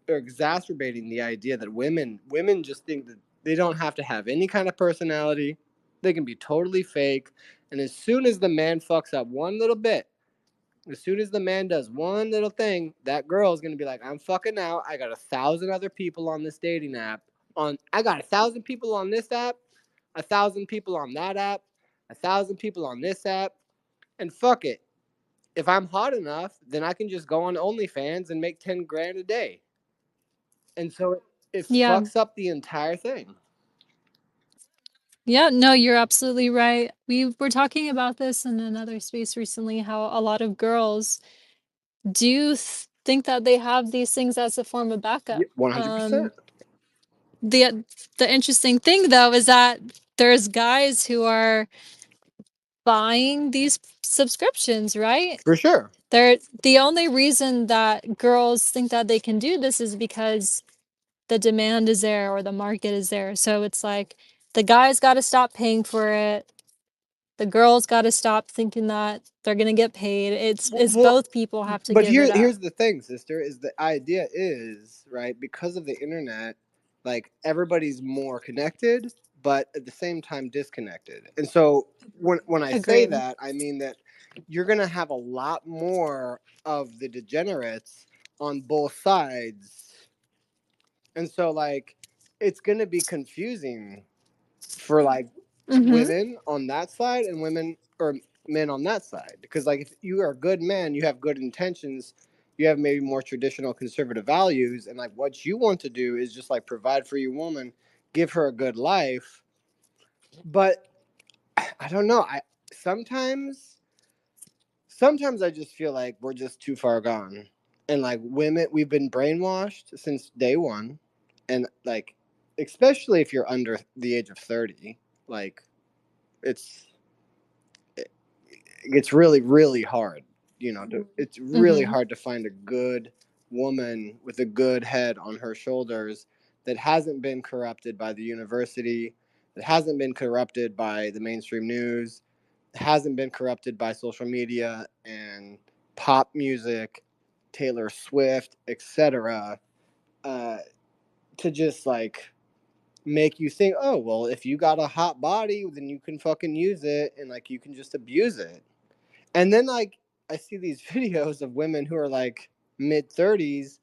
are exacerbating the idea that women just think that they don't have to have any kind of personality. They can be totally fake. And as soon as the man fucks up one little bit, as soon as the man does one little thing, that girl is going to be like, I'm fucking out. I got 1,000 other people on this dating app. I got 1,000 people on this app, 1,000 people on that app, 1,000 people on this app. And fuck it. If I'm hot enough, then I can just go on OnlyFans and make 10 grand a day. And so it Yeah. fucks up the entire thing. Yeah, no, you're absolutely right. We were talking about this in another space recently, how a lot of girls do think that they have these things as a form of backup. 100%. The interesting thing though is that there's guys who are buying these subscriptions, right? For sure. They're the only reason that girls think that they can do this is because the demand is there or the market is there. So it's like the guy's got to stop paying for it. The girls got to stop thinking that they're going to get paid. It's Well, both people have to but give it up. here's the thing, sister, is the idea is, right, because of the internet, like everybody's more connected, but at the same time disconnected. And so when I say Agreed. that, I mean that you're gonna have a lot more of the degenerates on both sides. And so like it's gonna be confusing for like women on that side and women or men on that side, because like if you are a good man, you have good intentions, you have maybe more traditional conservative values, and like what you want to do is just like provide for your woman, give her a good life. But I don't know, I sometimes sometimes I just feel like we're just too far gone, and like women, we've been brainwashed since day one, and like especially if you're under the age of 30, like it's it's really hard, it's really hard to find a good woman with a good head on her shoulders that hasn't been corrupted by the university, that hasn't been corrupted by the mainstream news, hasn't been corrupted by social media and pop music, Taylor Swift, etc. To just like make you think, oh well, if you got a hot body, then you can fucking use it and like you can just abuse it. And then like I see these videos of women who are like mid 30s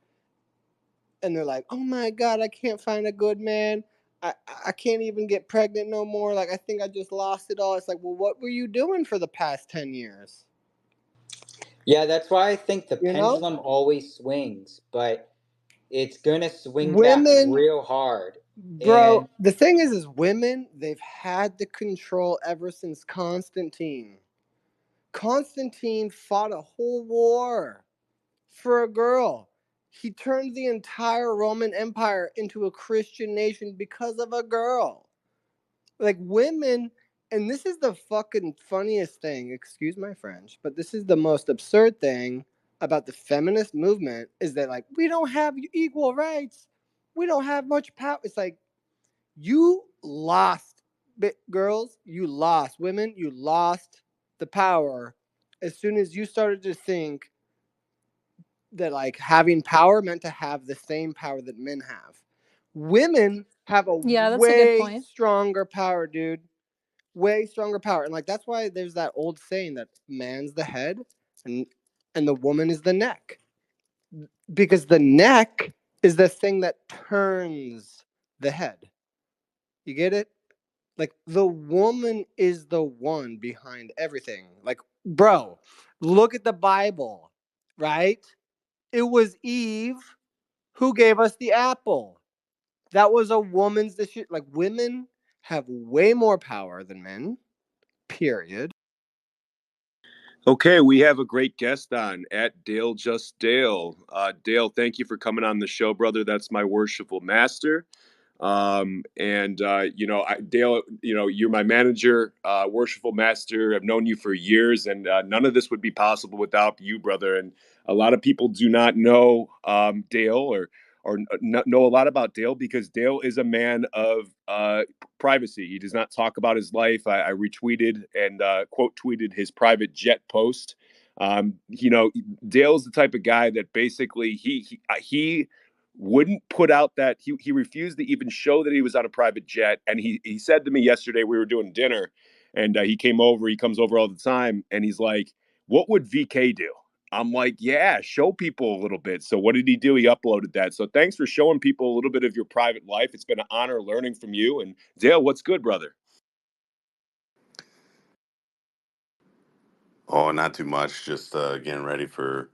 and they're like, "Oh my god, I can't find a good man. I can't even get pregnant no more. Like I think I just lost it all." It's like, "Well, what were you doing for the past 10 years?" Yeah, that's why I think the You know? pendulum always swings, but it's gonna swing back Women, real hard. bro, And the thing is women, they've had the control ever since Constantine. Constantine fought a whole war for a girl. He turned the entire Roman Empire into a Christian nation because of a girl. Like women, and this is the fucking funniest thing, excuse my French, but this is the most absurd thing about the feminist movement is that like we don't have equal rights. We don't have much power. It's like you lost, girls, you lost. Women, you lost the power as soon as you started to think that like having power meant to have the same power that men have. Women have a Yeah, that's a good way point. stronger power, dude. Way stronger power. And like that's why there's that old saying that man's the head and the woman is the neck. Because the neck is the thing that turns the head. You get it? Like the woman is the one behind everything. Like, bro, look at the Bible, right? It was Eve who gave us the apple. That was a woman's decision. Like women have way more power than men. Period. Okay, we have a great guest on at Dale Just Dale. Dale, thank you for coming on the show, brother. That's my worshipful master. Dale, you're my manager, worshipful master. I've known you for years, and none of this would be possible without you, brother. And a lot of people do not know Dale or know a lot about Dale because Dale is a man of privacy. He does not talk about his life. I retweeted and quote tweeted his private jet post. Dale's the type of guy that basically he wouldn't put out that he refused to even show that he was on a private jet. And he said to me yesterday, we were doing dinner, and he comes over all the time, and he's like, "What would VK do?" I'm like, "Yeah, show people a little bit." So what did he do? He uploaded that. So thanks for showing people a little bit of your private life. It's been an honor learning from you. And Dale, what's good, brother? Oh, not too much. Just getting ready for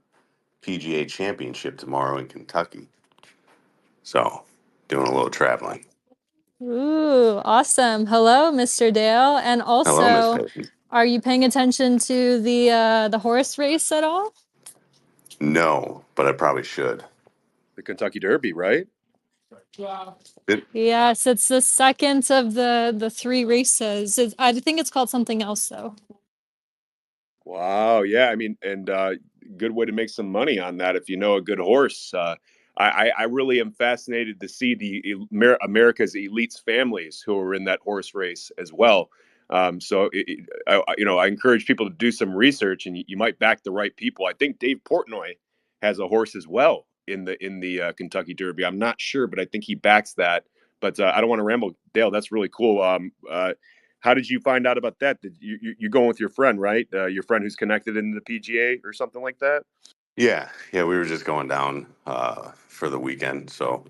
PGA Championship tomorrow in Kentucky. So, doing a little traveling. Ooh, awesome. Hello, Mr. Dale. And Hello, Miss also, Peyton. are you paying attention to the horse race at all? No, but I probably should. The Kentucky Derby, right? It, Yes, it's the second of the three races. I think it's called something else though. Wow. Yeah. I mean, and good way to make some money on that if you know a good horse. I really am fascinated to see America's elites families who are in that horse race as well. I encourage people to do some research, and you might back the right people. I think Dave Portnoy has a horse as well in the Kentucky Derby. I'm not sure, but I think he backs that. But I don't want to ramble, Dale. That's really cool. How did you find out about that? Did you're going with your friend, right? Your friend who's connected in the PGA or something like that? Yeah, we were just going down for the weekend, so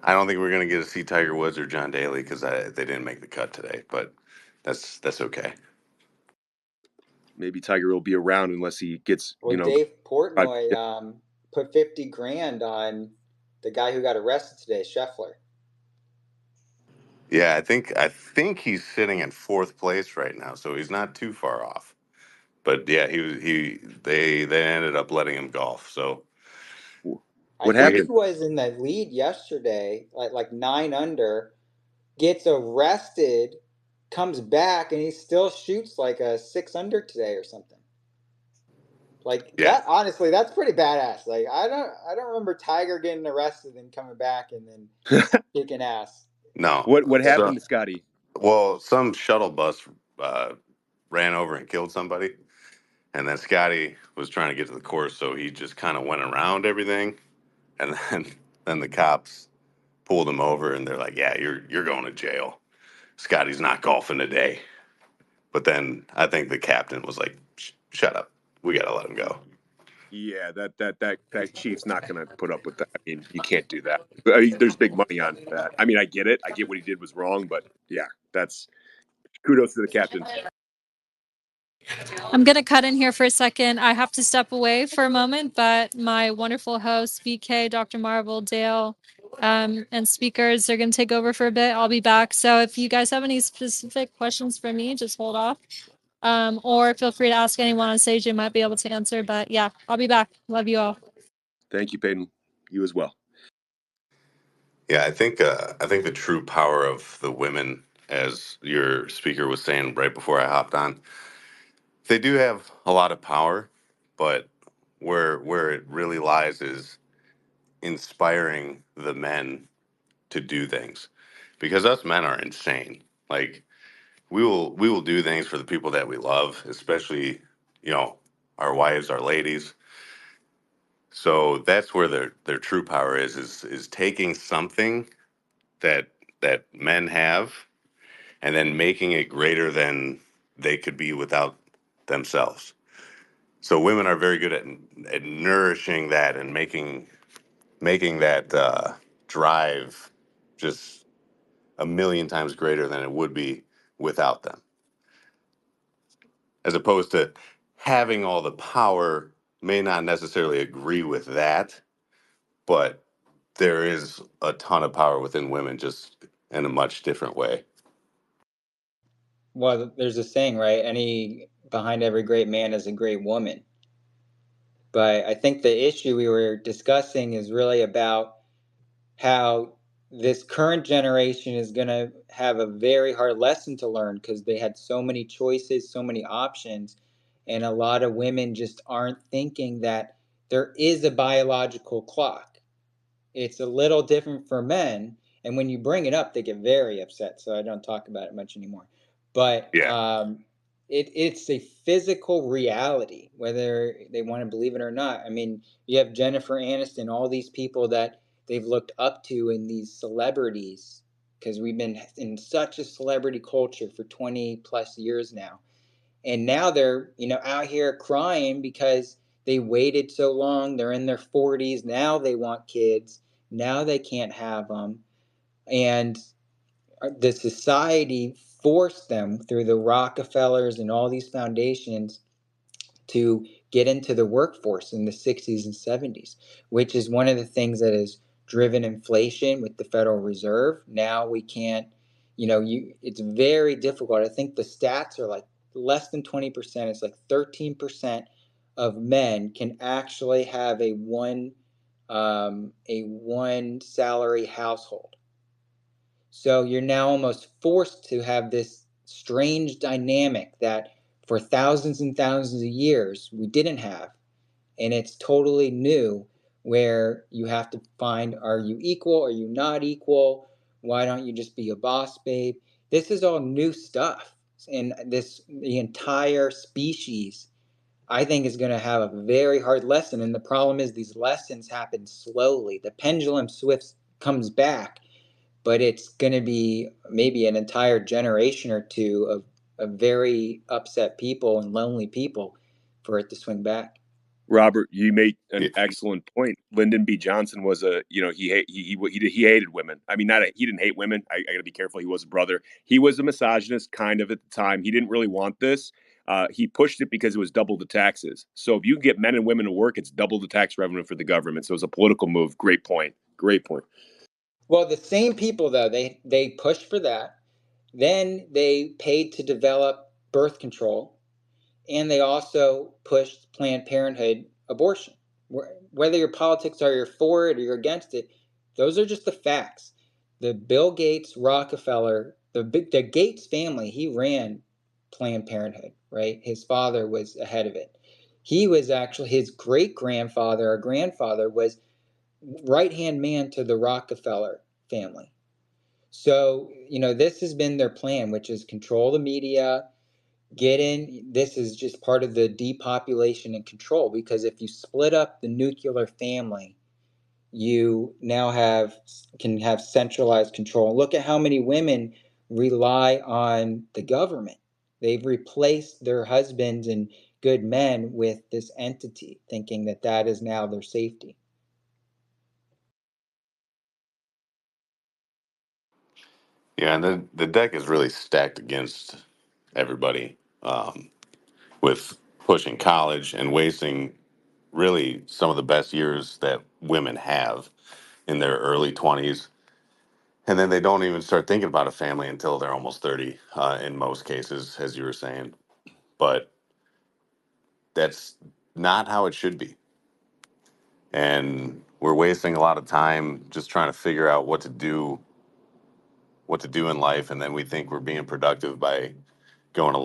I don't think we're gonna get to see Tiger Woods or John Daly because they didn't make the cut today. But that's okay. Maybe Tiger will be around unless he gets, Well, Dave Portnoy put 50 grand on the guy who got arrested today, Scheffler. Yeah, I think he's sitting in fourth place right now, so he's not too far off. But yeah, they ended up letting him golf. So what I think happened? he was in the lead yesterday, like 9 under, gets arrested, comes back, and he still shoots like a 6 under today or something. Like yeah, that, honestly, that's pretty badass. Like I don't remember Tiger getting arrested and coming back and then kicking ass. no. What So, happened to Scotty? well, some shuttle bus ran over and killed somebody, and then Scotty was trying to get to the course, so he just kind of went around everything, and then the cops pulled him over, and they're like, "Yeah, you're going to jail. Scotty's not golfing today." But then I think the captain was like, "Shut up. We got to let him go." Yeah, that chief's not going to put up with that. I mean, you can't do that. There's big money on that. I mean, I get it. I get what he did was wrong, but yeah, that's kudos to the captain. I'm going to cut in here for a second. I have to step away for a moment, but my wonderful hosts, VK, Dr. Marvel, Dale, and speakers are going to take over for a bit. I'll be back. So if you guys have any specific questions for me, just hold off. Or feel free to ask anyone on stage who might be able to answer. But yeah, I'll be back. Love you all. Thank you, Peyton. You as well. Yeah, I think the true power of the women, as your speaker was saying right before I hopped on, they do have a lot of power, but where it really lies is inspiring the men to do things, because us men are insane. Like we will do things for the people that we love, especially our wives, our ladies. So that's where their true power is taking something that men have and then making it greater than they could be without themselves. So women are very good at nourishing that and making that drive just a million times greater than it would be without them. As opposed to having all the power, may not necessarily agree with that, but there is a ton of power within women, just in a much different way. Well, there's a saying, right? Behind every great man is a great woman. But I think the issue we were discussing is really about how this current generation is going to have a very hard lesson to learn because they had so many choices, so many options, and a lot of women just aren't thinking that there is a biological clock. It's a little different for men, and when you bring it up, they get very upset. So I don't talk about it much anymore. But Yeah. it's a physical reality, whether they want to believe it or not. I mean, you have Jennifer Aniston, all these people that they've looked up to, in these celebrities, because we've been in such a celebrity culture for 20 plus years now. And now they're out here crying because they waited so long. They're in their 40s now. They want kids now. They can't have them, and the society forced them through the Rockefellers and all these foundations to get into the workforce in the 60s and 70s, which is one of the things that has driven inflation with the Federal Reserve. Now we can't, it's very difficult. I think the stats are like less than 20%. It's like 13% of men can actually have a one salary household. So you're now almost forced to have this strange dynamic that for thousands and thousands of years we didn't have. And it's totally new, where you have to find, are you equal? Are you not equal? Why don't you just be a boss babe? This is all new stuff. And the entire species, I think, is going to have a very hard lesson. And the problem is these lessons happen slowly. The pendulum swifts comes back, but it's going to be maybe an entire generation or two of very upset people and lonely people for it to swing back. Robert, you made an Yeah, excellent point. Lyndon B. Johnson was he hated women. I mean, he didn't hate women. I got to be careful. He was a brother. He was a misogynist, kind of, at the time. He didn't really want this. He pushed it because it was double the taxes. So if you get men and women to work, it's double the tax revenue for the government. So it was a political move. Great point. Great point. Well, the same people, though, they pushed for that. Then they paid to develop birth control, and they also pushed Planned Parenthood abortion. Whether your politics are you're for it or you're against it, those are just the facts. The Bill Gates, Rockefeller, the Gates family, he ran Planned Parenthood, right? His father was ahead of it. He was actually, his great grandfather or grandfather was right hand man to the Rockefeller family. So, this has been their plan, which is control the media, this is just part of the depopulation and control, because if you split up the nuclear family, you now can have centralized control. Look at how many women rely on the government. They've replaced their husbands and good men with this entity, thinking that that is now their safety. yeah, and the deck is really stacked against everybody, with pushing college and wasting really some of the best years that women have in their early 20s. And then they don't even start thinking about a family until they're almost 30, in most cases, as you were saying. But that's not how it should be. And we're wasting a lot of time just trying to figure out what to do in life, and then we think we're being productive by going to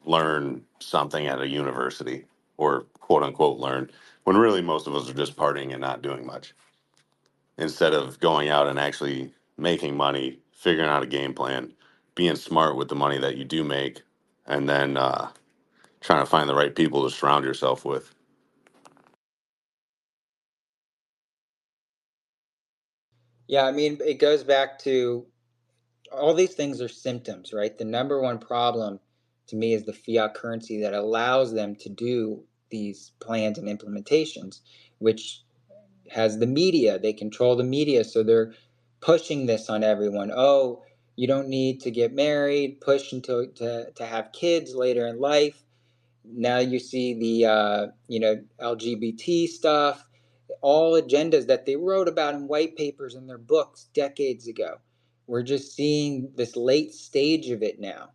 learn something at a university, or quote unquote learn, when really most of us are just partying and not doing much, instead of going out and actually making money, figuring out a game plan, being smart with the money that you do make, and then trying to find the right people to surround yourself with. Yeah, I mean, it goes back to all these things are symptoms, right? The number one problem to me is the fiat currency that allows them to do these plans and implementations, which has the media. They control the media, so they're pushing this on everyone. Oh, you don't need to get married, push until to have kids later in life. Now you see the LGBT stuff, all agendas that they wrote about in white papers in their books decades ago. We're just seeing this late stage of it now.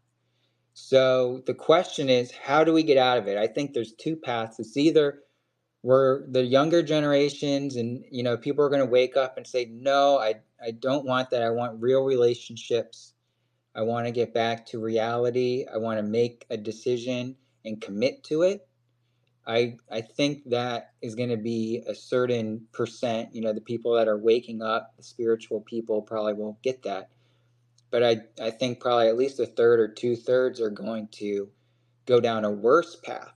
So the question is, how do we get out of it? I think there's two paths. It's either we're the younger generations, and people are going to wake up and say, no, I don't want that. I want real relationships. I want to get back to reality. I want to make a decision and commit to it. I think that is going to be a certain percent. The people that are waking up, the spiritual people, probably won't get that. But I think probably at least a third or two-thirds are going to go down a worse path.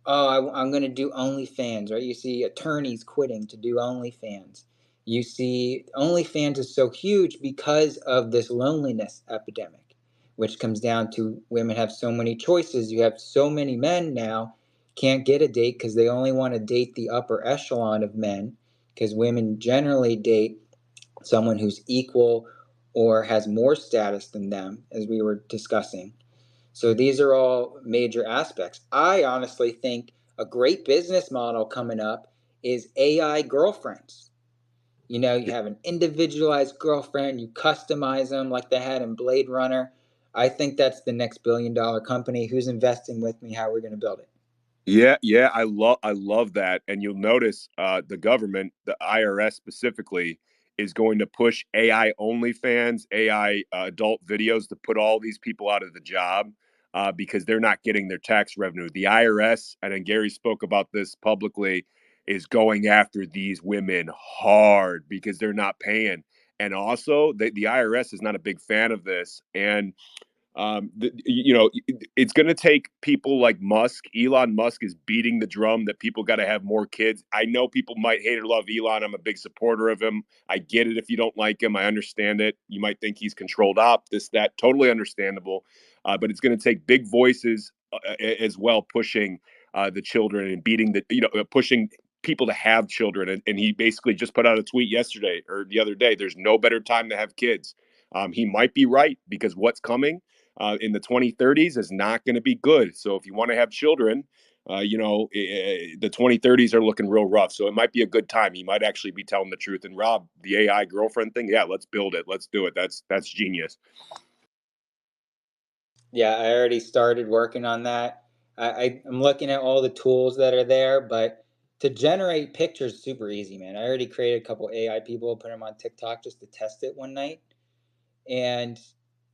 Oh, I'm going to do OnlyFans, right? You see attorneys quitting to do OnlyFans. You see OnlyFans is so huge because of this loneliness epidemic, which comes down to women have so many choices. You have so many men now can't get a date because they only want to date the upper echelon of men, because women generally date someone who's equal or has more status than them, as we were discussing. So these are all major aspects. I honestly think a great business model coming up is AI girlfriends. You have an individualized girlfriend, you customize them like they had in Blade Runner. I think that's the next $1 billion company. Who's investing with me? How are we going to build it? Yeah, I love that. And you'll notice the government, the IRS specifically, is going to push AI OnlyFans, AI adult videos to put all these people out of the job, because they're not getting their tax revenue. The IRS, and then Gary spoke about this publicly, is going after these women hard because they're not paying. And also, the IRS is not a big fan of this. And It's going to take people like Musk. Elon Musk is beating the drum that people got to have more kids. I know people might hate or love Elon. I'm a big supporter of him. I get it if you don't like him. I understand it. You might think he's controlled op, this, that, totally understandable. But it's going to take big voices as well, pushing the children and beating pushing people to have children. And he basically just put out a tweet yesterday or the other day. There's no better time to have kids. He might be right because what's coming in the 2030s is not going to be good. So if you want to have children, the 2030s are looking real rough. So it might be a good time. He might actually be telling the truth. And Rob, the AI girlfriend thing, yeah, let's build it. Let's do it. That's genius. Yeah, I already started working on that. I'm looking at all the tools that are there, but to generate pictures is super easy, man. I already created a couple AI people, put them on TikTok just to test it one night.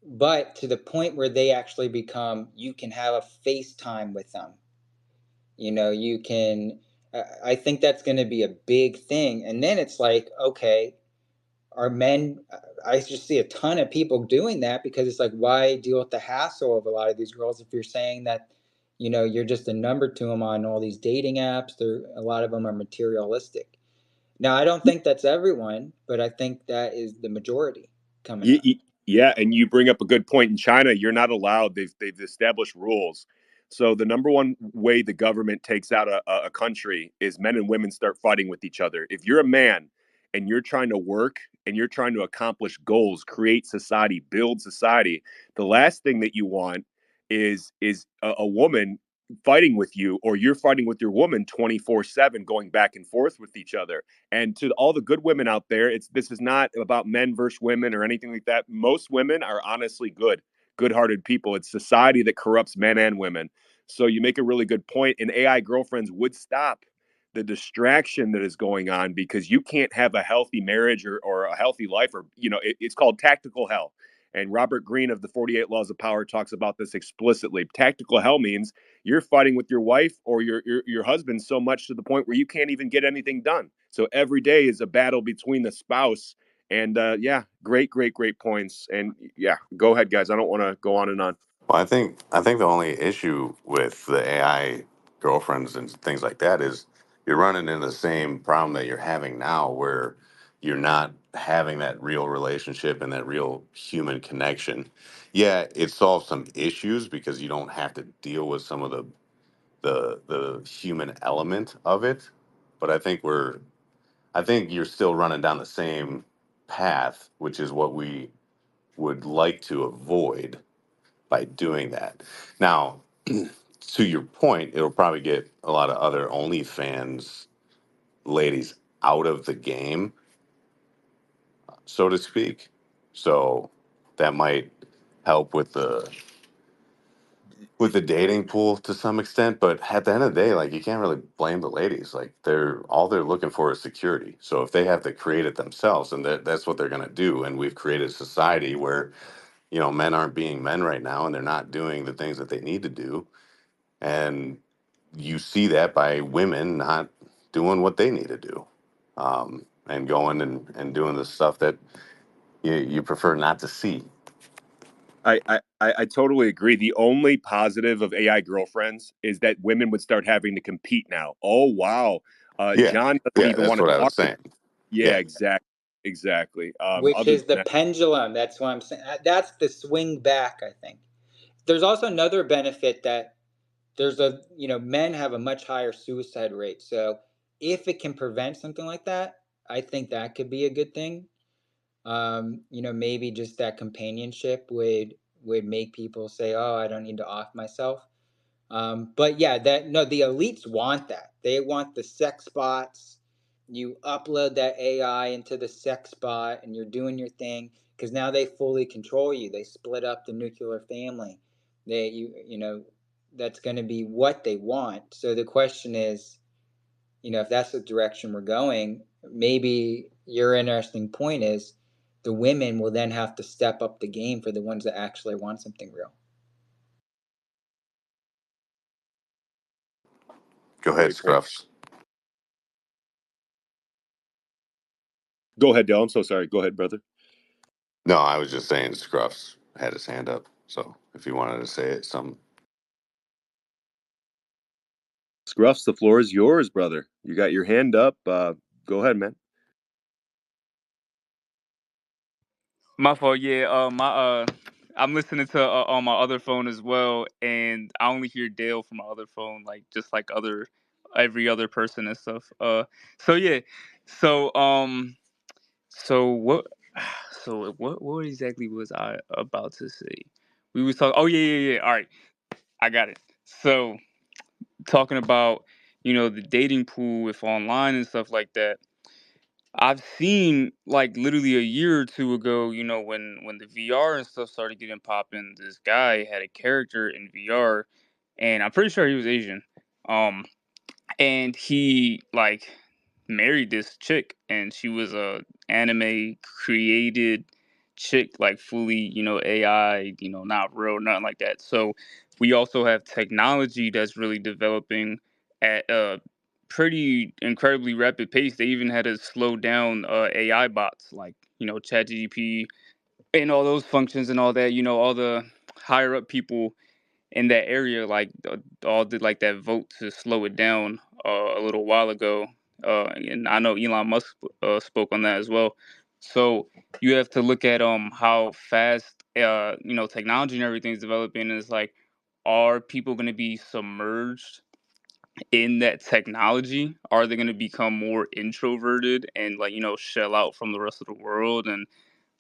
But to the point where they actually become, you can have a FaceTime with them. You can, I think that's going to be a big thing. And then it's like, okay, are men, I just see a ton of people doing that because it's like, why deal with the hassle of a lot of these girls if you're saying that, you're just a number to them on all these dating apps. A lot of them are materialistic. Now, I don't think that's everyone, but I think that is the majority coming up. Yeah, and you bring up a good point. In China, you're not allowed. They've established rules. So the number one way the government takes out a country is men and women start fighting with each other. If you're a man and you're trying to work and you're trying to accomplish goals, create society, build society, the last thing that you want is a woman fighting with you, or you're fighting with your woman 24/7, going back and forth with each other. And to all the good women out there, this is not about men versus women or anything like that. Most women are honestly good-hearted people. It's society that corrupts men and women. So you make a really good point, and AI girlfriends would stop the distraction that is going on, because you can't have a healthy marriage or a healthy life, or it's called tactical hell. And Robert Greene of the 48 Laws of Power talks about this explicitly. Tactical hell means you're fighting with your wife or your husband so much to the point where you can't even get anything done. So every day is a battle between the spouse. And yeah, great points. And yeah, go ahead, guys. I don't want to go on and on. Well, I think the only issue with the AI girlfriends and things like that is you're running into the same problem that you're having now, where you're not having that real relationship and that real human connection. Yeah, it solves some issues because you don't have to deal with some of the human element of it, but I think you're still running down the same path, which is what we would like to avoid by doing that. Now, to your point, it'll probably get a lot of other OnlyFans ladies out of the game, so to speak. So that might help with the dating pool to some extent. But at the end of the day, like, you can't really blame the ladies. Like, they're looking for is security. So if they have to create it themselves, and that's what they're gonna do. And we've created a society where men aren't being men right now, and they're not doing the things that they need to do. And you see that by women not doing what they need to do, and going and doing the stuff that you prefer not to see. I totally agree. The only positive of AI girlfriends is that women would start having to compete now. Oh wow, Yeah, John doesn't yeah, even that's want to what I was talk to. saying. Yeah, Yeah, exactly. Which Other is than the that, pendulum. That's what I'm saying. That's the swing back, I think. There's also another benefit that men have a much higher suicide rate. So if it can prevent something like that, I think that could be a good thing. Maybe just that companionship would make people say, "Oh, I don't need to off myself." But yeah, the elites want that. They want the sex bots. You upload that AI into the sex bot, and you're doing your thing because now they fully control you. They split up the nuclear family. That's going to be what they want. So the question is, if that's the direction we're going, maybe your interesting point is the women will then have to step up the game for the ones that actually want something real. go ahead, great point. Scruffs. Go ahead, Dale. I'm so sorry. Go ahead, brother. No, I was just saying Scruffs had his hand up. So if you wanted to say it, some. Scruffs, the floor is yours, brother. You got your hand up. Go ahead, man. My fault. Yeah. I'm listening to on my other phone as well, and I only hear Dale from my other phone, like just like every other person and stuff. So yeah. So So what? So what exactly was I about to say? We was talking. Oh yeah. All right, I got it. So talking about the dating pool with online and stuff like that. I've seen like literally a year or two ago, when the VR and stuff started getting popping, this guy had a character in VR, and I'm pretty sure he was Asian. Um, and he like married this chick, and she was a anime created chick, like fully AI, not real, nothing like that. So we also have technology that's really developing at a pretty incredibly rapid pace. They even had to slow down AI bots like ChatGPT and all those functions and all that, all the higher up people in that area like all did like that vote to slow it down a little while ago, and I know Elon Musk spoke on that as well. So you have to look at how fast technology and everything is developing, and it's like, are people going to be submerged in that technology? Are they going to become more introverted and like shell out from the rest of the world? And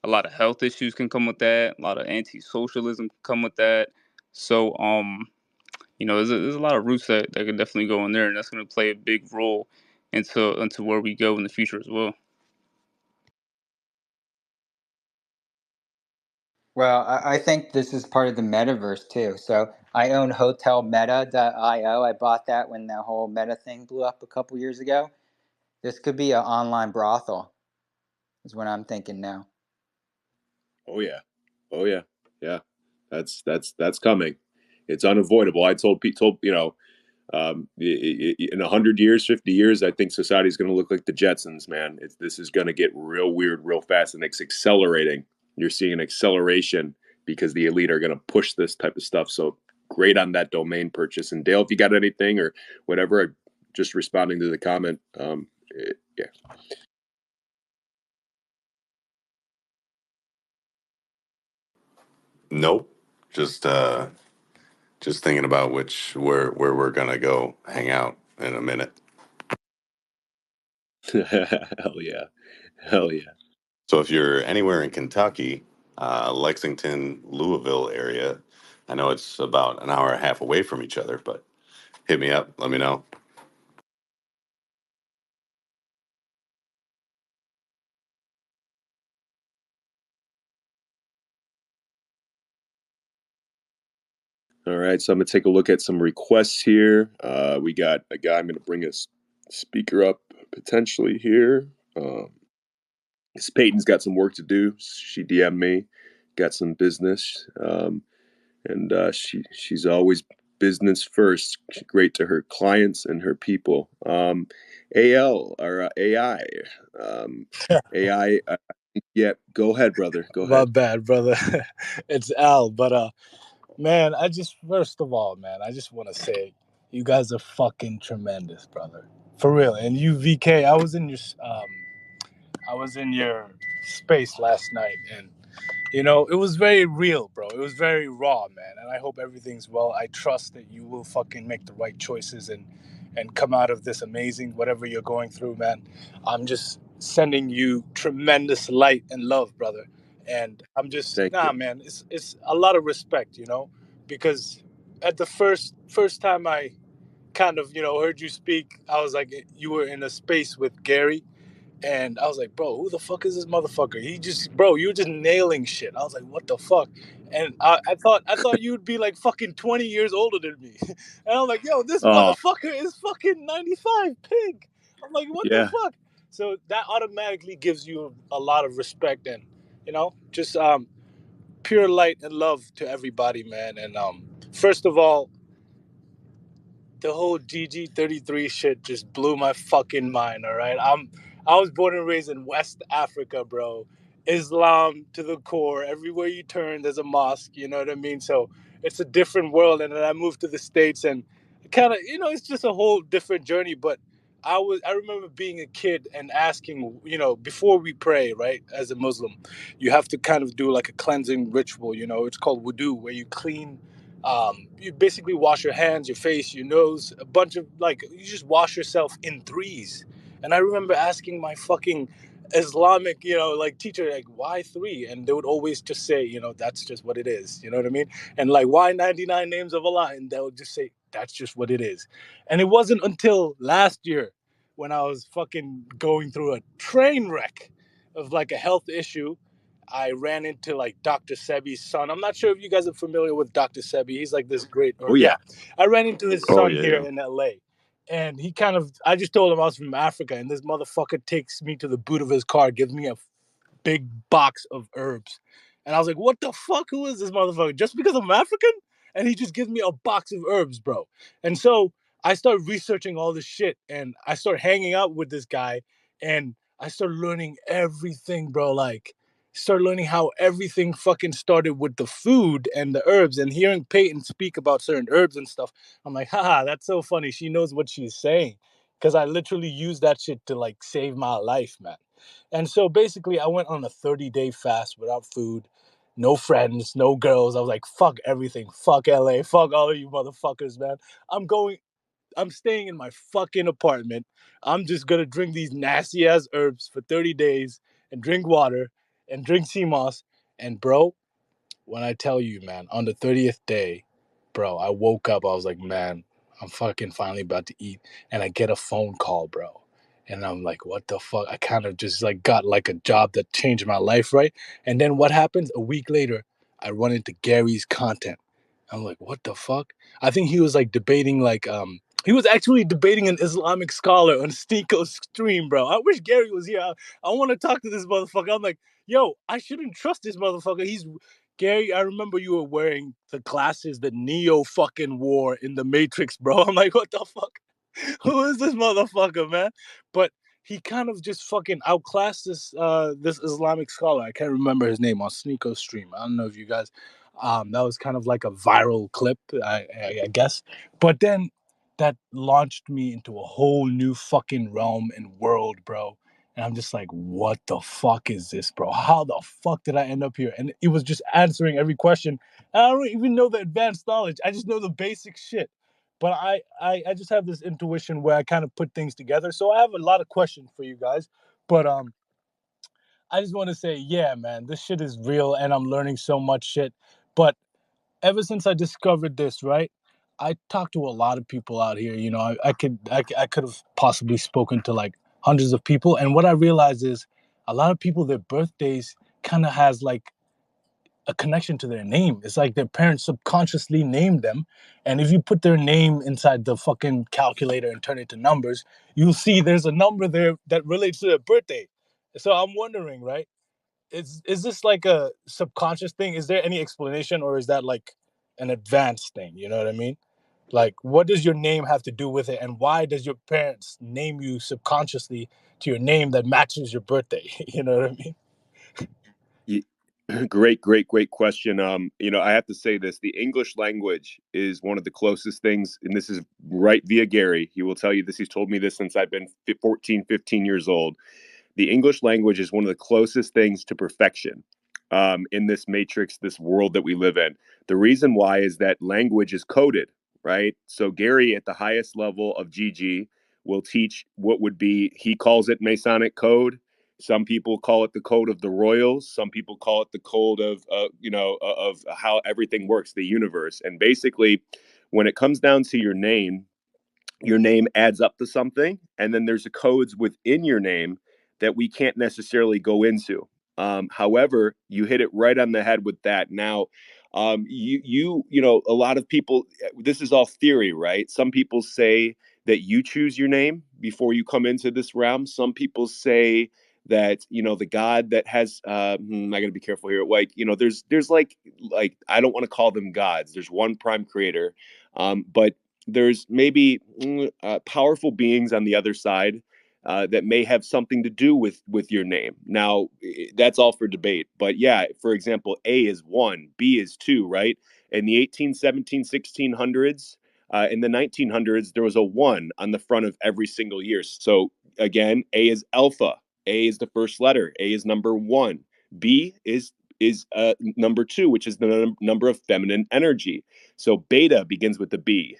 a lot of health issues can come with that, a lot of anti-socialism can come with that. So there's a lot of roots that could definitely go in there, and that's going to play a big role into where we go in the future as well. Well, I think this is part of the metaverse too. So I own hotelmeta.io. I bought that when the whole meta thing blew up a couple years ago. This could be an online brothel, is what I'm thinking now. Oh yeah, oh yeah, yeah. That's coming. It's unavoidable. I told in 100 years, 50 years, I think society's going to look like the Jetsons, man. This is going to get real weird real fast, and it's accelerating. You're seeing an acceleration because the elite are going to push this type of stuff. So great on that domain purchase. And Dale, if you got anything or whatever, just responding to the comment. Yeah. Nope. Just thinking about where we're gonna go hang out in a minute. Hell yeah. Hell yeah. So if you're anywhere in Kentucky, Lexington, Louisville area, I know it's about an hour and a half away from each other, but hit me up. Let me know. All right, so I'm gonna take a look at some requests here. We got a guy. I'm gonna bring a speaker up potentially here. Peyton's got some work to do. She DM'd me, got some business, and she's always business first. She's great to her clients and her people. AL or AI, um, AI. Yeah, go ahead, brother. Go My ahead. bad, brother. It's Al. But man, first of all, man, I just want to say you guys are fucking tremendous, brother. For real. And you, VK, I was in your space last night, and it was very real, bro. It was very raw, man. And I hope everything's well. I trust that you will fucking make the right choices and come out of this amazing, whatever you're going through, man. I'm just sending you tremendous light and love, brother. And I'm just, Thank nah, you. man. It's a lot of respect, because at the first time I kind of heard you speak, I was like, you were in a space with Gary, and I was like, bro, who the fuck is this motherfucker? Bro, you were just nailing shit. I was like, what the fuck? And I thought you'd be like fucking 20 years older than me. And I'm like, yo, this Oh, motherfucker is fucking 95, pig. I'm like, what the yeah. fuck? So that automatically gives you a lot of respect, and just pure light and love to everybody, man. And first of all, the whole GG33 shit just blew my fucking mind. All right, I was born and raised in West Africa, bro, Islam to the core. Everywhere you turn, there's a mosque. You know what I mean? So it's a different world. And then I moved to the States, and kind of, it's just a whole different journey. But I remember being a kid and asking, before we pray, right? As a Muslim, you have to kind of do like a cleansing ritual. It's called wudu, where you clean. You basically wash your hands, your face, your nose, a bunch of you just wash yourself in threes. And I remember asking my fucking Islamic, teacher, like, why three? And they would always just say, that's just what it is. You know what I mean? And like, why 99 names of Allah? And they would just say, that's just what it is. And it wasn't until last year when I was fucking going through a train wreck of like a health issue. I ran into like Dr. Sebi's son. I'm not sure if you guys are familiar with Dr. Sebi. He's like this great, Oh yeah. I ran into his Oh son yeah, here yeah. in LA. And I just told him I was from Africa, and this motherfucker takes me to the boot of his car, gives me a big box of herbs. And I was like, what the fuck? Who is this motherfucker? Just because I'm African? And he just gives me a box of herbs, bro. And so I started researching all this shit, and I started hanging out with this guy, and I started learning everything, bro. Start learning how everything fucking started with the food and the herbs, and hearing Peyton speak about certain herbs and stuff. I'm like, haha, that's so funny. She knows what she's saying. Because I literally used that shit to like save my life, man. And so basically, I went on a 30-day fast without food, no friends, no girls. I was like, fuck everything. Fuck LA. Fuck all of you motherfuckers, man. I'm staying in my fucking apartment. I'm just going to drink these nasty ass herbs for 30 days and drink water and drink sea moss. And bro, when I tell you, man, on the 30th day, bro, I woke up. I was like, man, I'm fucking finally about to eat. And I get a phone call, bro. And I'm like, what the fuck? I kind of just like got like a job that changed my life, right? And then what happens? A week later, I run into Gary's content. I'm like, what the fuck? I think he was like debating he was actually debating an Islamic scholar on Sneako's stream, bro. I wish Gary was here. I want to talk to this motherfucker. I'm like, yo, I shouldn't trust this motherfucker. Gary, I remember you were wearing the glasses that Neo fucking wore in the Matrix, bro. I'm like, what the fuck? Who is this motherfucker, man? But he kind of just fucking outclassed this Islamic scholar. I can't remember his name on Sneako's stream. I don't know if you guys that was kind of like a viral clip, I guess. But then that launched me into a whole new fucking realm and world, bro. And I'm just like, what the fuck is this, bro? How the fuck did I end up here? And it was just answering every question. And I don't even know the advanced knowledge. I just know the basic shit. But I just have this intuition where I kind of put things together. So I have a lot of questions for you guys. But I just want to say, yeah, man, this shit is real and I'm learning so much shit. But ever since I discovered this, right? I talked to a lot of people out here. I could have possibly spoken to like hundreds of people, and what I realized is a lot of people, their birthdays kind of has like a connection to their name. It's like their parents subconsciously named them, and if you put their name inside the fucking calculator and turn it to numbers, you'll see there's a number there that relates to their birthday. So I'm wondering, right? Is this like a subconscious thing? Is there any explanation, or is that like an advanced thing? You know what I mean? Like, what does your name have to do with it, and why does your parents name you subconsciously to your name that matches your birthday? You know what I mean? Great question. I have to say this: the English language is one of the closest things, and this is right via Gary. He will tell you this. He's told me this since I've been 14, 15 years old. The English language is one of the closest things to perfection in this matrix, this world that we live in. The reason why is that language is coded, right? So Gary, at the highest level of GG, will teach what would be, he calls it Masonic code. Some people call it the code of the royals. Some people call it the code of how everything works, the universe. And basically, when it comes down to your name adds up to something, and then there's the codes within your name that we can't necessarily go into. However, you hit it right on the head with that. Now, a lot of people, this is all theory, right? Some people say that you choose your name before you come into this realm. Some people say that the God that has I gotta be careful here, like there's like I don't want to call them gods. There's one prime creator, but there's maybe powerful beings on the other side that may have something to do with your name. Now, that's all for debate. But yeah, for example, A is 1, B is 2, right? In the 18, 17, 1600s, in the 1900s, there was a 1 on the front of every single year. So again, A is alpha. A is the first letter. A is number 1. B is number 2, which is the number of feminine energy. So beta begins with the B.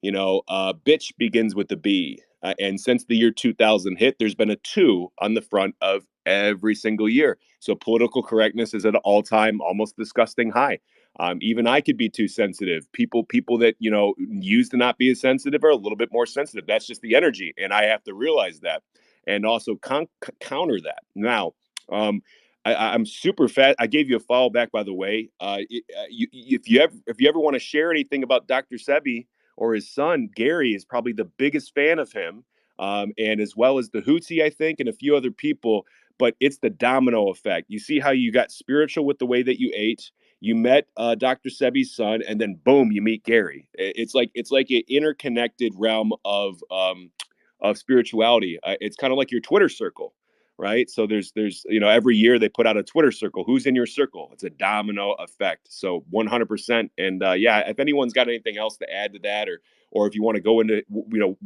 Bitch begins with the B. And since the year 2000 hit, there's been a 2 on the front of every single year. So political correctness is at an all-time, almost disgusting high. Even I could be too sensitive. People that used to not be as sensitive are a little bit more sensitive. That's just the energy, and I have to realize that, and also counter that. Now, I'm super fat. I gave you a follow back, by the way. If you ever want to share anything about Dr. Sebi or his son Gary, is probably the biggest fan of him, and as well as the Hootsie, I think, and a few other people. But it's the domino effect. You see how you got spiritual with the way that you ate. You met Dr. Sebi's son, and then boom, you meet Gary. It's like an interconnected realm of spirituality. It's kind of like your Twitter circle, right? So there's every year they put out a Twitter circle. Who's in your circle? It's a domino effect. So 100%. And yeah, if anyone's got anything else to add to that, or if you want to go into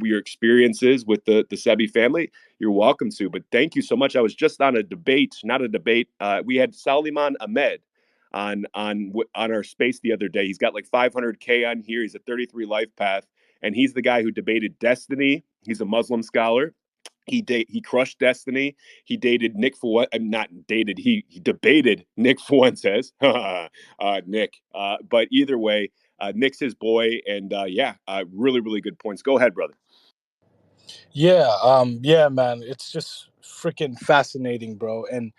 your experiences with the Sebi family, you're welcome to. But thank you so much. I was just on a debate, not a debate. We had Saliman Ahmed on our space the other day. He's got like 500K on here. He's a 33 life path, and he's the guy who debated Destiny. He's a Muslim scholar. He crushed Destiny. He dated Nick Fuentes. Not dated. He debated Nick Fuentes. Nick. But either way, Nick's his boy, and yeah, really, really good points. Go ahead, brother. Yeah, man, it's just freaking fascinating, bro. And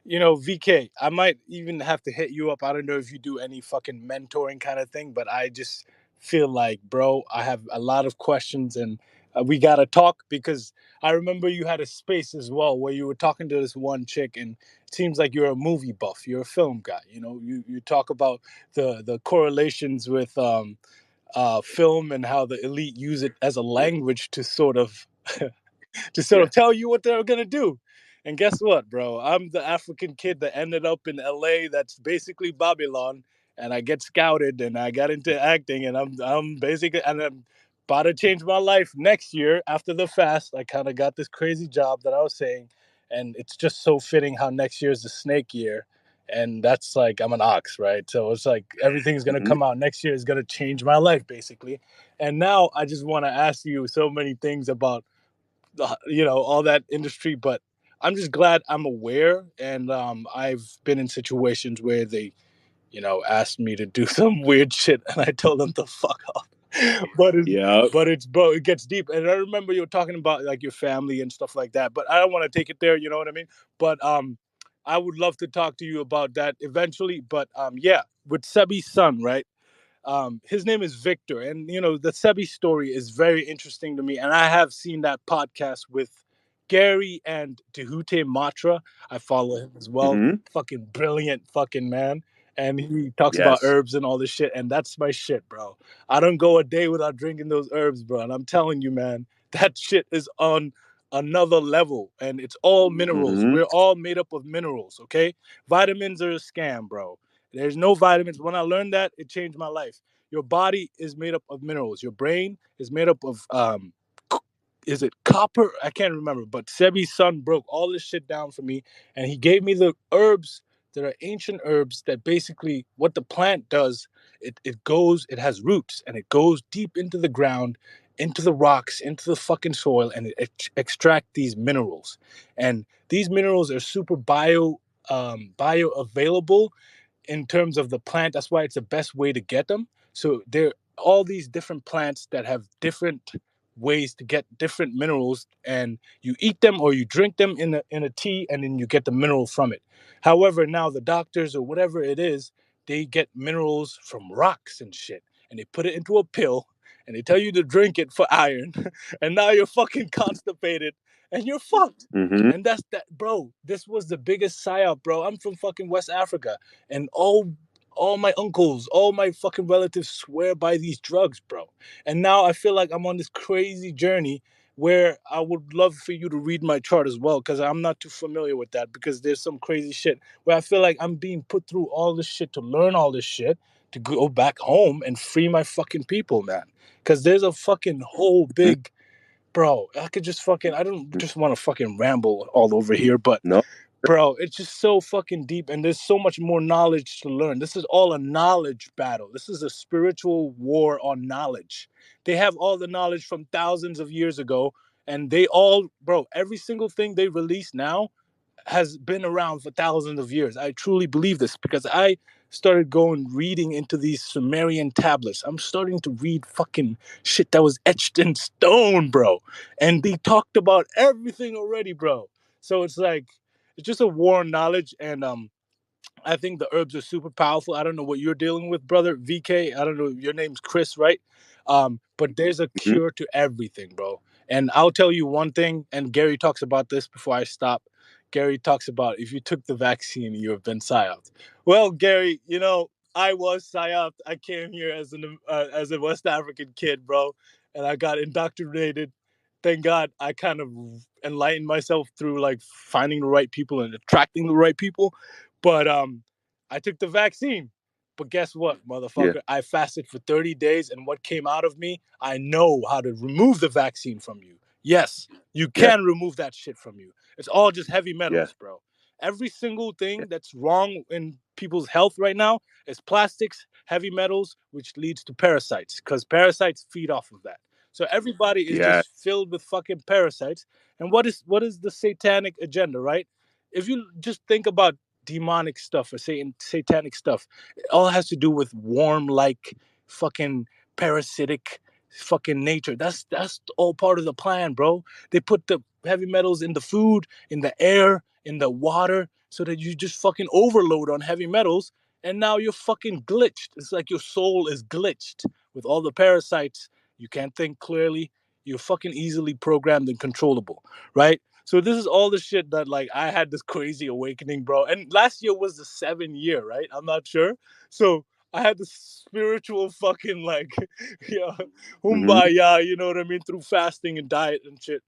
VK, I might even have to hit you up. I don't know if you do any fucking mentoring kind of thing, but I just feel like, bro, I have a lot of questions, and we gotta talk, because I remember you had a space as well where you were talking to this one chick, and it seems like you're a movie buff, you're a film guy. You talk about the correlations with film, and how the elite use it as a language to sort of tell you what they're gonna do. And guess what, bro? I'm the African kid that ended up in LA. That's basically Babylon, and I get scouted, and I got into acting, and I'm basically, and I'm about to change my life next year after the fast. I kind of got this crazy job that I was saying, and it's just so fitting how next year is the snake year. And that's like, I'm an ox, right? So it's like everything's gonna come out next year is gonna change my life, basically. And now I just want to ask you so many things about all that industry, but I'm just glad I'm aware. And I've been in situations where they asked me to do some weird shit, and I told them to fuck off. Yeah. But it's, bro, it gets deep. And I remember you were talking about like your family and stuff like that, but I don't want to take it there, you know what I mean? But I would love to talk to you about that eventually. But yeah, with Sebi's son, right? His name is Victor, and the Sebi story is very interesting to me. And I have seen that podcast with Gary and Tehute Matra. I follow him as well. Fucking brilliant, fucking man. And he talks about Yes. herbs and all this shit, and that's my shit, bro. I don't go a day without drinking those herbs, bro. And I'm telling you, man, that shit is on another level, and it's all minerals. We're all made up of minerals, okay? Vitamins are a scam, bro. There's no vitamins. When I learned that, it changed my life. Your body is made up of minerals. Your brain is made up of is it copper? I can't remember. But Sebi's son broke all this shit down for me, and he gave me the herbs that are ancient herbs that basically what the plant does. It has roots, and it goes deep into the ground, into the rocks, into the fucking soil, and it extract these minerals. And these minerals are super bioavailable in terms of the plant. That's why it's the best way to get them. So there are all these different plants that have different ways to get different minerals, and you eat them or you drink them in a tea, and then you get the mineral from it. However, now the doctors or whatever it is, they get minerals from rocks and shit, and they put it into a pill, and they tell you to drink it for iron, and now you're fucking constipated, and you're fucked. And that's that, bro. This was the biggest psyop, bro. I'm from fucking West Africa, and all my uncles, all my fucking relatives swear by these drugs, bro. And now I feel like I'm on this crazy journey where I would love for you to read my chart as well, because I'm not too familiar with that, because there's some crazy shit where I feel like I'm being put through all this shit to learn all this shit to go back home and free my fucking people, man. Because there's a fucking whole big, bro, I could just fucking, I don't just want to fucking ramble all over here, but No. bro, it's just so fucking deep, and there's so much more knowledge to learn. This is all a knowledge battle. This is a spiritual war on knowledge. They have all the knowledge from thousands of years ago, and they all, bro, every single thing they release now has been around for thousands of years. I truly believe this because I started going reading into these Sumerian tablets. I'm starting to read fucking shit that was etched in stone, bro. And they talked about everything already, bro. So it's like it's just a war on knowledge, and I think the herbs are super powerful. I don't know what you're dealing with, brother VK. I don't know. Your name's Chris, right? But there's a Mhm. cure to everything, bro. And I'll tell you one thing. And Gary talks about this before I stop. Gary talks about if you took the vaccine, you have been psyoped. Well, Gary, I was psyoped. I came here as a West African kid, bro, and I got indoctrinated. Thank God I kind of enlightened myself through like finding the right people and attracting the right people. But I took the vaccine. But guess what, Yeah. motherfucker? I fasted for 30 days, and what came out of me, I know how to remove the vaccine from you. Yes, you Yeah. can remove that shit from you. It's all just heavy Yeah. metals, bro. Every single Yeah. thing that's wrong in people's health right now is plastics, heavy metals, which leads to parasites, because parasites feed off of that. So everybody is Yeah. just filled with fucking parasites. And what is the satanic agenda, right? If you just think about demonic stuff or satanic stuff, it all has to do with warm like fucking parasitic fucking nature. That's all part of the plan, bro. They put the heavy metals in the food, in the air, in the water, so that you just fucking overload on heavy metals, and now you're fucking glitched. It's like your soul is glitched with all the parasites. You can't think clearly. You're fucking easily programmed and controllable, right? So this is all the shit that like I had this crazy awakening, bro. And last year was the 7 year, right? I'm not sure. So I had this spiritual fucking like, yeah, Hmm. humbaya, you know what I mean, through fasting and diet and shit.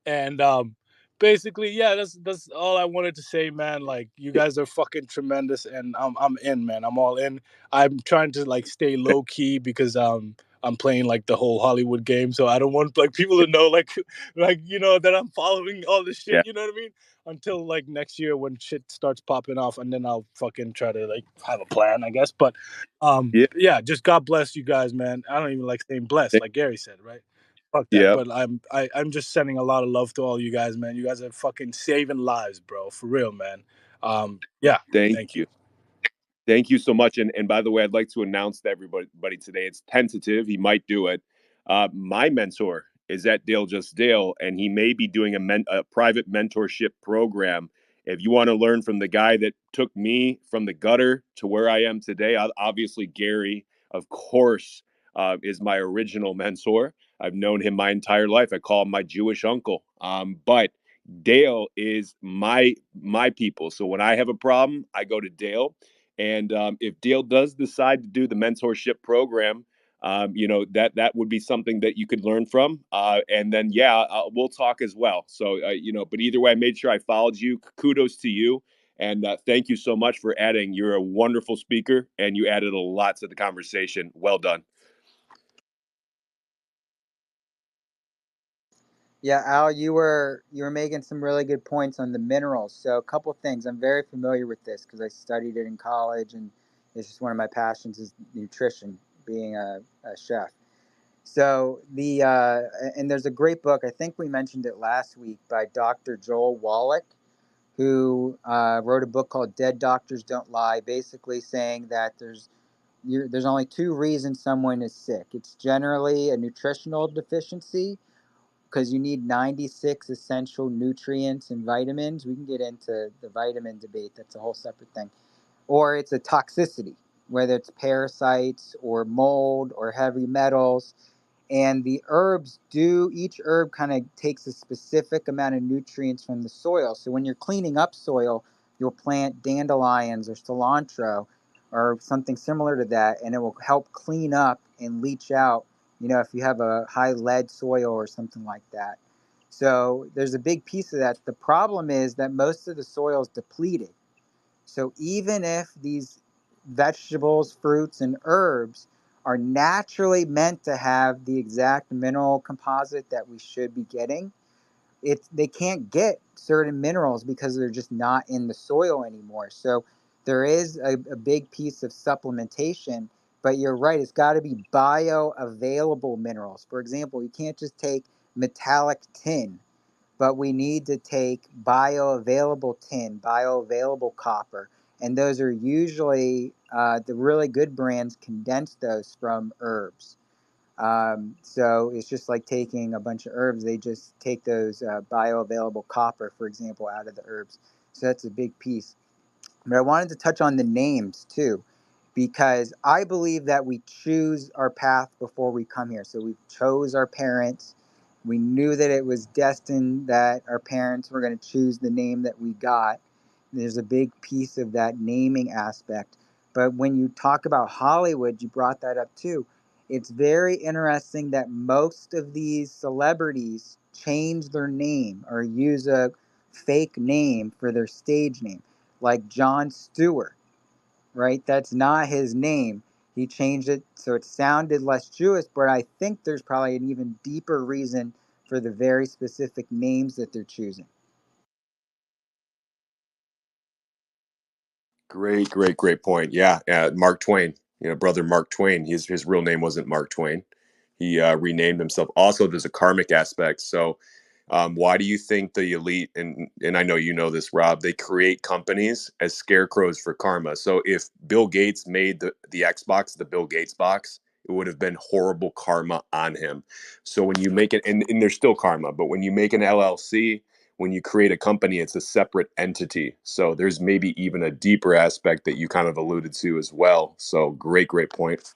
And basically, yeah, that's all I wanted to say, man. Like you guys are fucking tremendous, and I'm in, man. I'm all in. I'm trying to like stay low key because I'm playing like the whole Hollywood game, so I don't want like people to know like that I'm following all this shit. Yeah. You know what I mean? Until like next year when shit starts popping off, and then I'll fucking try to like have a plan, I guess. But Yeah. yeah, just God bless you guys, man. I don't even like saying blessed, like Gary said, right? Fuck that. Yeah. But I'm just sending a lot of love to all you guys, man. You guys are fucking saving lives, bro. For real, man. Yeah. Thank Thank you. you. Thank you so much. And by the way, I'd like to announce to everybody today, it's tentative. He might do it. My mentor is at Dale Just Dale, and he may be doing a private mentorship program. If you want to learn from the guy that took me from the gutter to where I am today, obviously Gary, of course, is my original mentor. I've known him my entire life. I call him my Jewish uncle. But Dale is my people. So when I have a problem, I go to Dale. And if Dale does decide to do the mentorship program, that would be something that you could learn from. And then, yeah, we'll talk as well. So, but either way, I made sure I followed you. Kudos to you. And thank you so much for adding. You're a wonderful speaker, and you added a lot to the conversation. Well done. Yeah, Al, you were making some really good points on the minerals. So a couple things. I'm very familiar with this because I studied it in college, and it's just one of my passions is nutrition, being a chef. So and there's a great book. I think we mentioned it last week by Dr. Joel Wallach, who wrote a book called "Dead Doctors Don't Lie," basically saying that there's only two reasons someone is sick. It's generally a nutritional deficiency because you need 96 essential nutrients and vitamins. We can get into the vitamin debate. That's a whole separate thing. Or it's a toxicity, whether it's parasites or mold or heavy metals. And the herbs each herb kind of takes a specific amount of nutrients from the soil. So when you're cleaning up soil, you'll plant dandelions or cilantro or something similar to that, and it will help clean up and leach out, if you have a high lead soil or something like that. So there's a big piece of that. The problem is that most of the soil is depleted. So even if these vegetables, fruits, and herbs are naturally meant to have the exact mineral composite that we should be getting, they can't get certain minerals because they're just not in the soil anymore. So there is a big piece of supplementation, but you're right, it's got to be bioavailable minerals. For example, you can't just take metallic tin, but we need to take bioavailable tin, bioavailable copper, and those are usually the really good brands condense those from herbs. So it's just like taking a bunch of herbs. They just take those bioavailable copper, for example, out of the herbs. So that's a big piece. But I wanted to touch on the names too, because I believe that we choose our path before we come here. So we chose our parents. We knew that it was destined that our parents were going to choose the name that we got. There's a big piece of that naming aspect. But when you talk about Hollywood, you brought that up too. It's very interesting that most of these celebrities change their name or use a fake name for their stage name, like Jon Stewart, right? That's not his name. He changed it so it sounded less Jewish, but I think there's probably an even deeper reason for the very specific names that they're choosing. Great point. Yeah, Mark Twain, brother Mark Twain. His real name wasn't Mark Twain. He renamed himself. Also, there's a karmic aspect. So, why do you think the elite, and I know you know this, Rob, they create companies as scarecrows for karma? So, if Bill Gates made the Xbox, the Bill Gates box, it would have been horrible karma on him. So when you make it, and there's still karma, but when you make an LLC, when you create a company, it's a separate entity. So there's maybe even a deeper aspect that you kind of alluded to as well. So great point.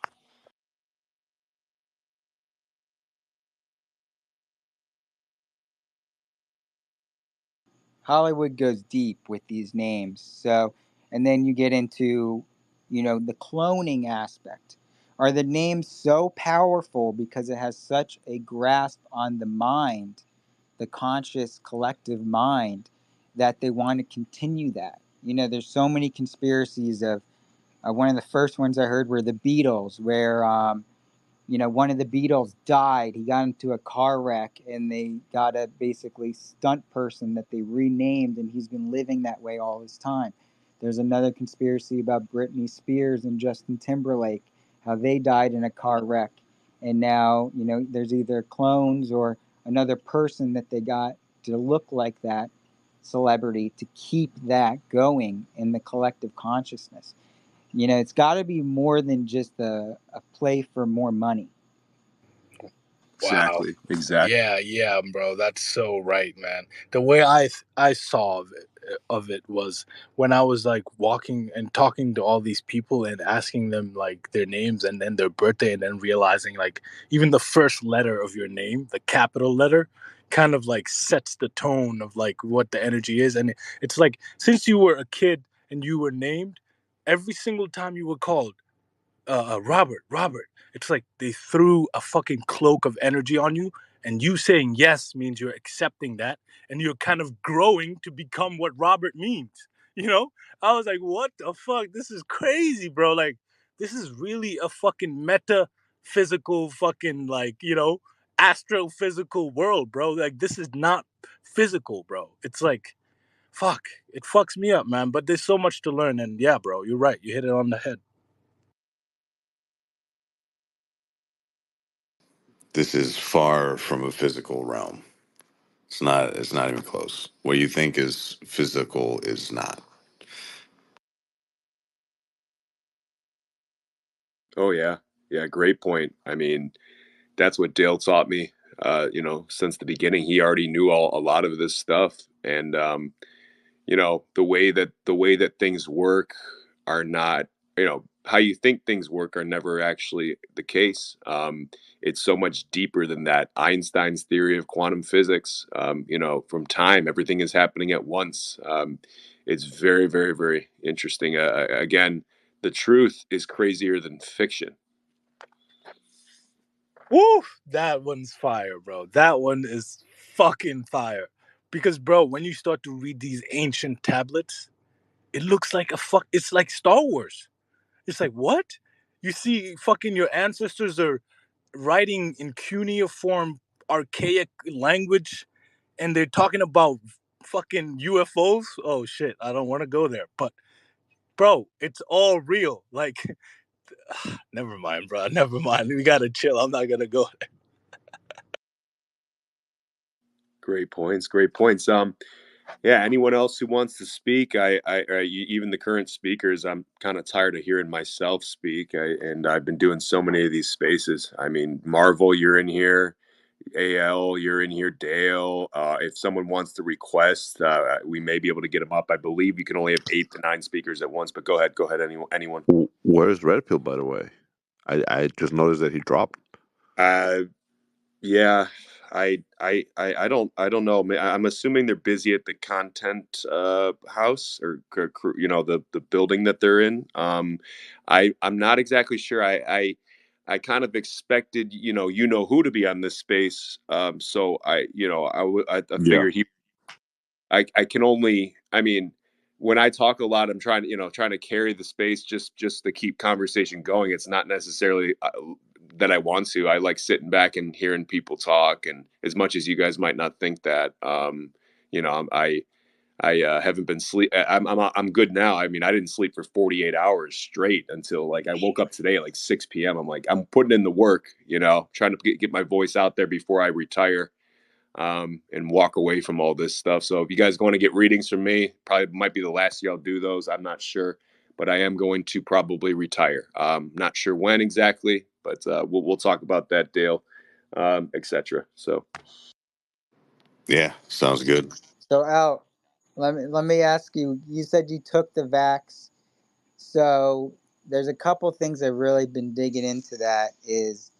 Hollywood goes deep with these names. So, and then you get into, the cloning aspect. Are the names so powerful because it has such a grasp on the mind, the conscious collective mind, that they want to continue that? There's so many conspiracies of one of the first ones I heard were the Beatles, where one of the Beatles died. He got into a car wreck, and they got a basically stunt person that they renamed, and he's been living that way all his time. There's another conspiracy about Britney Spears and Justin Timberlake, how they died in a car wreck, and now there's either clones or another person that they got to look like that celebrity to keep that going in the collective consciousness. It's got to be more than just a play for more money. Wow. Exactly. Yeah, bro. That's so right, man. The way I saw of it was when I was like walking and talking to all these people and asking them like their names and then their birthday, and then realizing like even the first letter of your name, the capital letter, kind of like sets the tone of like what the energy is. And it's like since you were a kid and you were named, every single time you were called Robert. It's like they threw a fucking cloak of energy on you, and you saying yes means you're accepting that, and you're kind of growing to become what Robert means. I was like, what the fuck? This is crazy, bro. Like, this is really a fucking metaphysical, fucking like, astrophysical world, bro. Like, this is not physical, bro. It's like, fuck, it fucks me up, man. But there's so much to learn, and yeah, bro, you're right. You hit it on the head. This is far from a physical realm. It's not even close. What you think is physical is not. Oh yeah, great point. I mean, that's what Dale taught me. Since the beginning, he already knew a lot of this stuff, and the way that things work are not, how you think things work are never actually the case. It's so much deeper than that. Einstein's theory of quantum physics, from time, everything is happening at once. It's very, very, very interesting. Again, the truth is crazier than fiction. Woo! That one's fire, bro. That one is fucking fire. Because, bro, when you start to read these ancient tablets, it looks like it's like Star Wars. It's like, what? You see, fucking your ancestors are writing in cuneiform, archaic language, and they're talking about fucking UFOs. Oh shit, I don't want to go there. But, bro, it's all real. Like, never mind, bro. Never mind. We gotta chill. I'm not gonna go there. Great points. Great points. Yeah. Anyone else who wants to speak? Even the current speakers. I'm kind of tired of hearing myself speak. And I've been doing so many of these spaces. I mean, Marvel, you're in here. AL, you're in here. Dale, if someone wants to request, we may be able to get them up. I believe you can only have 8 to 9 speakers at once. But go ahead. Go ahead. Anyone. Where's Red Pill, by the way? I just noticed that he dropped. Uh, Yeah, I don't know. I'm assuming they're busy at the content house or the building that they're in. I'm not exactly sure. I kind of expected who to be on this space. So I Yeah. figure I can only, I mean, when I talk a lot, I'm trying to carry the space just to keep conversation going. It's not necessarily that I want to. I like sitting back and hearing people talk. And as much as you guys might not think that, I haven't been sleep. I'm good now. I mean, I didn't sleep for 48 hours straight until like I woke up today at like 6 p.m. I'm like, I'm putting in the work, trying to get my voice out there before I retire, and walk away from all this stuff. So if you guys want to get readings from me, probably might be the last year I'll do those. I'm not sure, but I am going to probably retire. Not sure when exactly, but we'll talk about that, Dale, etc. So Yeah, sounds good. So Al, let me ask you. You said you took the vax. So there's a couple things I've really been digging into. That is,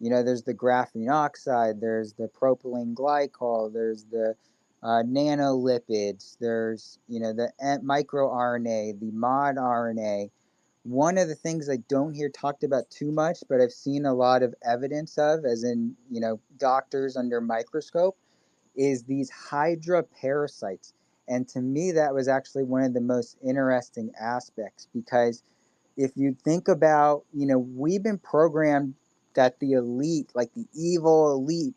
there's the graphene oxide, there's the propylene glycol, there's the nanolipids, there's the microRNA, the mod RNA. One of the things I don't hear talked about too much, but I've seen a lot of evidence of, as in doctors under microscope, is these hydra parasites. And to me, that was actually one of the most interesting aspects, because if you think about, we've been programmed that the elite, like the evil elite,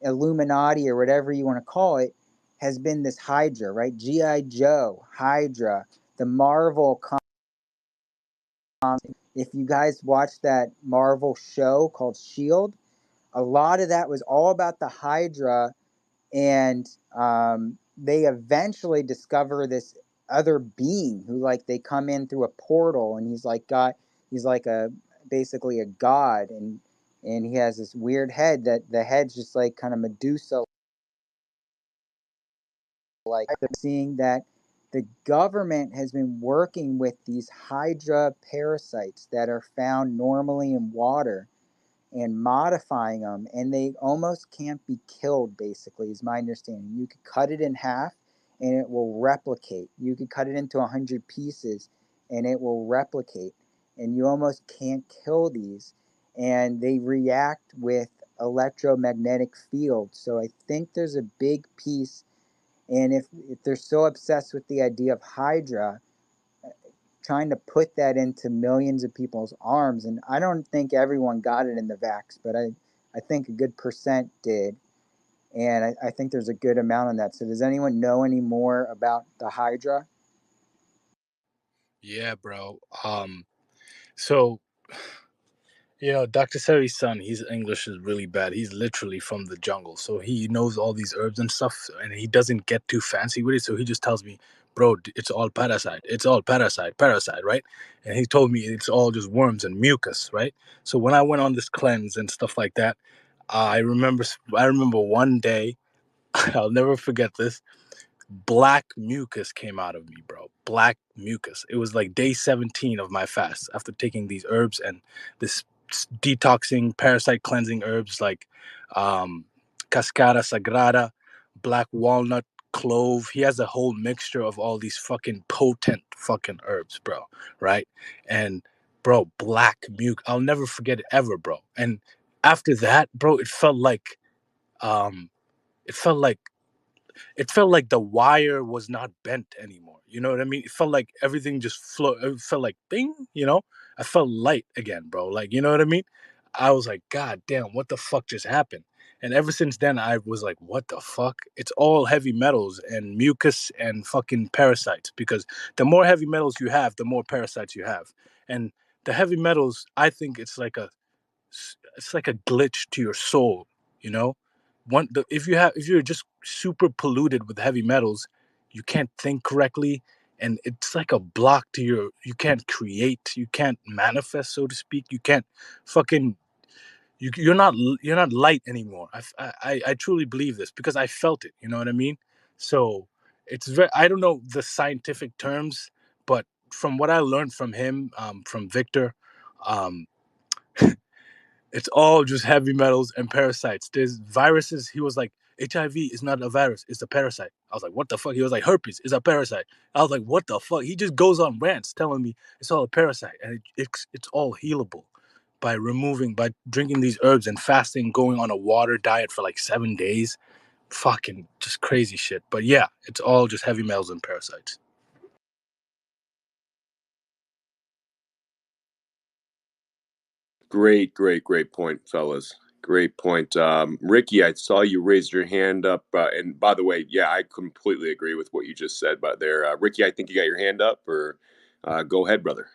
Illuminati or whatever you want to call it, has been this Hydra, right? G.I. Joe, Hydra, the Marvel. If you guys watched that Marvel show called Shield, a lot of that was all about the Hydra, and they eventually discover this other being who, like, they come in through a portal, and he's like a basically a god, and he has this weird head that the head's just like kind of Medusa. Like, they're seeing that the government has been working with these hydra parasites that are found normally in water and modifying them, and they almost can't be killed, basically, is my understanding. You could cut it in half and it will replicate. You could cut it into 100 pieces and it will replicate, and you almost can't kill these, and they react with electromagnetic fields. So I think there's a big piece. And if they're so obsessed with the idea of hydra, trying to put that into millions of people's arms, and I don't think everyone got it in the vax, but I think a good percent did, and I think there's a good amount on that. So does anyone know any more about the hydra? Yeah, bro. So Dr. Seri's son, his English is really bad. He's literally from the jungle, so he knows all these herbs and stuff, and he doesn't get too fancy with it. So he just tells me, "Bro, it's all parasite. It's all parasite, right?" And he told me it's all just worms and mucus, right? So when I went on this cleanse and stuff like that, I remember, one day, I'll never forget this. Black mucus came out of me, bro. Black mucus. It was like day 17 of my fast after taking these herbs and this detoxing, parasite cleansing herbs like cascara sagrada, black walnut, clove. He has a whole mixture of all these fucking potent fucking herbs, bro. Right? And bro, black mucus. I'll never forget it ever, bro. And after that, bro, um, it felt like it felt like the wire was not bent anymore. You know what I mean? It felt like everything just flowed. It felt like bing, you know? I felt light again, bro. Like, you know what I mean? I was like, God damn, what the fuck just happened? And ever since then, I was like, what the fuck? It's all heavy metals and mucus and fucking parasites, because the more heavy metals you have, the more parasites you have. And the heavy metals, I think it's like a glitch to your soul, you know. If you're just super polluted with heavy metals, you can't think correctly, and it's like a block to you can't create, you can't manifest, so to speak. You can't fucking you're not light anymore. I truly believe this because I felt it, you know what I mean. So it's very, I don't know the scientific terms, but from what I learned from him, from Victor, um it's all just heavy metals and parasites. There's viruses. He was like, HIV is not a virus, it's a parasite. I was like, what the fuck? He was like, herpes is a parasite. I was like, what the fuck? He just goes on rants telling me it's all a parasite, and it's all healable by drinking these herbs and fasting, going on a water diet for like 7 days. Fucking just crazy shit. But yeah, it's all just heavy metals and parasites. Great point, fellas. Great point. Ricky, I saw you raise your hand up. And by the way, yeah, I completely agree with what you just said. But there, Ricky, I think you got your hand up, or go ahead, brother.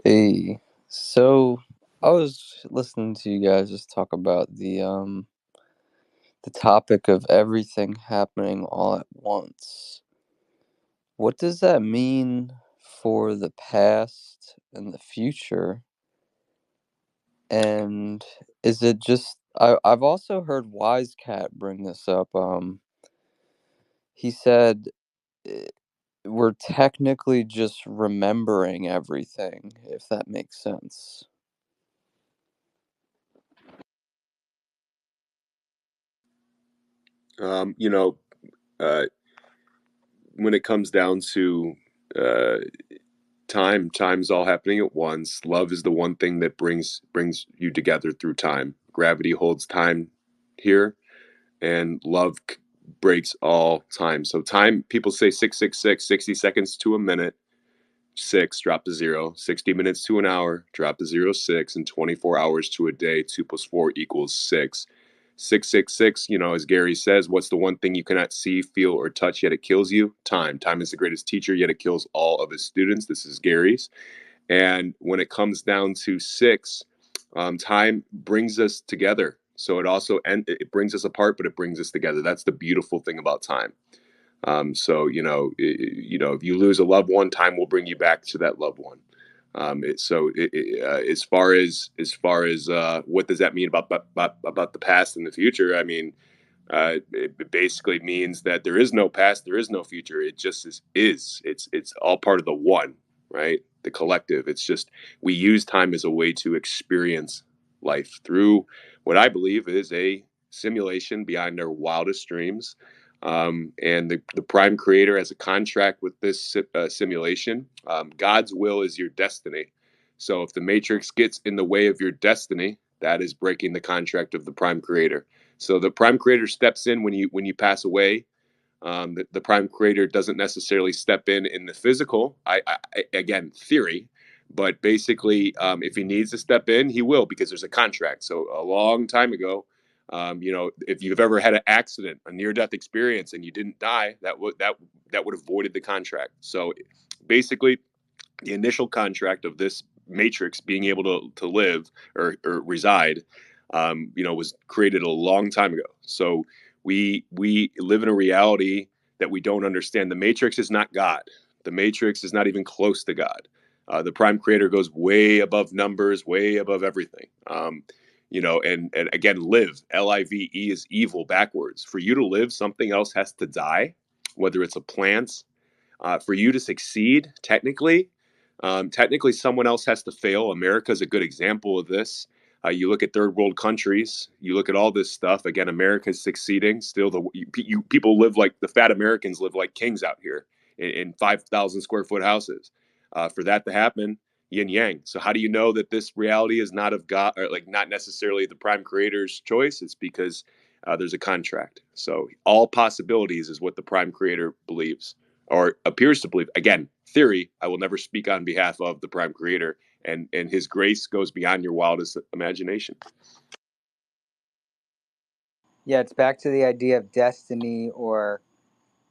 Hey, so I was listening to you guys just talk about the topic of everything happening all at once. What does that mean for the past and the future? And is it just I've also heard Wise Cat bring this up. He said eh, we're technically just remembering everything, if that makes sense. You know, uh, when it comes down to uh, time's all happening at once. Love is the one thing that brings you together through time. Gravity holds time here, and love breaks all time. So time, people say 666, 60 seconds to a minute. 6, drop to 0. 60 minutes to an hour, drop to 0, 6. And 24 hours to a day, 2 plus 4 equals 6. 666, you know, as Gary says, what's the one thing you cannot see, feel, or touch, yet it kills you? Time. Time is the greatest teacher, yet it kills all of his students. This is Gary's. And when it comes down to 6, time brings us together. So it brings us apart, but it brings us together. That's the beautiful thing about time. So if you lose a loved one, time will bring you back to that loved one. As far as what does that mean about the past and the future? I mean, it basically means that there is no past, there is no future. It just is. It's all part of the one, right? The collective. It's just we use time as a way to experience life through what I believe is a simulation beyond our wildest dreams. And the prime creator has a contract with this simulation. God's will is your destiny. So if the matrix gets in the way of your destiny, that is breaking the contract of the prime creator. So the prime creator steps in when you pass away. The prime creator doesn't necessarily step in the physical. Again, theory, but basically, if he needs to step in, he will, because there's a contract. So a long time ago, if you've ever had an accident, a near-death experience, and you didn't die, that would have voided the contract. So basically, the initial contract of this matrix being able to live or reside, was created a long time ago. So we live in a reality that we don't understand. The matrix is not God. The matrix is not even close to God. The prime creator goes way above numbers, way above everything. And again, live, live is evil backwards. For you to live, something else has to die, whether it's a plant. For you to succeed, technically, someone else has to fail. America is a good example of this. You look at third world countries, you look at all this stuff. Again, America is succeeding. Still, people live like the fat Americans live like kings out here in 5,000 square foot houses. For that to happen, yin yang. So how do you know that this reality is not of God, or like not necessarily the prime creator's choice? It's because there's a contract. So all possibilities is what the prime creator believes or appears to believe. Again, theory. I will never speak on behalf of the prime creator, and his grace goes beyond your wildest imagination. Yeah, it's back to the idea of destiny or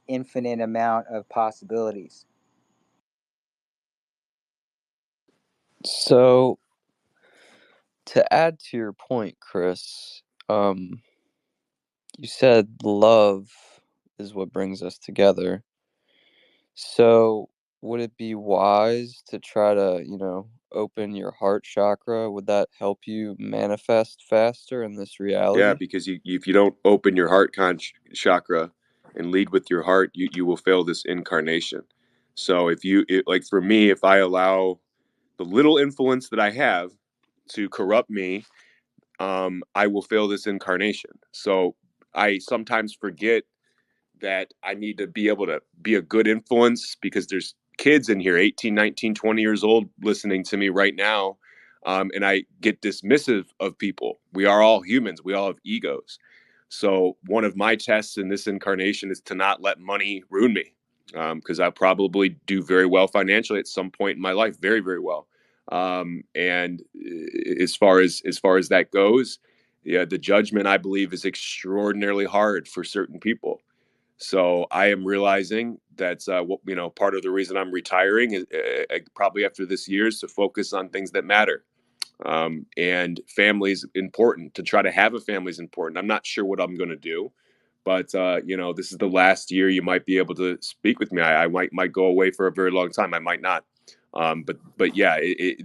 infinite amount of possibilities. So, to add to your point, Chris, you said love is what brings us together. So, would it be wise to try to, open your heart chakra? Would that help you manifest faster in this Yeah, reality? because if you don't open your chakra and lead with your heart, you will fail this incarnation. So like for me, if I allow the little influence that I have to corrupt me, I will fail this incarnation. So I sometimes forget that I need to be able to be a good influence because there's kids in here, 18, 19, 20 years old, listening to me right now. And I get dismissive of people. We are all humans, we all have egos. So, one of my tests in this incarnation is to not let money ruin me, because I probably do very well financially at some point in my life, very, very well. And as far as that goes, yeah, the judgment I believe is extraordinarily hard for certain people. So I am realizing that's part of the reason I'm retiring is probably after this year is to focus on things that matter. And family's important. To try to have a family is important. I'm not sure what I'm going to do, but this is the last year you might be able to speak with me. I might go away for a very long time. I might not. But yeah, a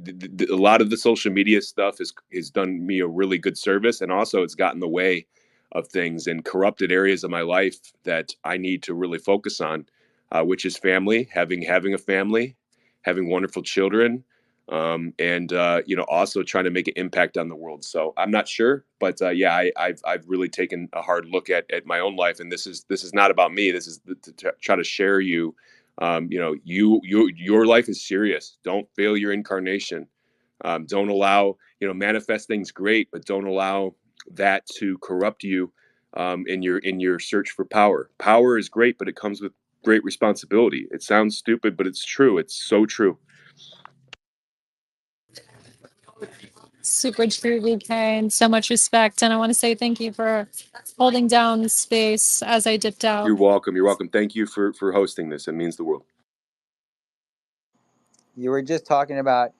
lot of the social media stuff has done me a really good service, and also it's gotten in the way of things and corrupted areas of my life that I need to really focus on, which is family, having a family, having wonderful children, and also trying to make an impact on the world. So I'm not sure, but yeah, I've really taken a hard look at my own life, and this is not about me. This is to try to share you. Your life is serious. Don't fail your incarnation. Don't allow manifest things great, but don't allow that to corrupt you in your search for power. Power is great, but it comes with great responsibility. It sounds stupid, but it's true. It's so true. Super true, VK, and so much respect. And I want to say thank you for holding down the space as I dipped out. You're welcome. You're welcome. Thank you for hosting this. It means the world. You were just talking about,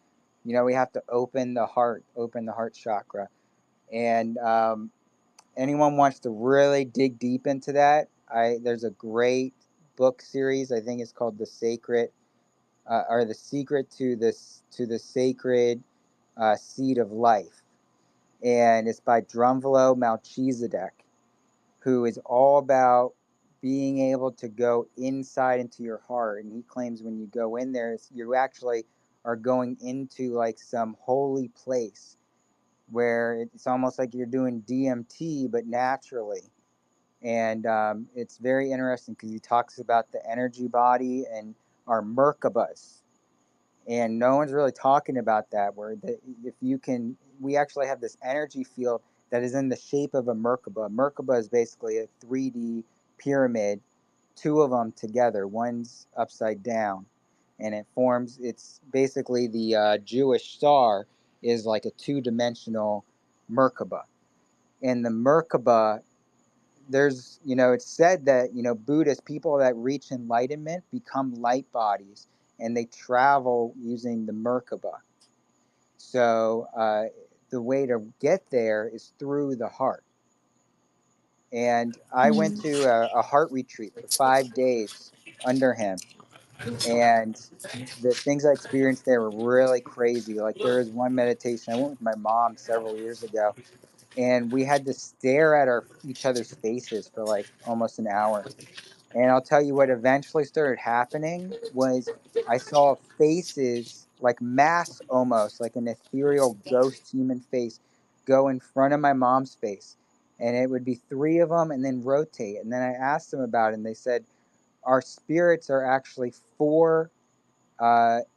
we have to open the heart chakra. And anyone wants to really dig deep into that, there's a great book series. I think it's called The Secret to the Sacred Seed of Life, and it's by Drumvalo Melchizedek, who is all about being able to go inside into your heart. And he claims when you go in there, you actually are going into like some holy place where it's almost like you're doing DMT, but naturally. And it's very interesting because he talks about the energy body and our Merkabas. And no one's really talking about that word. That if you can, we actually have this energy field that is in the shape of a Merkaba. Merkaba is basically a 3D pyramid, two of them together. One's upside down, and it's basically the Jewish star is like a two-dimensional Merkaba. And the Merkaba, it's said that, Buddhist people that reach enlightenment become light bodies and they travel using the Merkaba. So the way to get there is through the heart. And I went to a heart retreat for 5 days under him. And the things I experienced there were really crazy. Like there was one meditation, I went with my mom several years ago, and we had to stare at each other's faces for like almost an hour. And I'll tell you what eventually started happening was I saw faces, like mass almost, like an ethereal ghost human face, go in front of my mom's face. And it would be three of them and then rotate. And then I asked them about it, and they said, our spirits are actually four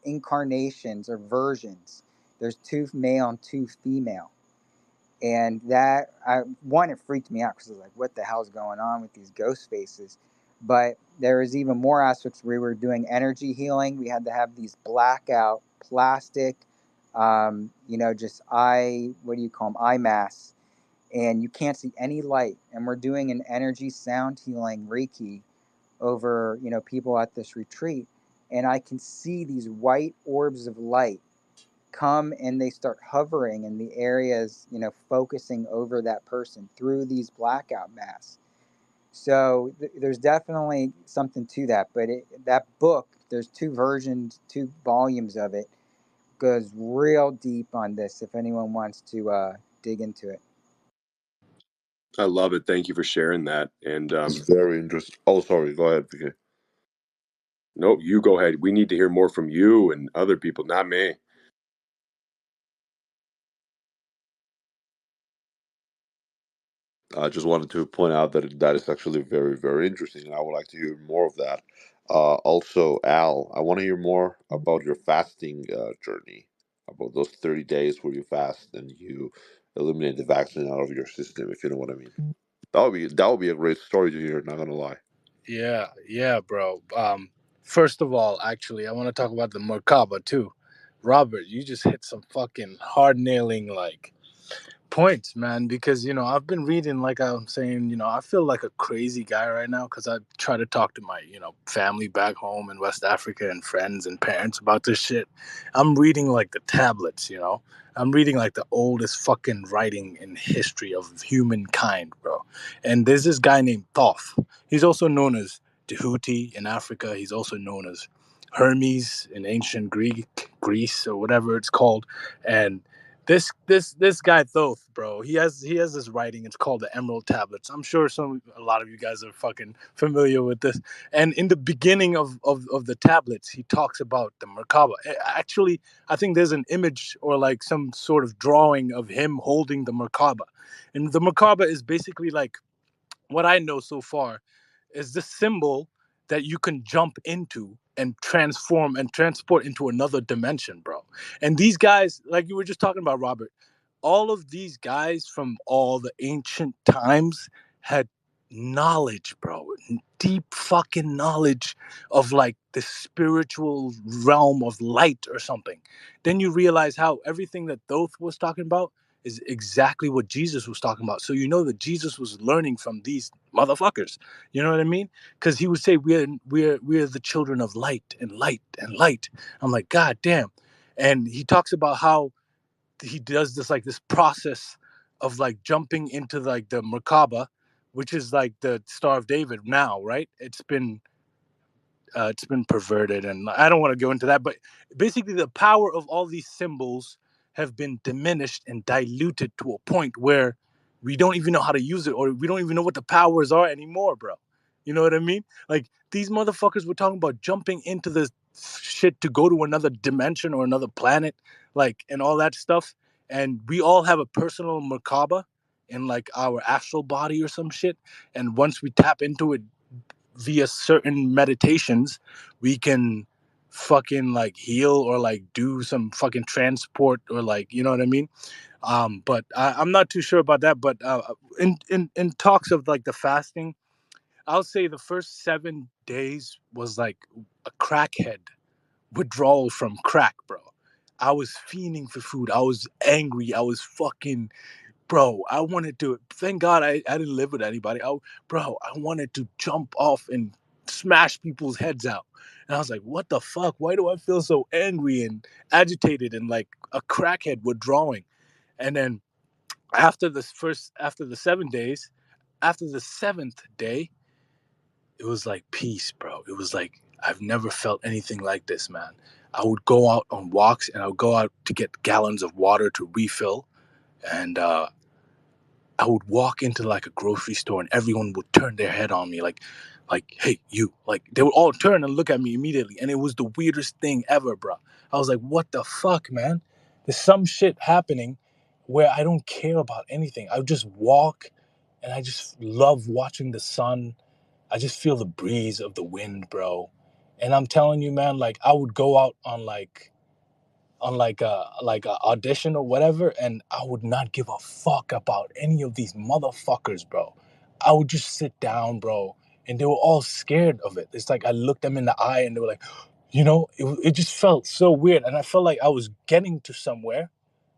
incarnations or versions. There's 2 male and 2 female. And that, it freaked me out because I was like, what the hell's going on with these ghost faces? But there was even more aspects where we were doing energy healing. We had to have these blackout plastic, just eye masks, and you can't see any light. And we're doing an energy sound healing Reiki over, people at this retreat. And I can see these white orbs of light come, and they start hovering in the areas, focusing over that person through these blackout masks. So there's definitely something to that. But that book, there's 2 versions, 2 volumes of it, goes real deep on this if anyone wants to dig into it. I love it. Thank you for sharing that. And It's very interesting. Oh, sorry. Go ahead, PK. no, you go ahead. We need to hear more from you and other people, not me. I just wanted to point out that that is actually very, very interesting, and I would like to hear more of that. Also, Al, I want to hear more about your fasting journey, about those 30 days where you fast and you eliminate the vaccine out of your system, if you know what I mean. That would be a great story to hear. Not gonna lie. Yeah, bro. First of all, actually, I want to talk about the Merkaba too. Robert, you just hit some fucking hard nailing points, man, because I've been reading, like I'm saying, I feel like a crazy guy right now because I try to talk to my family back home in West Africa and friends and parents about this shit. I'm reading like the tablets. I'm reading like the oldest fucking writing in history of humankind, bro. And there's this guy named Thoth. He's also known as Tehuti in Africa. He's also known as Hermes in ancient Greece, or whatever it's called. And this guy Thoth, bro, he has this writing. It's called the Emerald Tablets. I'm sure a lot of you guys are fucking familiar with this. And in the beginning of the tablets, he talks about the Merkaba. Actually, I think there's an image or like some sort of drawing of him holding the Merkaba. And the Merkaba is basically like, what I know so far is the symbol that you can jump into and transform and transport into another dimension, bro. And these guys, like you were just talking about, Robert, all of these guys from all the ancient times had knowledge, bro. Deep fucking knowledge of like the spiritual realm of light or something. Then you realize how everything that Thoth was talking about is exactly what Jesus was talking about. So you know that Jesus was learning from these motherfuckers. You know what I mean? Because he would say we're the children of light and light and light. I'm like, God damn. And he talks about how he does this process of like jumping into like the Merkaba, which is like the Star of David now, right? It's been perverted, and I don't want to go into that, but basically the power of all these symbols have been diminished and diluted to a point where we don't even know how to use it, or we don't even know what the powers are anymore, bro. You know what I mean? Like, these motherfuckers were talking about jumping into this shit to go to another dimension or another planet, like, and all that stuff. And we all have a personal Merkaba in like our astral body or some shit. And once we tap into it via certain meditations, we can fucking like heal or like do some fucking transport or like, you know what I mean? But I'm not too sure about that. But in talks of like the fasting, I'll say the first 7 days was like a crackhead withdrawal from crack, bro. I was fiending for food. I was angry. I was fucking, bro, I wanted to, thank God I didn't live with anybody. I wanted to jump off and smash people's heads out. And I was like, what the fuck? Why do I feel so angry and agitated and like a crackhead withdrawing? And then after the 7 days, after the 7th day, it was like peace, bro. It was like, I've never felt anything like this, man. I would go out on walks and I would go out to get gallons of water to refill. And I would walk into like a grocery store and everyone would turn their head on me like, hey, you. Like, they would all turn and look at me immediately. And it was the weirdest thing ever, bro. I was like, what the fuck, man? There's some shit happening where I don't care about anything. I would just walk and I just love watching the sun. I just feel the breeze of the wind, bro. And I'm telling you, man, like I would go out on a audition or whatever, and I would not give a fuck about any of these motherfuckers, bro. I would just sit down, bro, and they were all scared of it. It's like I looked them in the eye, and they were like, it just felt so weird, and I felt like I was getting to somewhere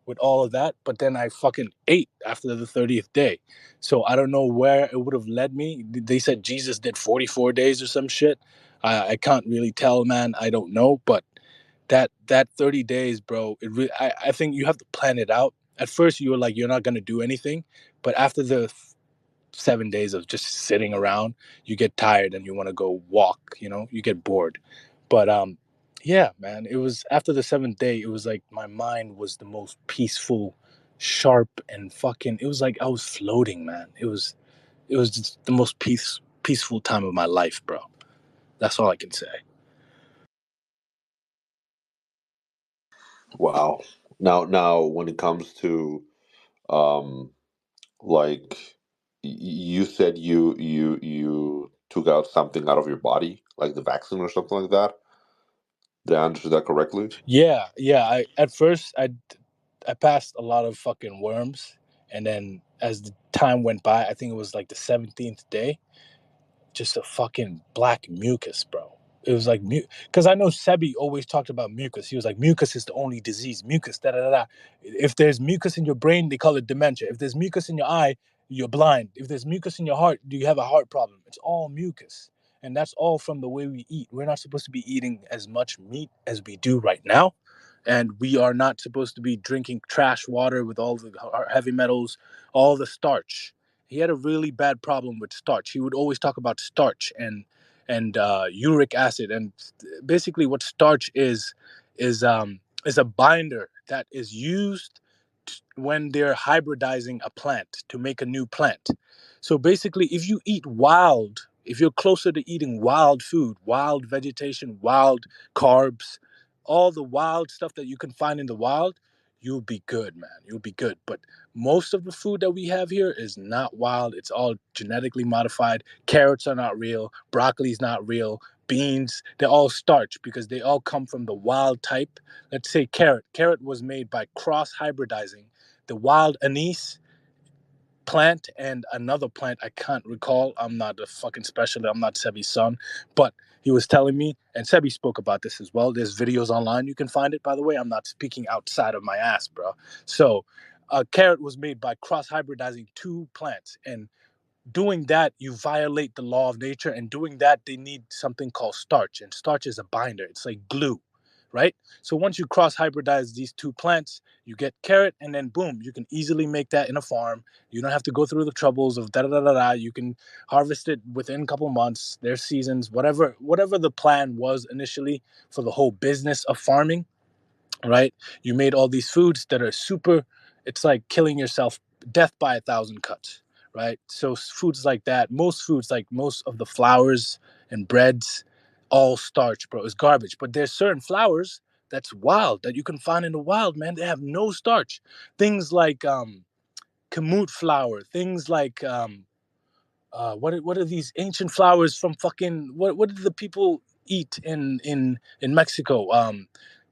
with all of that, but then I fucking ate after the 30th day. So I don't know where it would have led me. They said Jesus did 44 days or some shit. I can't really tell, man. I don't know, but that 30 days, bro, I think you have to plan it out. At first you were like you're not going to do anything, but after the 7 days of just sitting around, you get tired and you want to go walk, you get bored. But yeah, man, it was after the 7th day, it was like my mind was the most peaceful, sharp, and fucking, it was like I was floating, man. It was just the most peaceful time of my life, bro. That's all I can say. Wow. Now, when it comes to um, like you said, you took out something out of your body, like the vaccine or something like that. Did I understand that correctly? Yeah. At first I passed a lot of fucking worms, and then as the time went by, I think it was like the 17th day, just a fucking black mucus, bro. It was like because I know Sebi always talked about mucus. He was like, mucus is the only disease. Mucus, da da da da. If there's mucus in your brain, they call it dementia. If there's mucus in your eye, you're blind. If there's mucus in your heart, do you have a heart problem? It's all mucus, and that's all from the way we eat. We're not supposed to be eating as much meat as we do right now, and we are not supposed to be drinking trash water with all the heavy metals, all the starch. He had a really bad problem with starch. He would always talk about starch and uric acid, and basically what starch is a binder that is used when they're hybridizing a plant to make a new plant. So basically, if you're closer to eating wild food, wild vegetation, wild carbs, all the wild stuff that you can find in the wild, you'll be good, man. You'll be good. But most of the food that we have here is not wild. It's all genetically modified. Carrots are not real. Broccoli is not real. Beans, they're all starch because they all come from the wild type. Let's say carrot. Carrot was made by cross hybridizing the wild anise plant and another plant I can't recall. I'm not a fucking specialist. I'm not Sebi's son, but he was telling me, and Sebi spoke about this as well. There's videos online. You can find it, by the way. I'm not speaking outside of my ass, bro. So, a carrot was made by cross hybridizing two plants, and doing that you violate the law of nature, and doing that they need something called starch, and starch is a binder. It's like glue, right? So once you cross hybridize these two plants, you get carrot, and then boom, you can easily make that in a farm. You don't have to go through the troubles of da da da da da. You can harvest it within a couple months. There's seasons, whatever the plan was initially for the whole business of farming, right? You made all these foods that are super, it's like killing yourself, death by a thousand cuts, right? So foods like that, most foods, like most of the flours and breads, all starch, bro. It's garbage. But there's certain flours that's wild that you can find in the wild, man. They have no starch. Things like kamut flour, things like what are these ancient flowers from fucking what did the people eat in Mexico?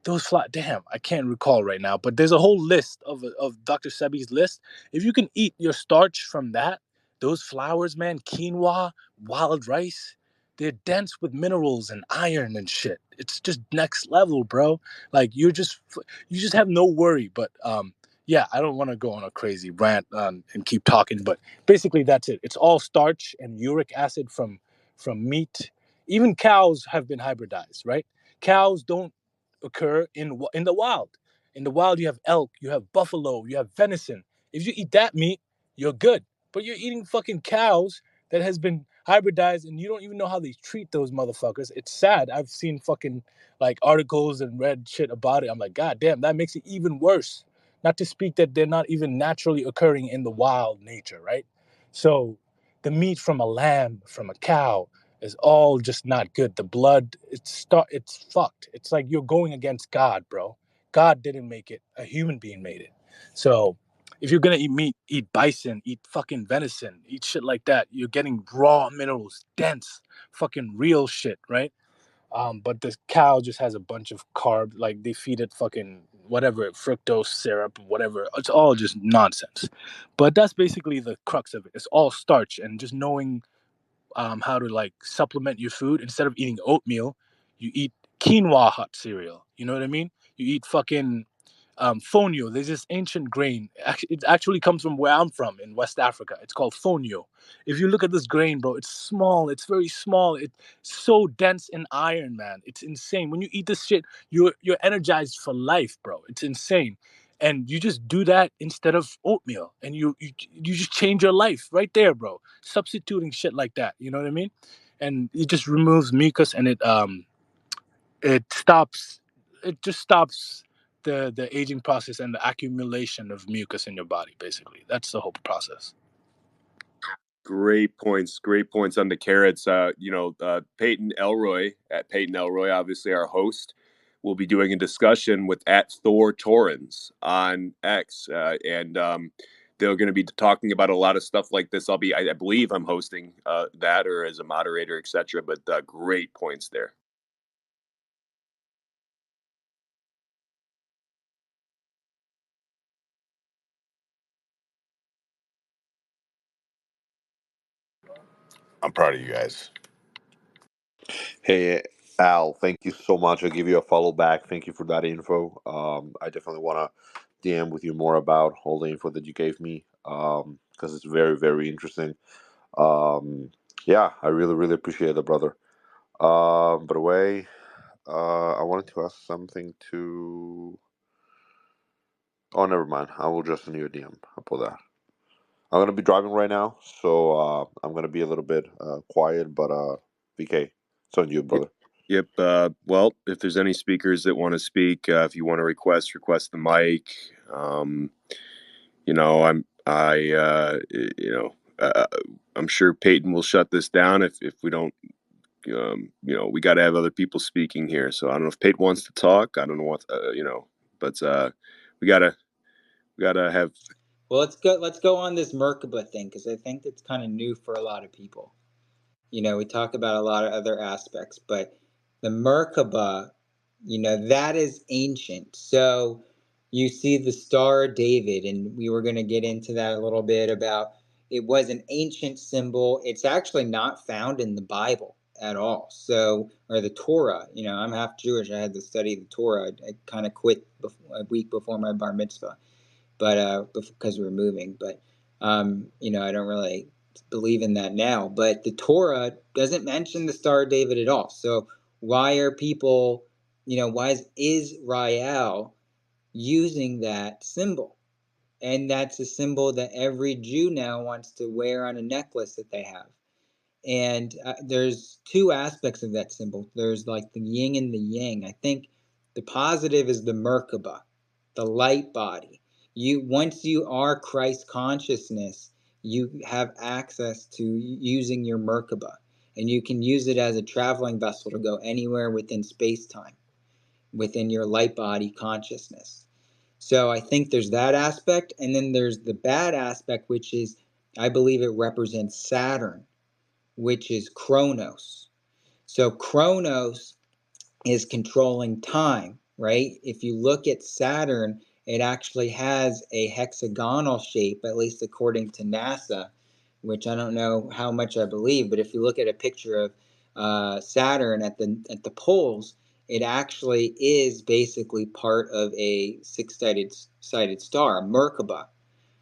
Those damn, I can't recall right now, but there's a whole list of Dr. Sebi's list. If you can eat your starch from those flowers, man, quinoa, wild rice, they're dense with minerals and iron and shit. It's just next level, bro. Like you just have no worry. But yeah, I don't want to go on a crazy rant and keep talking, but basically that's it. It's all starch and uric acid from meat. Even cows have been hybridized, right? Cows don't occur in the wild. In the wild, you have elk, you have buffalo, you have venison. If you eat that meat, you're good. But you're eating fucking cows that has been hybridized, and you don't even know how they treat those motherfuckers. It's sad. I've seen fucking like articles and read shit about it. I'm like, God damn, that makes it even worse. Not to speak that they're not even naturally occurring in the wild nature, right? So the meat from a lamb, from a cow, is all just not good. The blood, it's fucked. It's like you're going against God, bro. God didn't make it. A human being made it. So if you're gonna eat meat, eat bison, eat fucking venison, eat shit like that. You're getting raw minerals, dense, fucking real shit, right? But the cow just has a bunch of carb, like they feed it fucking whatever, fructose syrup, whatever. It's all just nonsense. But that's basically the crux of it. It's all starch, and just knowing how to like supplement your food. Instead of eating oatmeal, you eat quinoa hot cereal. You know what I mean? You eat fucking fonio. There's this ancient grain. It actually comes from where I'm from in West Africa. It's called fonio. If you look at this grain, bro, it's small. It's very small. It's so dense in iron, man. It's insane. When you eat this shit, you're energized for life, bro. It's insane. And you just do that instead of oatmeal, and you just change your life right there, bro. Substituting shit like that, you know what I mean? And it just removes mucus, and it just stops the aging process and the accumulation of mucus in your body. Basically, that's the whole process. Great points. Great points on the carrots. Peyton Elroy at Peyton Elroy, obviously our host, will be doing a discussion with at Thor Torrens on X, and they're going to be talking about a lot of stuff like this. I believe I'm hosting that or as a moderator, etc. But great points there. I'm proud of you guys. Hey, Al, thank you so much. I'll give you a follow back. Thank you for that info. I definitely want to DM with you more about all the info that you gave me because it's very, very interesting. Um, yeah, I really, really appreciate it, brother. By the way, I wanted to ask something to. Oh, never mind. I will just send you a DM. I'll pull that. I'm gonna be driving right now, so I'm gonna be a little bit quiet. But VK, it's on you, brother. Yep. Well, if there's any speakers that want to speak, if you want to request the mic. I'm sure Peyton will shut this down if we don't. We got to have other people speaking here. So I don't know if Peyton wants to talk. I don't know what but we gotta have. Well, let's go on this Merkaba thing, because I think it's kind of new for a lot of people. We talk about a lot of other aspects, but the Merkaba, that is ancient. So you see the Star of David, and we were going to get into that a little bit about it was an ancient symbol. It's actually not found in the Bible at all. So, or the Torah, I'm half Jewish. I had to study the Torah. I kind of quit a week before my bar mitzvah, but because we were moving. But I don't really believe in that now. But the Torah doesn't mention the Star of David at all. So why are people, why is Israel using that symbol? And that's a symbol that every Jew now wants to wear on a necklace that they have. And there's two aspects of that symbol. There's like the yin and the yang. I think the positive is the Merkaba, the light body. Once you are Christ consciousness, you have access to using your Merkaba, and you can use it as a traveling vessel to go anywhere within space-time, within your light body consciousness. So I think there's that aspect, and then there's the bad aspect, which is I believe it represents Saturn, which is Chronos. So Chronos is controlling time, right? If you look at Saturn, it actually has a hexagonal shape, at least according to NASA, which I don't know how much I believe, but if you look at a picture of Saturn at the poles, it actually is basically part of a six-sided star, Merkaba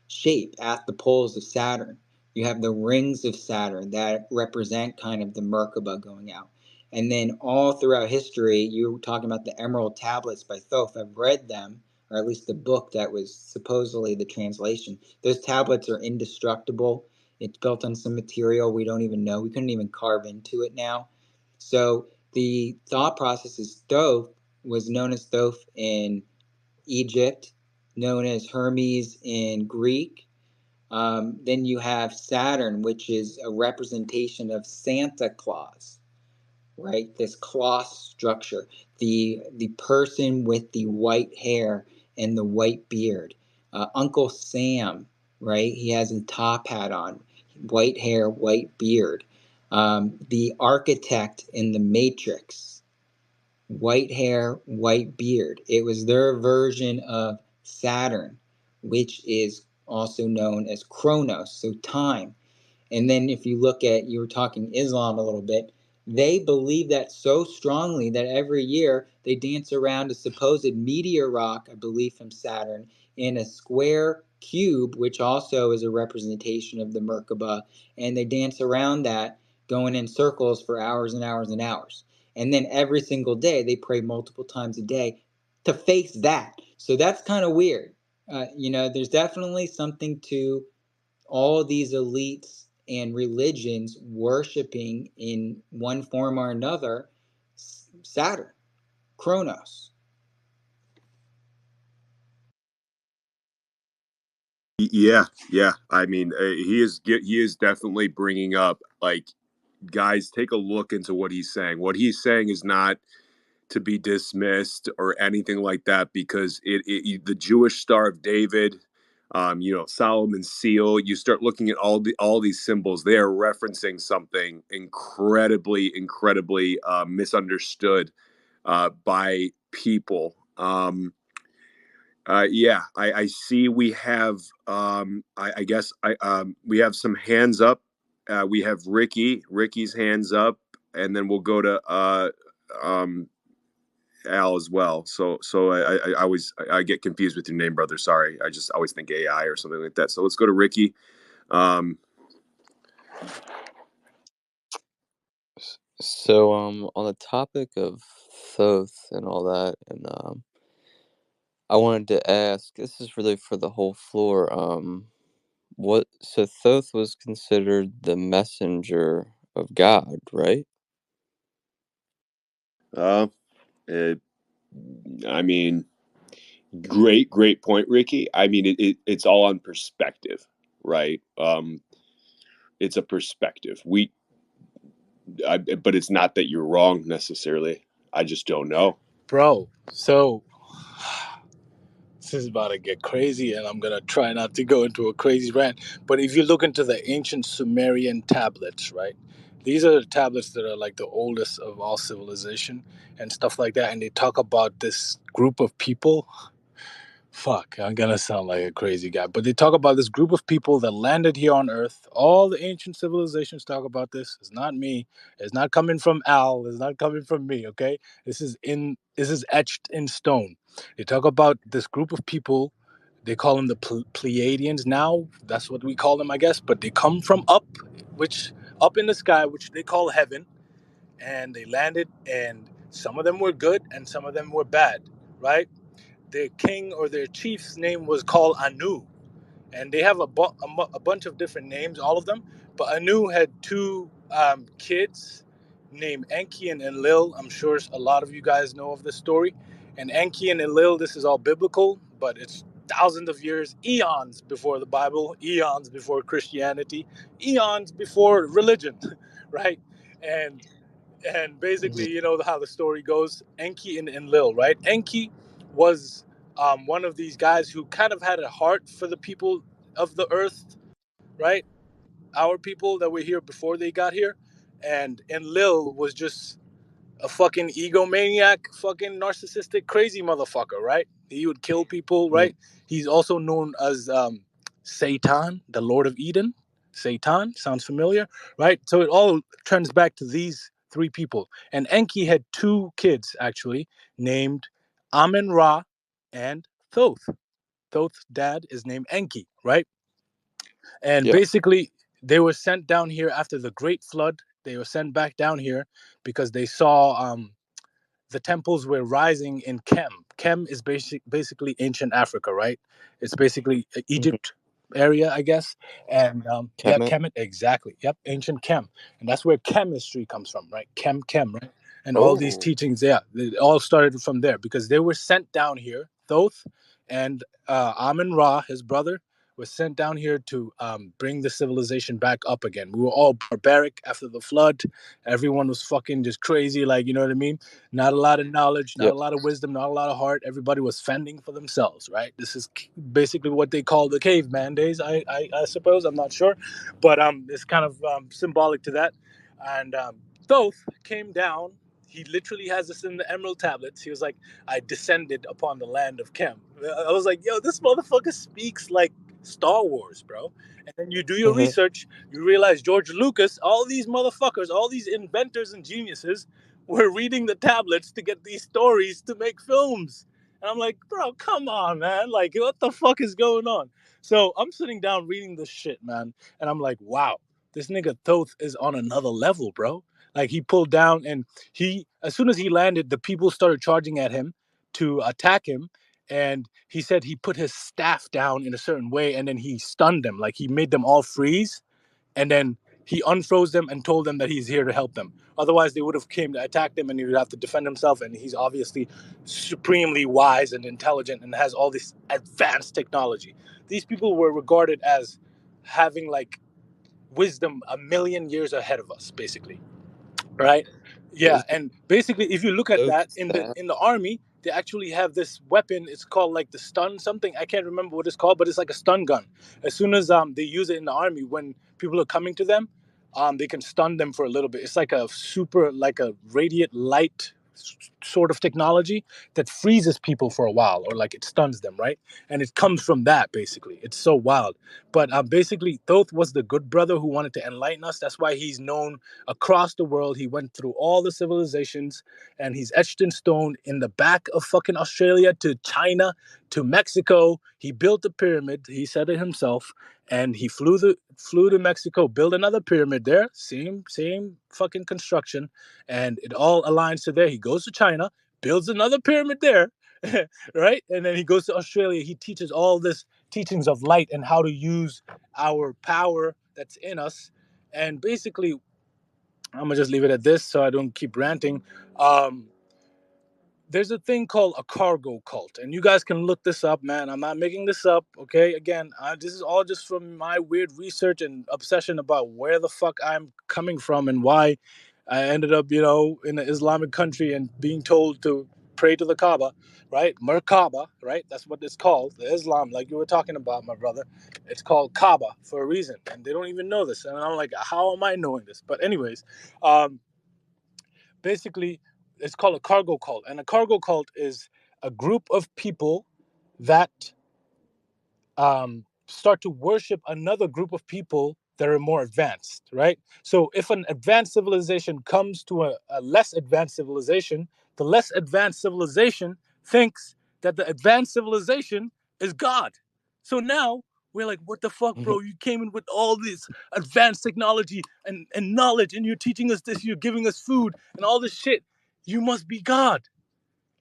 shape at the poles of Saturn. You have the rings of Saturn that represent kind of the Merkaba going out. And then all throughout history, you were talking about the Emerald Tablets by Thoth. I've read them, or at least the book that was supposedly the translation. Those tablets are indestructible. It's built on some material we don't even know. We couldn't even carve into it now. So the thought process is Thoth was known as Thoth in Egypt, known as Hermes in Greek. Then you have Saturn, which is a representation of Santa Claus, right? This cloth structure, the person with the white hair and the white beard. Uncle Sam, right? He has a top hat on, white hair, white beard. The architect in the Matrix, white hair, white beard. It was their version of Saturn, which is also known as Chronos, so time. And then if you look at, you were talking Islam a little bit, they believe that so strongly that every year they dance around a supposed meteor rock, I believe from Saturn, in a square cube, which also is a representation of the Merkaba, and they dance around that, going in circles for hours and hours and hours. And then every single day they pray multiple times a day to face that. So that's kind of weird. There's definitely something to all these elites and religions worshiping in one form or another Saturn, Kronos. Yeah, yeah. I mean, he is definitely bringing up, like, guys, take a look into what he's saying. What he's saying is not to be dismissed or anything like that, because the Jewish Star of David, Solomon's seal. You start looking at all these symbols; they are referencing something incredibly misunderstood by people. Yeah, I see. We have, I guess, we have some hands up. We have Ricky's hands up, and then we'll go to um, Al as well. So I always get confused with your name, brother. Sorry, I just always think AI or something like that. So let's go to Ricky. Um, So, on the topic of Thoth and all that, and I wanted to ask. This is really for the whole floor. So Thoth was considered the messenger of God, right? uh, it, I mean, great point, Ricky. I mean, it's all on perspective, right? It's a perspective. But it's not that you're wrong necessarily. I just don't know. Bro, so this is about to get crazy, and I'm going to try not to go into a crazy rant. But if you look into the ancient Sumerian tablets, right? These are the tablets that are like the oldest of all civilization and stuff like that. And they talk about this group of people. Fuck, I'm gonna sound like a crazy guy, but they talk about this group of people that landed here on Earth. All the ancient civilizations talk about this. It's not me. It's not coming from Al. It's not coming from me. Okay, this is etched in stone. They talk about this group of people. They call them the Pleiadians now. That's what we call them, I guess. But they come from up in the sky, which they call heaven, and they landed. And some of them were good, and some of them were bad, right? Their king or their chief's name was called Anu, and they have a bunch of different names, all of them. But Anu had two kids named Enki and Enlil. I'm sure a lot of you guys know of this story. And Enki and Enlil, this is all biblical, but it's thousands of years, eons before the Bible, eons before Christianity, eons before religion, right? And basically, you know how the story goes. Enki and Enlil, right? Enki was one of these guys who kind of had a heart for the people of the earth, right? Our people that were here before they got here. And Enlil was just a fucking egomaniac, fucking narcissistic, crazy motherfucker, right? He would kill people, right? He's also known as Satan, the Lord of Eden. Satan sounds familiar, right? So it all trends back to these three people. And Enki had two kids, actually, named Amen Ra and Thoth. Thoth's dad is named Enki, right? And Yep. basically, they were sent down here after the Great Flood. They were sent back down here because they saw the temples were rising in Kem. Kem is basically ancient Africa, right? It's basically Egypt area, I guess. And yeah, Kemet. Kemet, exactly. Yep, ancient Kem. And that's where chemistry comes from, right? Chem, right? And all these Oh. teachings, yeah, they all started from there because they were sent down here. Thoth and Amen Ra, his brother, was sent down here to bring the civilization back up again. We were all barbaric after the flood. Everyone was fucking just crazy, like, you know what I mean? Not a lot of knowledge, not a Yep. lot of wisdom, not a lot of heart. Everybody was fending for themselves, right? This is basically what they call the caveman days, I suppose. I'm not sure, but it's kind of symbolic to that. And Thoth came down he literally has this in the Emerald tablets. He was like, I descended upon the land of Kem. I was like, yo, this motherfucker speaks like Star Wars, bro. And then you do your Mhm. research, you realize George Lucas, all these motherfuckers, all these inventors and geniuses were reading the tablets to get these stories to make films. And I'm like, bro, come on, man. Like, what the fuck is going on? So I'm sitting down reading this shit, man. And I'm like, wow, this nigga Thoth is on another level, bro. Like, he pulled down and as soon as he landed, the people started charging at him to attack him. And he said he put his staff down in a certain way and then he stunned them. Like, he made them all freeze and then he unfroze them and told them that he's here to help them. Otherwise, they would have came to attack them, and he would have to defend himself. And he's obviously supremely wise and intelligent, and has all this advanced technology. These people were regarded as having like wisdom a million years ahead of us, basically, right? Yeah, Those and basically, if you look at those that stats. in the army, they actually have this weapon. It's called like the stun something. I can't remember what it's called, but it's like a stun gun. As soon as they use it in the army, when people are coming to them, they can stun them for a little bit. It's like a super, like a radiant light sort of technology that freezes people for a while, or like it stuns them, right? And it comes from that, basically. It's so wild. But basically, Thoth was the good brother who wanted to enlighten us. That's why he's known across the world. He went through all the civilizations, and he's etched in stone in the back of fucking Australia to China to Mexico. He built the pyramid. He said it himself, and he flew to Mexico, built another pyramid there. Same fucking construction, and it all aligns to there. He goes to China, builds another pyramid there, right? And then he goes to Australia. He teaches all this teachings of light and how to use our power that's in us. And basically, I'm gonna just leave it at this so I don't keep ranting. Um, there's a thing called a cargo cult, and you guys can look this up, man. I'm not making this up, okay? Again, this is all just from my weird research and obsession about where the fuck I'm coming from and why I ended up, in an Islamic country and being told to pray to the Kaaba, right? Merkaba, right? That's what it's called. The Islam, like you were talking about, my brother. It's called Kaaba for a reason, and they don't even know this. And I'm like, how am I knowing this? But anyways, um, basically, it's called a cargo cult, and a cargo cult is a group of people that start to worship another group of people that are more advanced, right? So if an advanced civilization comes to a less advanced civilization, the less advanced civilization thinks that the advanced civilization is God. So now we're like, what the fuck, bro? You came in with all this advanced technology and knowledge, and you're teaching us this, you're giving us food and all this shit. You must be God.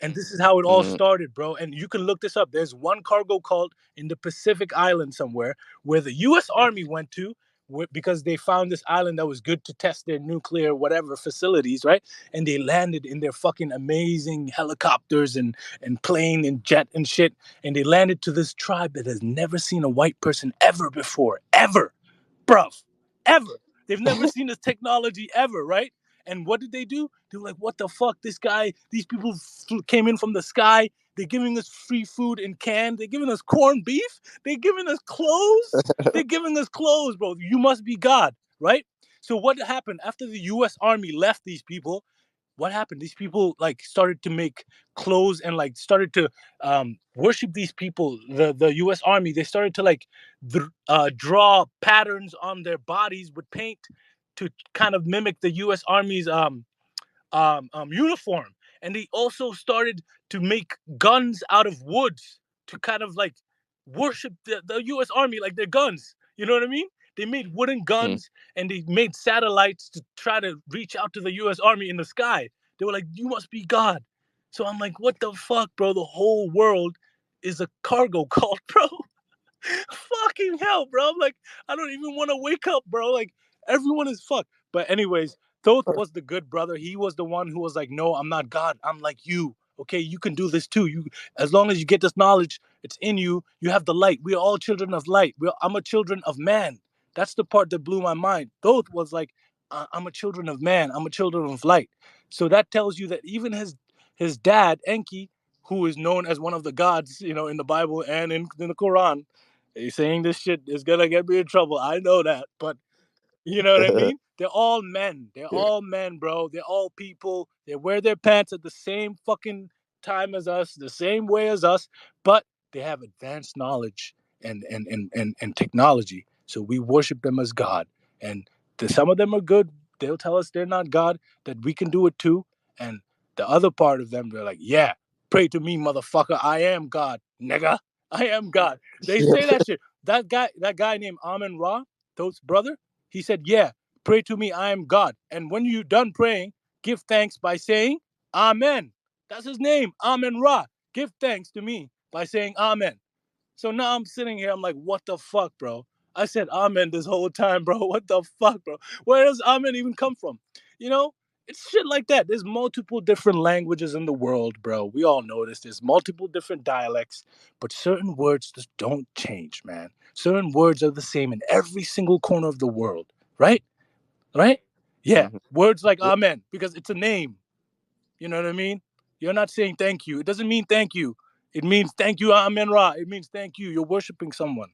And this is how it all Mm. started, bro. And you can look this up. There's one cargo cult in the Pacific Island somewhere where the U.S. Army went to because they found this island that was good to test their nuclear whatever facilities, right? And they landed in their fucking amazing helicopters and plane and jet and shit. And they landed to this tribe that has never seen a white person ever before. Ever. Bruv. Ever. They've never seen this technology ever, right? And what did they do? They were like, what the fuck? These people came in from the sky. They're giving us free food in can. They're giving us corned beef. They're giving us clothes. They're giving us clothes, bro. You must be God, right? So what happened after the U.S. Army left these people? What happened? These people like started to make clothes and like started to worship these people. The U.S. Army, they started to like draw patterns on their bodies with paint to kind of mimic the U.S. Army's uniform. And they also started to make guns out of woods to kind of like worship the U.S. Army like their guns. You know what I mean? They made wooden Mm. guns and they made satellites to try to reach out to the U.S. Army in the sky. They were like, you must be God. So I'm like, what the fuck, bro? The whole world is a cargo cult, bro. Fucking hell, bro. I'm like, I don't even want to wake up, bro. Like, everyone is fucked. But anyways, Thoth was the good brother. He was the one who was like, no, I'm not God. I'm like you. Okay, you can do this too. You, as long as you get this knowledge, it's in you. You have the light. We are all children of light. I'm a children of man. That's the part that blew my mind. Thoth was like, I'm a children of man. I'm a children of light. So that tells you that even his dad Enki, who is known as one of the gods, in the Bible and in the Quran, saying this shit is gonna get me in trouble. I know that, but You know what I mean? They're all men. They're all men, bro. They're all people. They wear their pants at the same fucking time as us, the same way as us, but they have advanced knowledge and technology. So we worship them as God. And some of them are good. They'll tell us they're not God, that we can do it too. And the other part of them, they're like, yeah, pray to me, motherfucker. I am God, nigga. I am God. They say that shit. That guy named Amen Ra, Thoth's brother, he said, yeah, pray to me, I am God. And when you're done praying, give thanks by saying, Amen. That's his name, Amen Ra. Give thanks to me by saying Amen. So now I'm sitting here, I'm like, what the fuck, bro? I said Amen this whole time, bro. What the fuck, bro? Where does Amen even come from? You know, it's shit like that. There's multiple different languages in the world, bro. We all know this. There's multiple different dialects, but certain words just don't change, man. Certain words are the same in every single corner of the world, right? Right? Yeah. Mhm. Words like Amen, because it's a name. You know what I mean? You're not saying thank you. It doesn't mean thank you. It means thank you, Amen Ra. It means thank you. You're worshiping someone.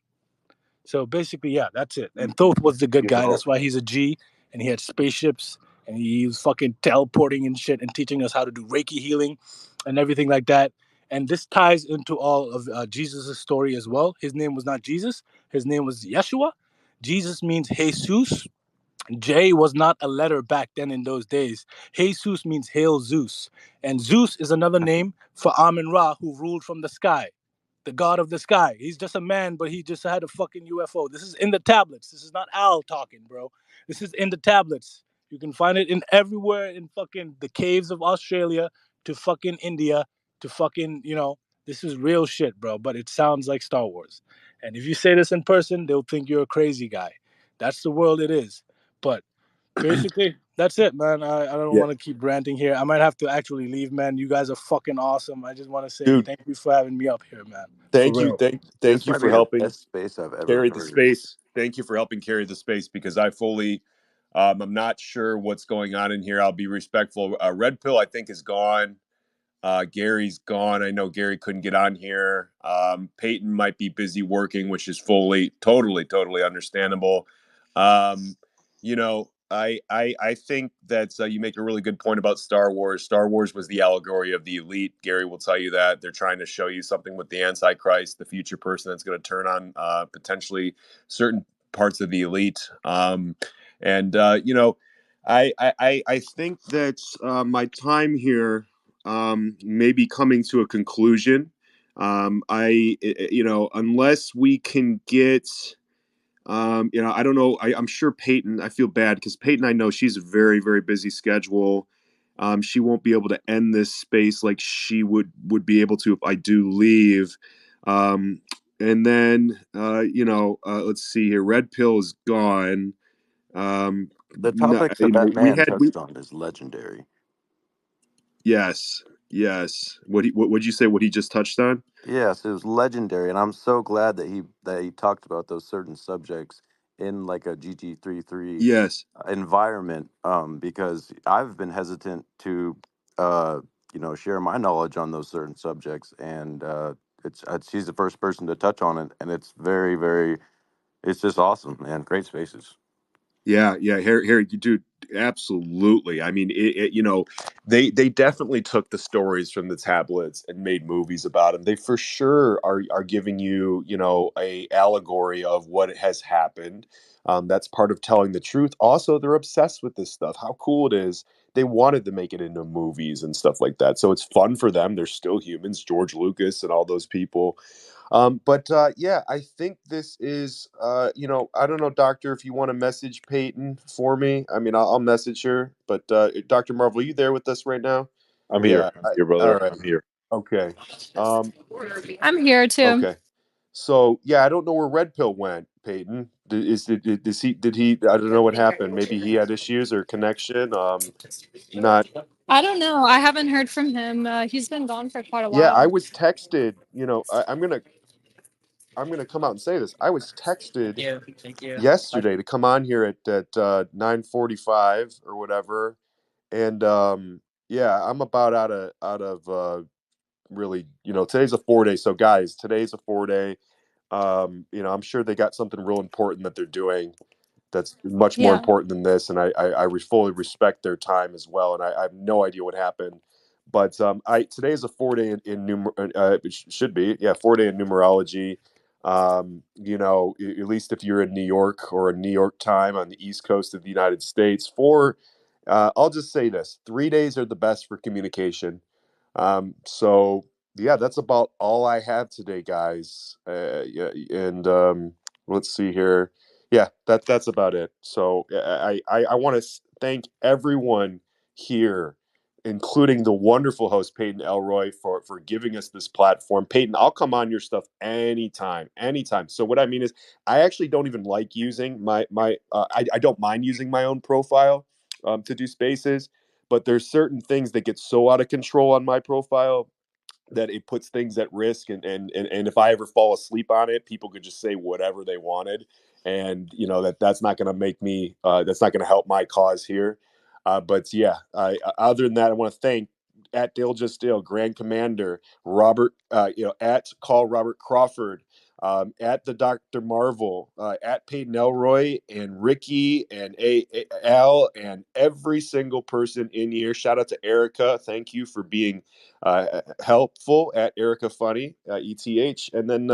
So basically, yeah, that's it. And Thoth was the good You guy. know, That's why he's a G. And he had spaceships. And he was fucking teleporting and shit and teaching us how to do Reiki healing and everything like that. And this ties into all of Jesus' story as well. His name was not Jesus. His name was Yeshua. Jesus means Jesus. J was not a letter back then in those days. Jesus means Hail Zeus. And Zeus is another name for Amun Ra, who ruled from the sky, the god of the sky. He's just a man, but he just had a fucking UFO. This is in the tablets. This is not Al talking, bro. This is in the tablets. You can find it in everywhere in fucking the caves of Australia to fucking India to fucking, this is real shit, bro. But it sounds like Star Wars. And if you say this in person, they'll think you're a crazy guy. That's the world it is. But basically, that's it, man. I don't yeah, want to keep ranting here. I might have to actually leave, man. You guys are fucking awesome. I just want to say dude. thank you for having me up here, man. For Thank you, real. thank This you might for be the helping best space I've ever carry the heard. space. Thank you for helping carry the space because I fully, I'm not sure what's going on in here. I'll be respectful. Red Pill, I think, is gone. Gary's gone. I know Gary couldn't get on here. Peyton might be busy working, which is totally understandable. Um, I think that you make a really good point about Star Wars. Star Wars was the allegory of the elite. Gary will tell you that they're trying to show you something with the Antichrist, the future person that's going to turn on potentially certain parts of the elite. And I think that my time here may be coming to a conclusion. Unless we can get, I don't know. I'm sure Peyton. I feel bad because Peyton, I know she's a very, very busy schedule. She won't be able to end this space like she would be able to if I do leave. And then, let's see here. Red Pill is gone. The topics that that We man had we touched on is legendary. Yes, yes. What would you say? What he just touched on? Yes, it was legendary, and I'm so glad that he talked about those certain subjects in like a GG33 Yes. environment. Because I've been hesitant to, uh, share my knowledge on those certain subjects, and she's the first person to touch on it, and it's very, very, it's just awesome, man. Great spaces. Yeah, yeah, Harry, dude, absolutely. I mean, they definitely took the stories from the tablets and made movies about them. They for sure are giving you, a allegory of what has happened. That's part of telling the truth. Also, they're obsessed with this stuff. How cool it is! They wanted to make it into movies and stuff like that. So it's fun for them. They're still humans, George Lucas and all those people. But yeah, I think this is, I don't know, Doctor, if you want to message Peyton for me. I mean, I'll message her. But Dr. Marvel, are you there with us right now? I'm here. Yeah. I'm here, All brother. right. I'm here. Okay. Um, I'm here too. okay. So yeah, I don't know where Red Pill went, Peyton. Did he? I don't know what happened. Maybe he had issues or connection. Not. I don't know. I haven't heard from him. He's been gone for quite a Yeah, I while. was texted. I'm gonna come out and say this. I was texted yesterday to come on here at 9:45 or whatever, and yeah, I'm about out of really, today's a 4 day. So guys, today's a 4 day. I'm sure they got something real important that they're doing. that's much more Yeah. important than this. And I fully respect their time as well. And I have no idea what happened. But today is a 4-day it should be, yeah, 4-day in numerology. At least if you're in New York or a New York time on the East Coast of the United States, I'll just say this: 3 days are the best for communication. So yeah, that's about all I have today, guys. Yeah, and let's see here. Yeah, that's about it. So I want to thank everyone here, including the wonderful host Peyton Elroy, for giving us this platform. Peyton, I'll come on your stuff anytime, anytime. So what I mean is, I actually don't even like using I don't mind using my own profile to do spaces, but there's certain things that get so out of control on my profile that it puts things at risk, and if I ever fall asleep on it, people could just say whatever they wanted, and that's not going to make me that's not going to help my cause here. But yeah, other than that, I want to thank at Dale Just Dale, Grand Commander Robert, at Call Robert Crawford, at the Dr. Marvel, at Peyton Elroy, and Ricky, and Al, and every single person in here. Shout out to Erica. Thank you for being helpful at Erica Funny, ETH. And then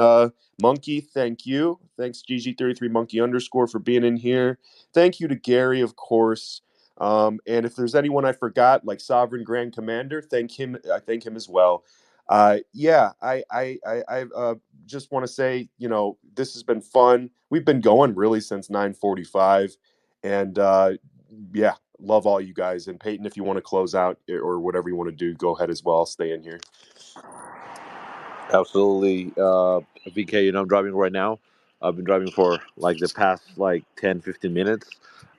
Monkey, thank you. Thanks, GG33 Monkey _ for being in here. Thank you to Gary, of course. And if there's anyone I forgot, like Sovereign Grand Commander, thank him. I thank him as well. Yeah, I just want to say, this has been fun. We've been going really since 9:45, and yeah, love all you guys. And Peyton, if you want to close out or whatever you want to do, go ahead as well. I'll stay in here. Absolutely. VK, I'm driving right now. I've been driving for like the past like 10, 15 minutes.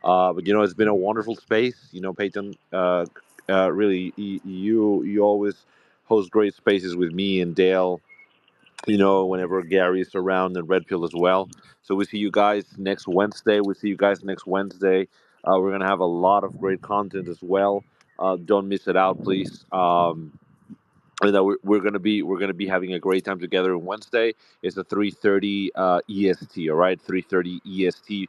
But it's been a wonderful space. Peyton, really, you always host great spaces with me and Dale, whenever Gary is around, and Red Pill as well. So we see you guys next Wednesday. We're going to have a lot of great content as well. Don't miss it out, please. And that we're gonna be having a great time together on Wednesday. It's a 3:30 EST. All right, 3:30 EST.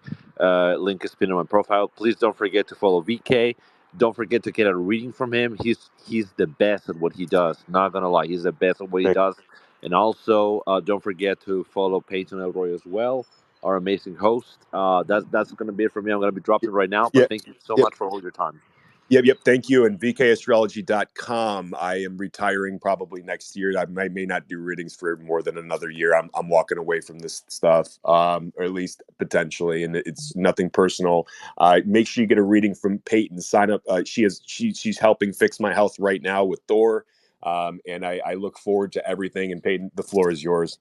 Link is pinned on my profile. Please don't forget to follow VK. Don't forget to get a reading from him. He's the best at what he does. Not gonna lie, he's the best at what he Thank does. And also, don't forget to follow Peyton Elroy as well, our amazing host. That's gonna be it for me. I'm gonna be dropping right now. But Yeah. thank you so Yep. much for all your time. Yep. Thank you. And VKastrology.com. I am retiring probably next year. I may not do readings for more than another year. I'm walking away from this stuff, or at least potentially. And it's nothing personal. Make sure you get a reading from Peyton. Sign up. She's helping fix my health right now with Thor. And I look forward to everything. And Peyton, the floor is yours.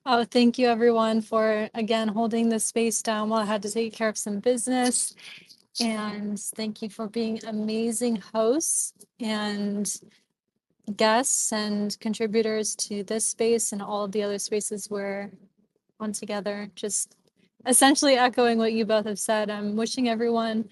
Oh, thank you everyone for again holding this space down while I had to take care of some business. And thank you for being amazing hosts and guests and contributors to this space and all of the other spaces we're on together. Just essentially echoing what you both have said. I'm wishing everyone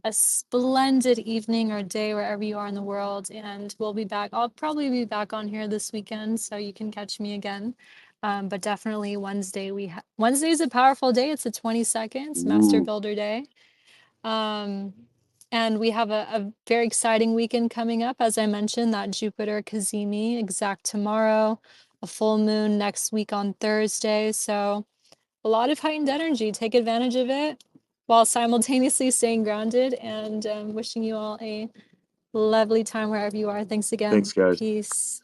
a splendid evening or day wherever you are in the world, and we'll be back. I'll probably be back on here this weekend, so you can catch me again. But definitely Wednesday. Wednesday is a powerful day. It's the 22nd, it's Master Builder Day. And we have a very exciting weekend coming up. As I mentioned, that Jupiter Kazemi exact tomorrow, a full moon next week on Thursday. So a lot of heightened energy. Take advantage of it while simultaneously staying grounded, and wishing you all a lovely time wherever you are. Thanks again. Thanks, guys. Peace.